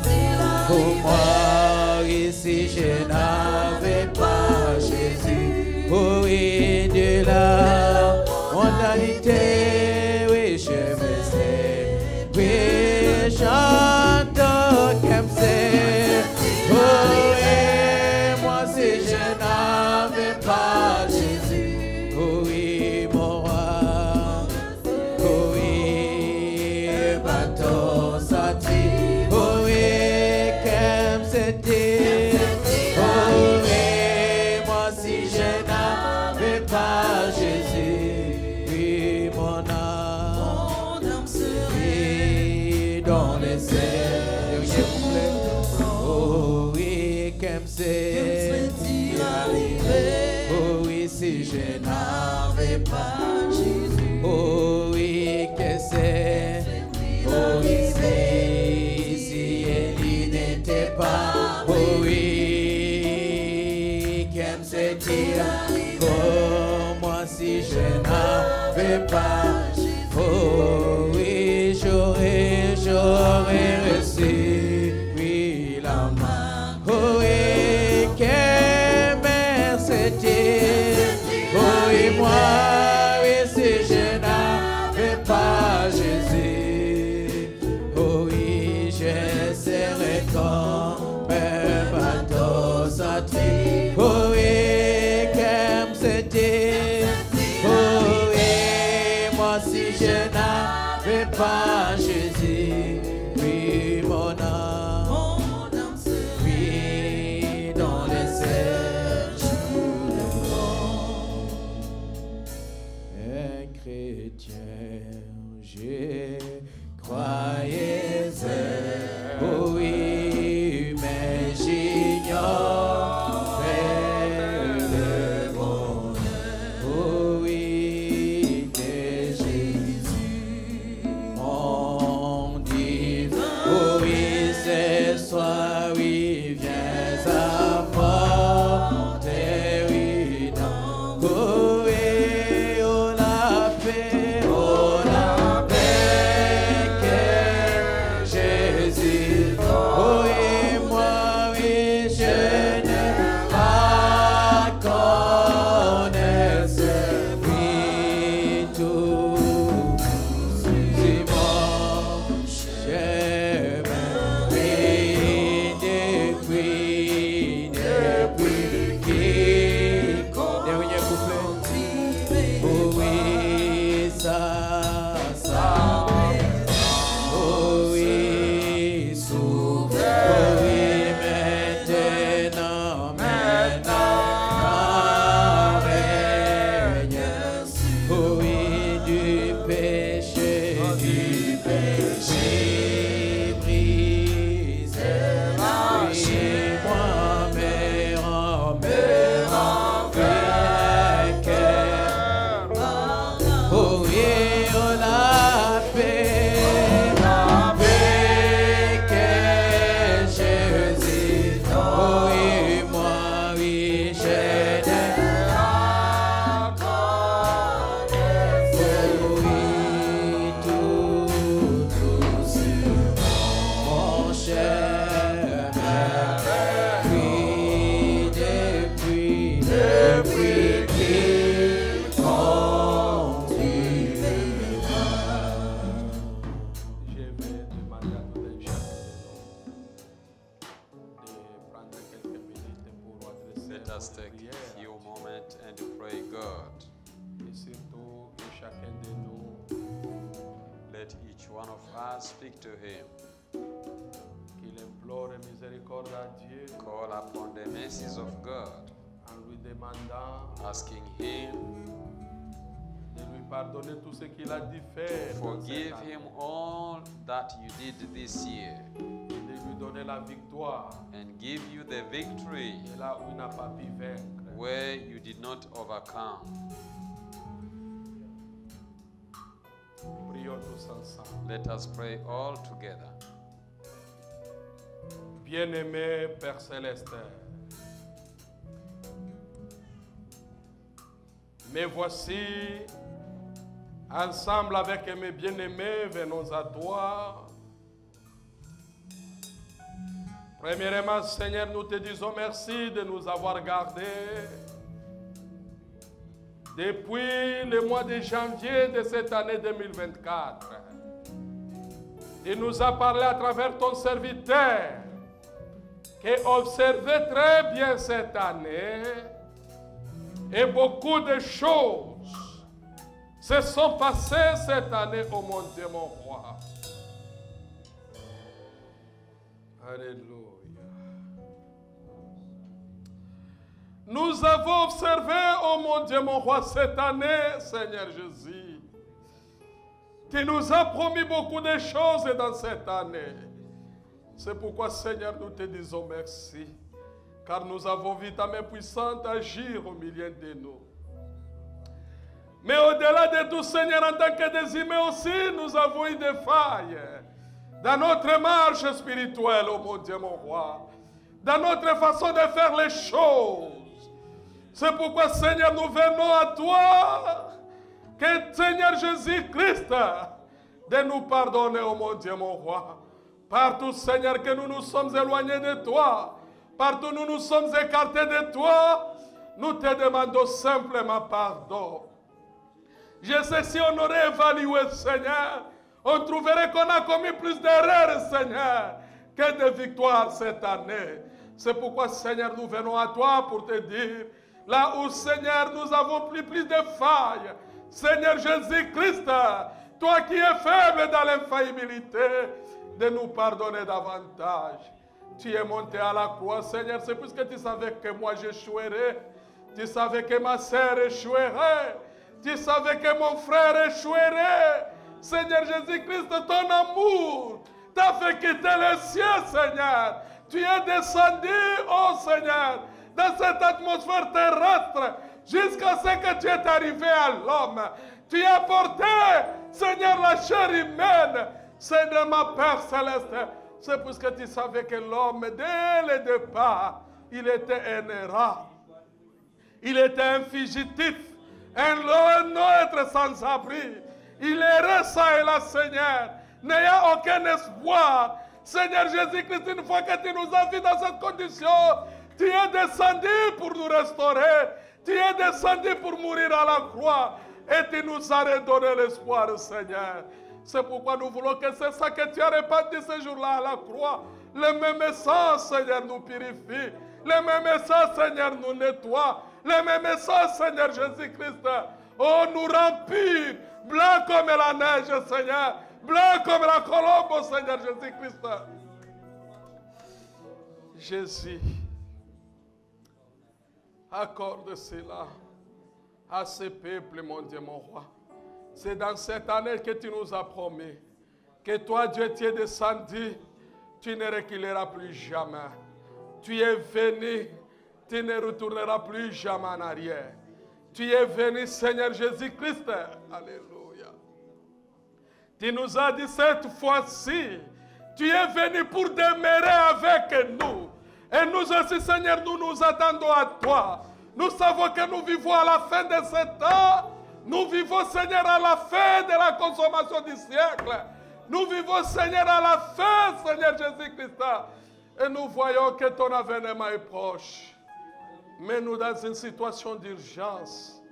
D: pour moi, si je n'avais pas Jésus. Oh oui, de la mondanité, oui, je me sais. Oui, chante comme c'est. Oh oui, moi si je n'avais pas Jésus. Oh oui, mon roi. Oh oui, bateau sorti. Oh oui, comme c'était. Oh oui, moi si je n'avais pas Jésus, oui, mon âme serait dans les airs. Oh oui, comme c'est arrivé. Oh oui, si je n'avais pas Jésus. Oh oui, que c'est. Oh oui, si il n'était pas. Oh oui, comme c'est-il pour moi si je n'avais pas. Oh oui, j'aurais reçu, oui, la main. Oh oui, que merci. Oh oui, moi, oui, si je n'avais pas Jésus. Oh oui, je serais comme un bateau sorti. Oh oui, comme c'était. Oh oui, moi si je n'avais pas Jésus. Oui, mon âme, oui, dans les airs. Un chrétien, je croyais. Oh oui, mais j'ignorais le bonheur. Oh oui, de Jésus, mon divin. Oh oui, ce soir, oui, viens apporter, oui, non. Oh oui, oh la paix, que Jésus. Oh oui, moi, oui, je ne pas connaisse, oui, tout c'est mon chemin, oui, depuis dernier couplet. Oh oui, ça. Oh oui, souffle. Oh oui, maintenant, règne. Oh oui, du péché, brise. Oui, moi, vainqueur. Oh oui.
A: Just speak to him.
B: qu'il implore miséricorde à Dieu
A: Call upon the mercies of God,
B: en lui demandant
A: asking him
B: de lui pardonner tout ce qu'il a dû faire.
A: to
B: dans cette
A: forgive
B: année
A: him all that you did this year
B: et de lui donner la victoire
A: and give you the victory
B: et là où il n'a pas pu vaincre.
A: where you did not overcome.
B: Prions tous ensemble.
A: Let us pray all together.
B: Bien-aimé Père Céleste, mais voici, ensemble avec mes bien-aimés, venons à toi. Premièrement, Seigneur, nous te disons merci de nous avoir gardés depuis le mois de janvier de cette année 2024. Tu nous as parlé à travers ton serviteur qui observait très bien cette année et beaucoup de choses se sont passées cette année, oh mon Dieu, mon roi. Alléluia. Nous avons observé, oh mon Dieu, mon roi, cette année, Seigneur Jésus. Tu nous as promis beaucoup de choses dans cette année. C'est pourquoi, Seigneur, nous te disons merci. Car nous avons vu ta main puissante agir au milieu de nous. Mais au-delà de tout, Seigneur, en tant que des humains aussi, nous avons eu des failles dans notre marche spirituelle, oh mon Dieu, mon roi. Dans notre façon de faire les choses. C'est pourquoi, Seigneur, nous venons à toi. Que, Seigneur Jésus-Christ, de nous pardonner, oh mon Dieu, mon roi. Partout, Seigneur, que nous nous sommes éloignés de toi. Partout nous nous sommes écartés de toi. Nous te demandons simplement pardon. Je sais si on aurait évalué, Seigneur, on trouverait qu'on a commis plus d'erreurs, Seigneur, que de victoires cette année. C'est pourquoi, Seigneur, nous venons à toi pour te dire, là où, Seigneur, nous avons plus de failles, Seigneur Jésus-Christ, toi qui es faible dans l'infaillibilité, de nous pardonner davantage. Tu es monté à la croix, Seigneur, c'est puisque tu savais que moi j'échouerais, tu savais que ma sœur échouerait, tu savais que mon frère échouerait. Seigneur Jésus-Christ, ton amour t'a fait quitter les cieux, Seigneur. Tu es descendu, oh Seigneur, dans cette atmosphère terrestre, jusqu'à ce que tu es arrivé à l'homme. Tu as porté, Seigneur, la chair humaine. Seigneur, ma Père Céleste, c'est parce que tu savais que l'homme, dès le départ, il était un errant. Il était un fugitif, un être sans abri. Il errait ça et là, Seigneur, n'ayant aucun espoir. Seigneur Jésus-Christ, une fois que tu nous as vus dans cette condition, tu es descendu pour nous restaurer. Tu es descendu pour mourir à la croix. Et tu nous as redonné l'espoir, Seigneur. C'est pourquoi nous voulons que c'est ça que tu as répandu ce jour-là à la croix. Le même sang, Seigneur, nous purifie. Le même sang, Seigneur, nous nettoie. Le même sang, Seigneur Jésus-Christ, oh, nous rend purs, blanc comme la neige, Seigneur. Blanc comme la colombe, Seigneur Jésus-Christ. Jésus, accorde cela à ce peuple, mon Dieu, mon roi. C'est dans cette année que tu nous as promis que toi, Dieu, tu es descendu, tu ne reculeras plus jamais. Tu es venu, tu ne retourneras plus jamais en arrière. Tu es venu, Seigneur Jésus-Christ. Alléluia. Tu nous as dit cette fois-ci, tu es venu pour demeurer avec nous. Et nous aussi, Seigneur, nous nous attendons à toi. Nous savons que nous vivons à la fin de ce temps. Nous vivons, Seigneur, à la fin de la consommation du siècle. Nous vivons, Seigneur, à la fin, Seigneur Jésus-Christ. Et nous voyons que ton avènement est proche. Mets-nous dans une situation d'urgence.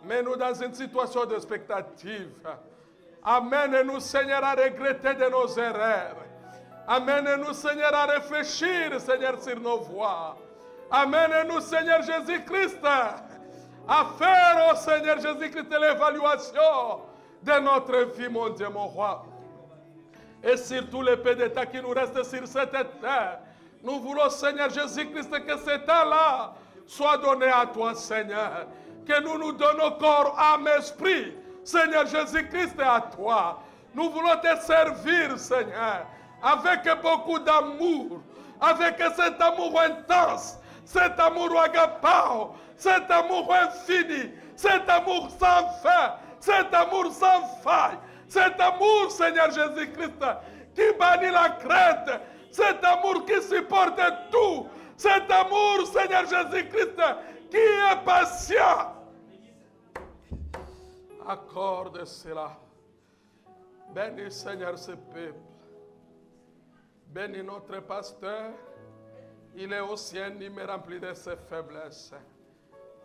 B: Mets-nous dans une situation d'expectative. Amène-nous, Seigneur, à regretter de nos erreurs. Amène-nous, Seigneur, à réfléchir, Seigneur, sur nos voies. Amène-nous, Seigneur Jésus-Christ, à faire, oh Seigneur Jésus-Christ, l'évaluation de notre vie, mon Dieu, mon roi. et sur tous les pays d'État qui nous restent sur cette terre. Nous voulons, Seigneur Jésus-Christ, que cet temps-là soit donné à toi, Seigneur. Que nous nous donnons corps, âme, esprit, Seigneur Jésus-Christ, à toi. Nous voulons te servir, Seigneur, avec beaucoup d'amour, avec cet amour intense, cet amour agapao, cet amour infini, cet amour sans fin, cet amour sans faille, cet amour, Seigneur Jésus-Christ, qui bannit la crainte, cet amour qui supporte tout, cet amour, Seigneur Jésus-Christ, qui est patient. Accorde cela. Bénis, Seigneur, ce peuple. Bénis notre pasteur. Il est aussi un homme rempli de ses faiblesses.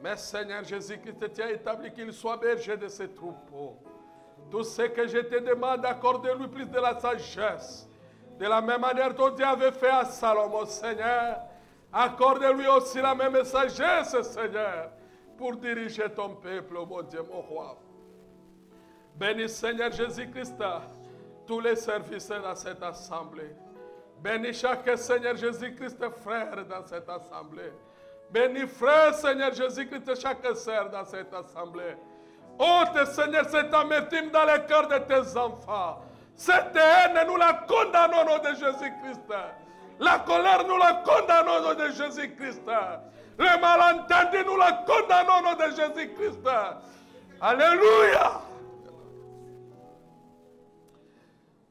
B: Mais Seigneur Jésus-Christ, tu as établi qu'il soit berger de ses troupeaux. Tout ce que je te demande, accorde-lui plus de la sagesse. De la même manière dont Dieu avait fait à Salomon, Seigneur, accorde-lui aussi la même sagesse, Seigneur, pour diriger ton peuple, mon Dieu, mon roi. Bénis, Seigneur Jésus-Christ, tous les services dans cette assemblée. Bénis chaque Seigneur Jésus-Christ, frère, dans cette assemblée. Bénis, frère, Seigneur Jésus-Christ, chaque sœur dans cette assemblée. Ôte, Seigneur, cette amertume dans le cœur de tes enfants. Cette haine, nous la condamnons au nom de Jésus-Christ. La colère, nous la condamnons au nom de Jésus-Christ. Le malentendu, nous la condamnons au nom de Jésus-Christ. Alléluia.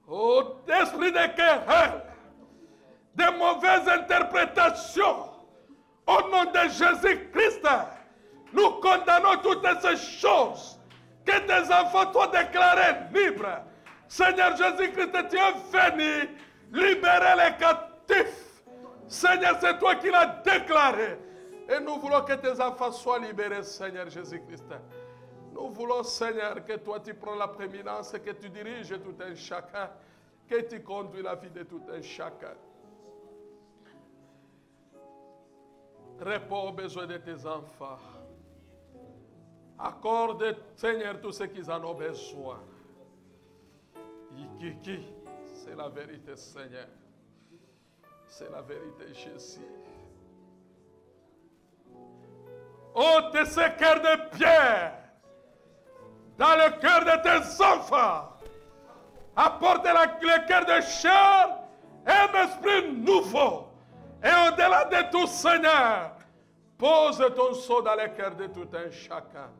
B: Oh, esprit de querelle, de mauvaises interprétations, au nom de Jésus-Christ, nous condamnons toutes ces choses. Que tes enfants soient déclarés libres. Seigneur Jésus-Christ, tu es venu libérer les captifs. Seigneur, c'est toi qui l'as déclaré. Et nous voulons que tes enfants soient libérés, Seigneur Jésus-Christ. Nous voulons, Seigneur, que toi tu prends la prééminence, que tu diriges tout un chacun, que tu conduis la vie de tout un chacun. Réponds aux besoins de tes enfants. Accorde, Seigneur, tout ce qu'ils en ont besoin. C'est la vérité, Seigneur. C'est la vérité, Jésus. Ôte ce cœur de pierre dans le cœur de tes enfants. Apporte le cœur de chair et un esprit nouveau. Et au-delà de tout, Seigneur, pose ton sceau dans le cœur de tout un chacun.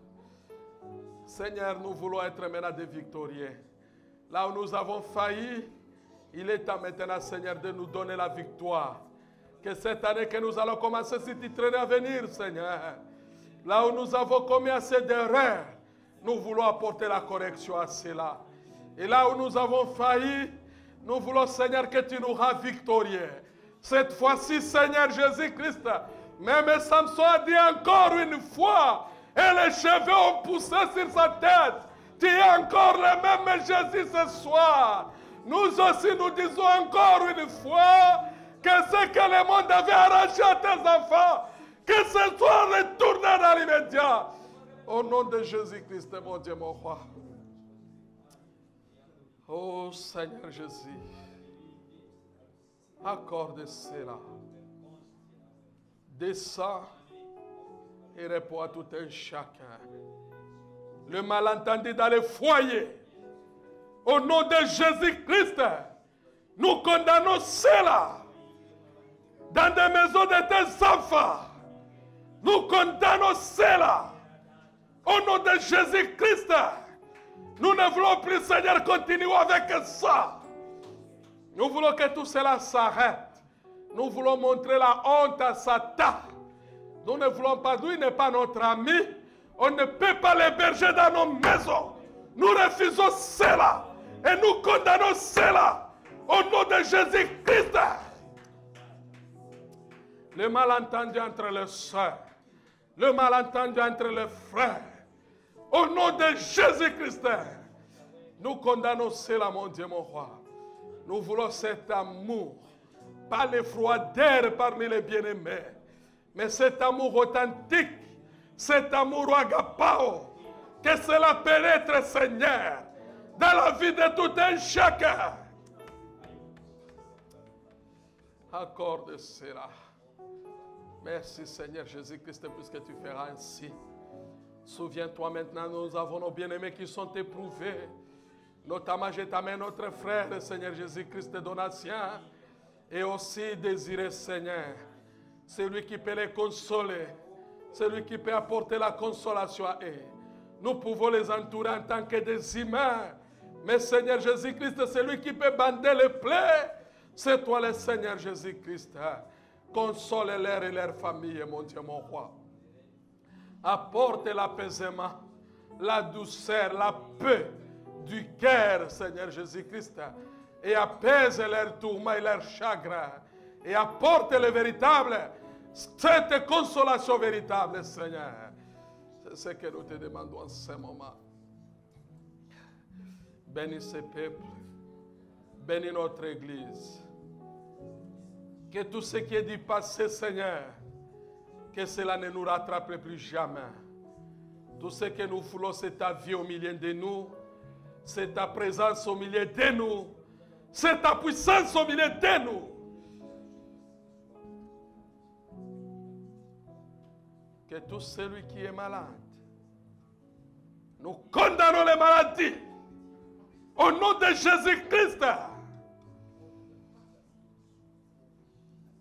B: Seigneur, nous voulons être maintenant des victorieux. Là où nous avons failli, il est temps maintenant, Seigneur, de nous donner la victoire. Que cette année que nous allons commencer, si tu traînes à venir, Seigneur, là où nous avons commis assez d'erreurs, nous voulons apporter la correction à cela. Et là où nous avons failli, nous voulons, Seigneur, que tu nous rends victorieux. Cette fois-ci, Seigneur Jésus-Christ, même Samson a dit encore une fois, et les cheveux ont poussé sur sa tête. Tu es encore le même Jésus ce soir. Nous aussi, nous disons encore une fois que ce que le monde avait arraché à tes enfants, que ce soit retourné dans l'immédiat. Au nom de Jésus-Christ, mon Dieu, mon roi. Oh Seigneur Jésus, accorde cela. Descends et réponds à tout un chacun. Le malentendu dans les foyers. Au nom de Jésus-Christ, nous condamnons cela. Dans des maisons de tes enfants, nous condamnons cela. Au nom de Jésus-Christ, nous ne voulons plus, Seigneur, continuer avec ça. Nous voulons que tout cela s'arrête. Nous voulons montrer la honte à Satan. Nous ne voulons pas, lui n'est pas notre ami. On ne peut pas l'héberger dans nos maisons. Nous refusons cela. Et nous condamnons cela. Au nom de Jésus-Christ. Le malentendu entre les sœurs. Le malentendu entre les frères. Au nom de Jésus-Christ. Nous condamnons cela, mon Dieu, mon roi. Nous voulons cet amour. Pas les froideurs parmi les bien-aimés. Mais cet amour authentique. Cet amour agapao. Que cela pénètre, Seigneur, dans la vie de tout un chacun. Accorde cela. Merci Seigneur Jésus-Christ, puisque tu feras ainsi. Souviens-toi maintenant, nous avons nos bien-aimés qui sont éprouvés. Notamment, je t'amène notre frère, Seigneur Jésus-Christ, Donatien. Et aussi désiré, Seigneur. Celui qui peut les consoler. Celui qui peut apporter la consolation à eux. Nous pouvons les entourer en tant que des humains. Mais Seigneur Jésus-Christ, celui qui peut bander les plaies, c'est toi le Seigneur Jésus-Christ. Console-les et leur famille, mon Dieu, mon roi. Apporte l'apaisement, la douceur, la paix du cœur, Seigneur Jésus-Christ. Et apaise leurs tourments et leurs chagrins. Et apporte le véritable, cette consolation véritable, Seigneur. C'est ce que nous te demandons en ce moment. Bénis ce peuple. Bénis notre Église. Que tout ce qui est du passé, Seigneur, que cela ne nous rattrape plus jamais. Tout ce que nous voulons, c'est ta vie au milieu de nous. C'est ta présence au milieu de nous. C'est ta puissance au milieu de nous. Que tout celui qui est malade, nous condamnons les maladies au nom de Jésus-Christ.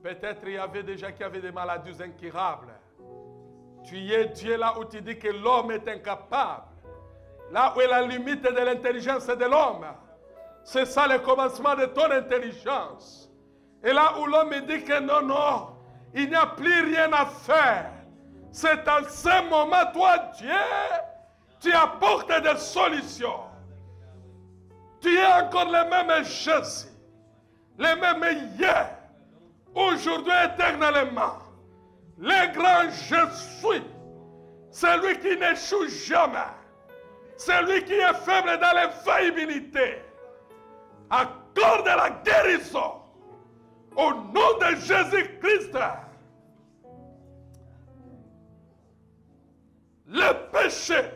B: Peut-être il y avait déjà qui avaient des maladies incurables. Tu es Dieu là où tu dis que l'homme est incapable. Là où est la limite de l'intelligence de l'homme. C'est ça le commencement de ton intelligence. Et là où l'homme dit que non, non, il n'y a plus rien à faire. C'est en ce moment, toi, Dieu, tu apportes des solutions. Tu es encore le même Jésus, le même hier, aujourd'hui éternellement. Le grand je suis, celui qui n'échoue jamais, celui qui est faible dans l'infaillibilité. Accorde la guérison au nom de Jésus-Christ. Le péché,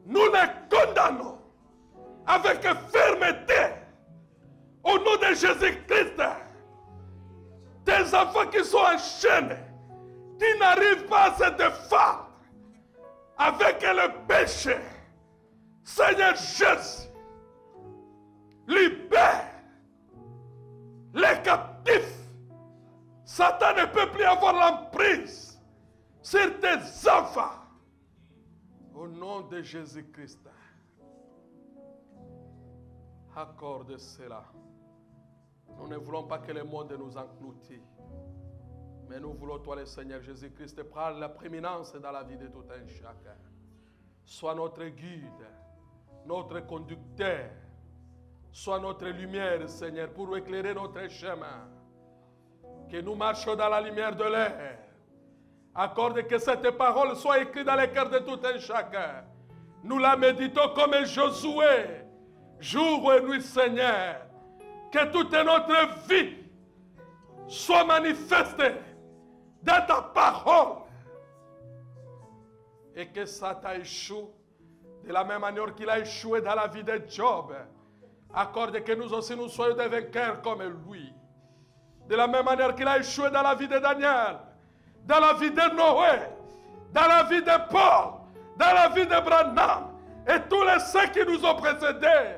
B: nous le condamnons avec fermeté au nom de Jésus-Christ. Tes enfants qui sont enchaînés, qui n'arrivent pas à se défendre avec le péché, Seigneur Jésus, libère les captifs. Satan ne peut plus avoir l'emprise sur tes enfants. Au nom de Jésus-Christ, accorde cela. Nous ne voulons pas que le monde nous engloutisse. Mais nous voulons, toi, le Seigneur Jésus-Christ, prendre la prééminence dans la vie de tout un chacun. Sois notre guide, notre conducteur. Sois notre lumière, Seigneur, pour éclairer notre chemin. Que nous marchions dans la lumière de l'air. Accorde que cette parole soit écrite dans le cœur de tout un chacun. Nous la méditons comme Josué, jour et nuit, Seigneur. Que toute notre vie soit manifestée dans ta parole. Et que Satan échoue de la même manière qu'il a échoué dans la vie de Job. Accorde que nous aussi nous soyons des vainqueurs comme lui. De la même manière qu'il a échoué dans la vie de Daniel, dans la vie de Noé, dans la vie de Paul, dans la vie de Branham et tous les saints qui nous ont précédés.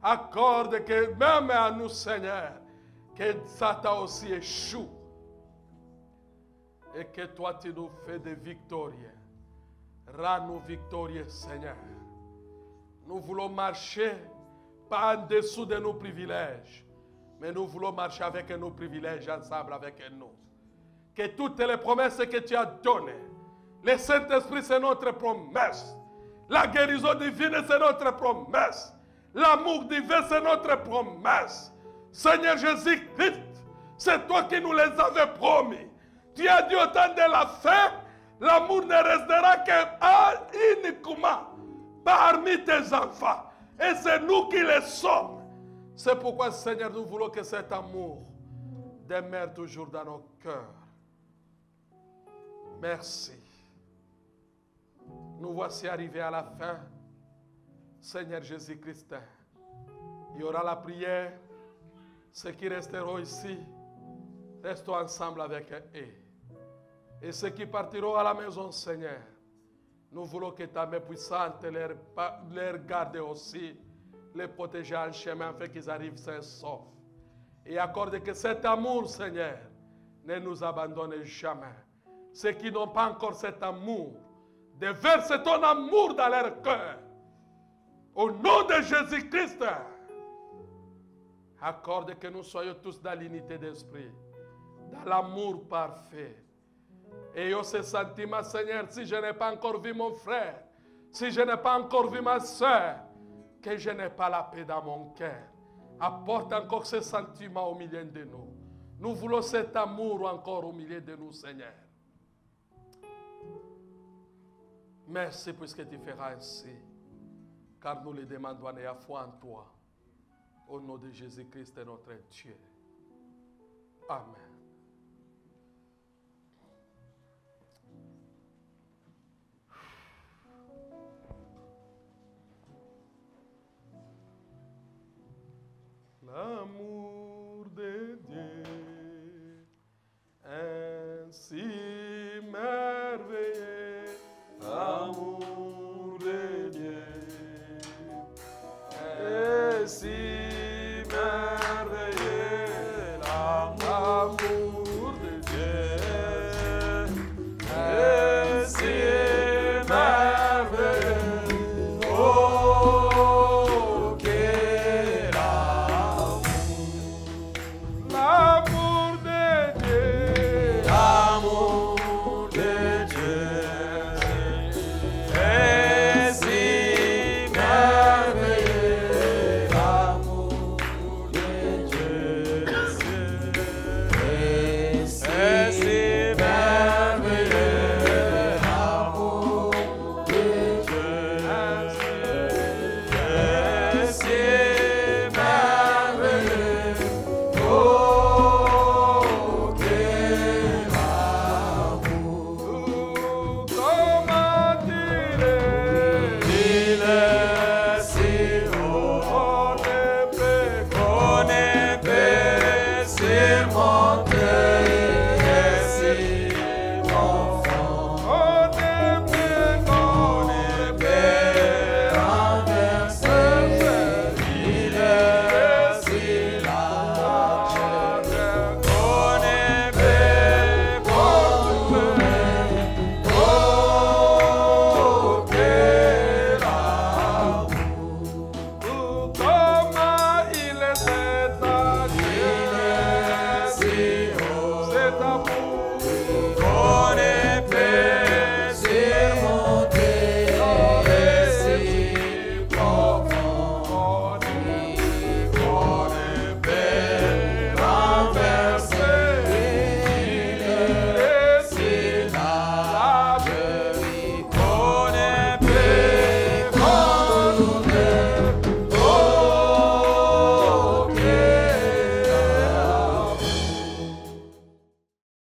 B: Accorde que même à nous, Seigneur, que Satan aussi échoue. Et que toi, tu nous fais des victorieux. Rends-nous victorieux, Seigneur. Nous voulons marcher pas en dessous de nos privilèges, mais nous voulons marcher avec nos privilèges ensemble avec nous. Que toutes les promesses que tu as données, le Saint-Esprit c'est notre promesse, la guérison divine c'est notre promesse, l'amour divin c'est notre promesse. Seigneur Jésus-Christ, c'est toi qui nous les avais promis. Tu as dit au temps de la fin, l'amour ne restera que uniquement parmi tes enfants. Et c'est nous qui les sommes. C'est pourquoi, Seigneur, nous voulons que cet amour demeure toujours dans nos cœurs. Merci. Nous voici arrivés à la fin. Seigneur Jésus-Christ, il y aura la prière. Ceux qui resteront ici, Restons ensemble avec eux. Et ceux qui partiront à la maison, Seigneur, nous voulons que ta main puissante les garde aussi, les protéger en chemin afin qu'ils arrivent sains et saufs. Et accorde que cet amour, Seigneur, ne nous abandonne jamais. Ceux qui n'ont pas encore cet amour, déverse ton amour dans leur cœur. Au nom de Jésus-Christ, accorde que nous soyons tous dans l'unité d'esprit, dans l'amour parfait. Et ce sentiment, Seigneur, si je n'ai pas encore vu mon frère, si je n'ai pas encore vu ma soeur, que je n'ai pas la paix dans mon cœur, apporte encore ce sentiment au milieu de nous. Nous voulons cet amour encore au milieu de nous, Seigneur. Merci puisque tu feras ainsi, car nous le demandons et à foi en toi. Au nom de Jésus-Christ, notre Dieu. Amen. L'amour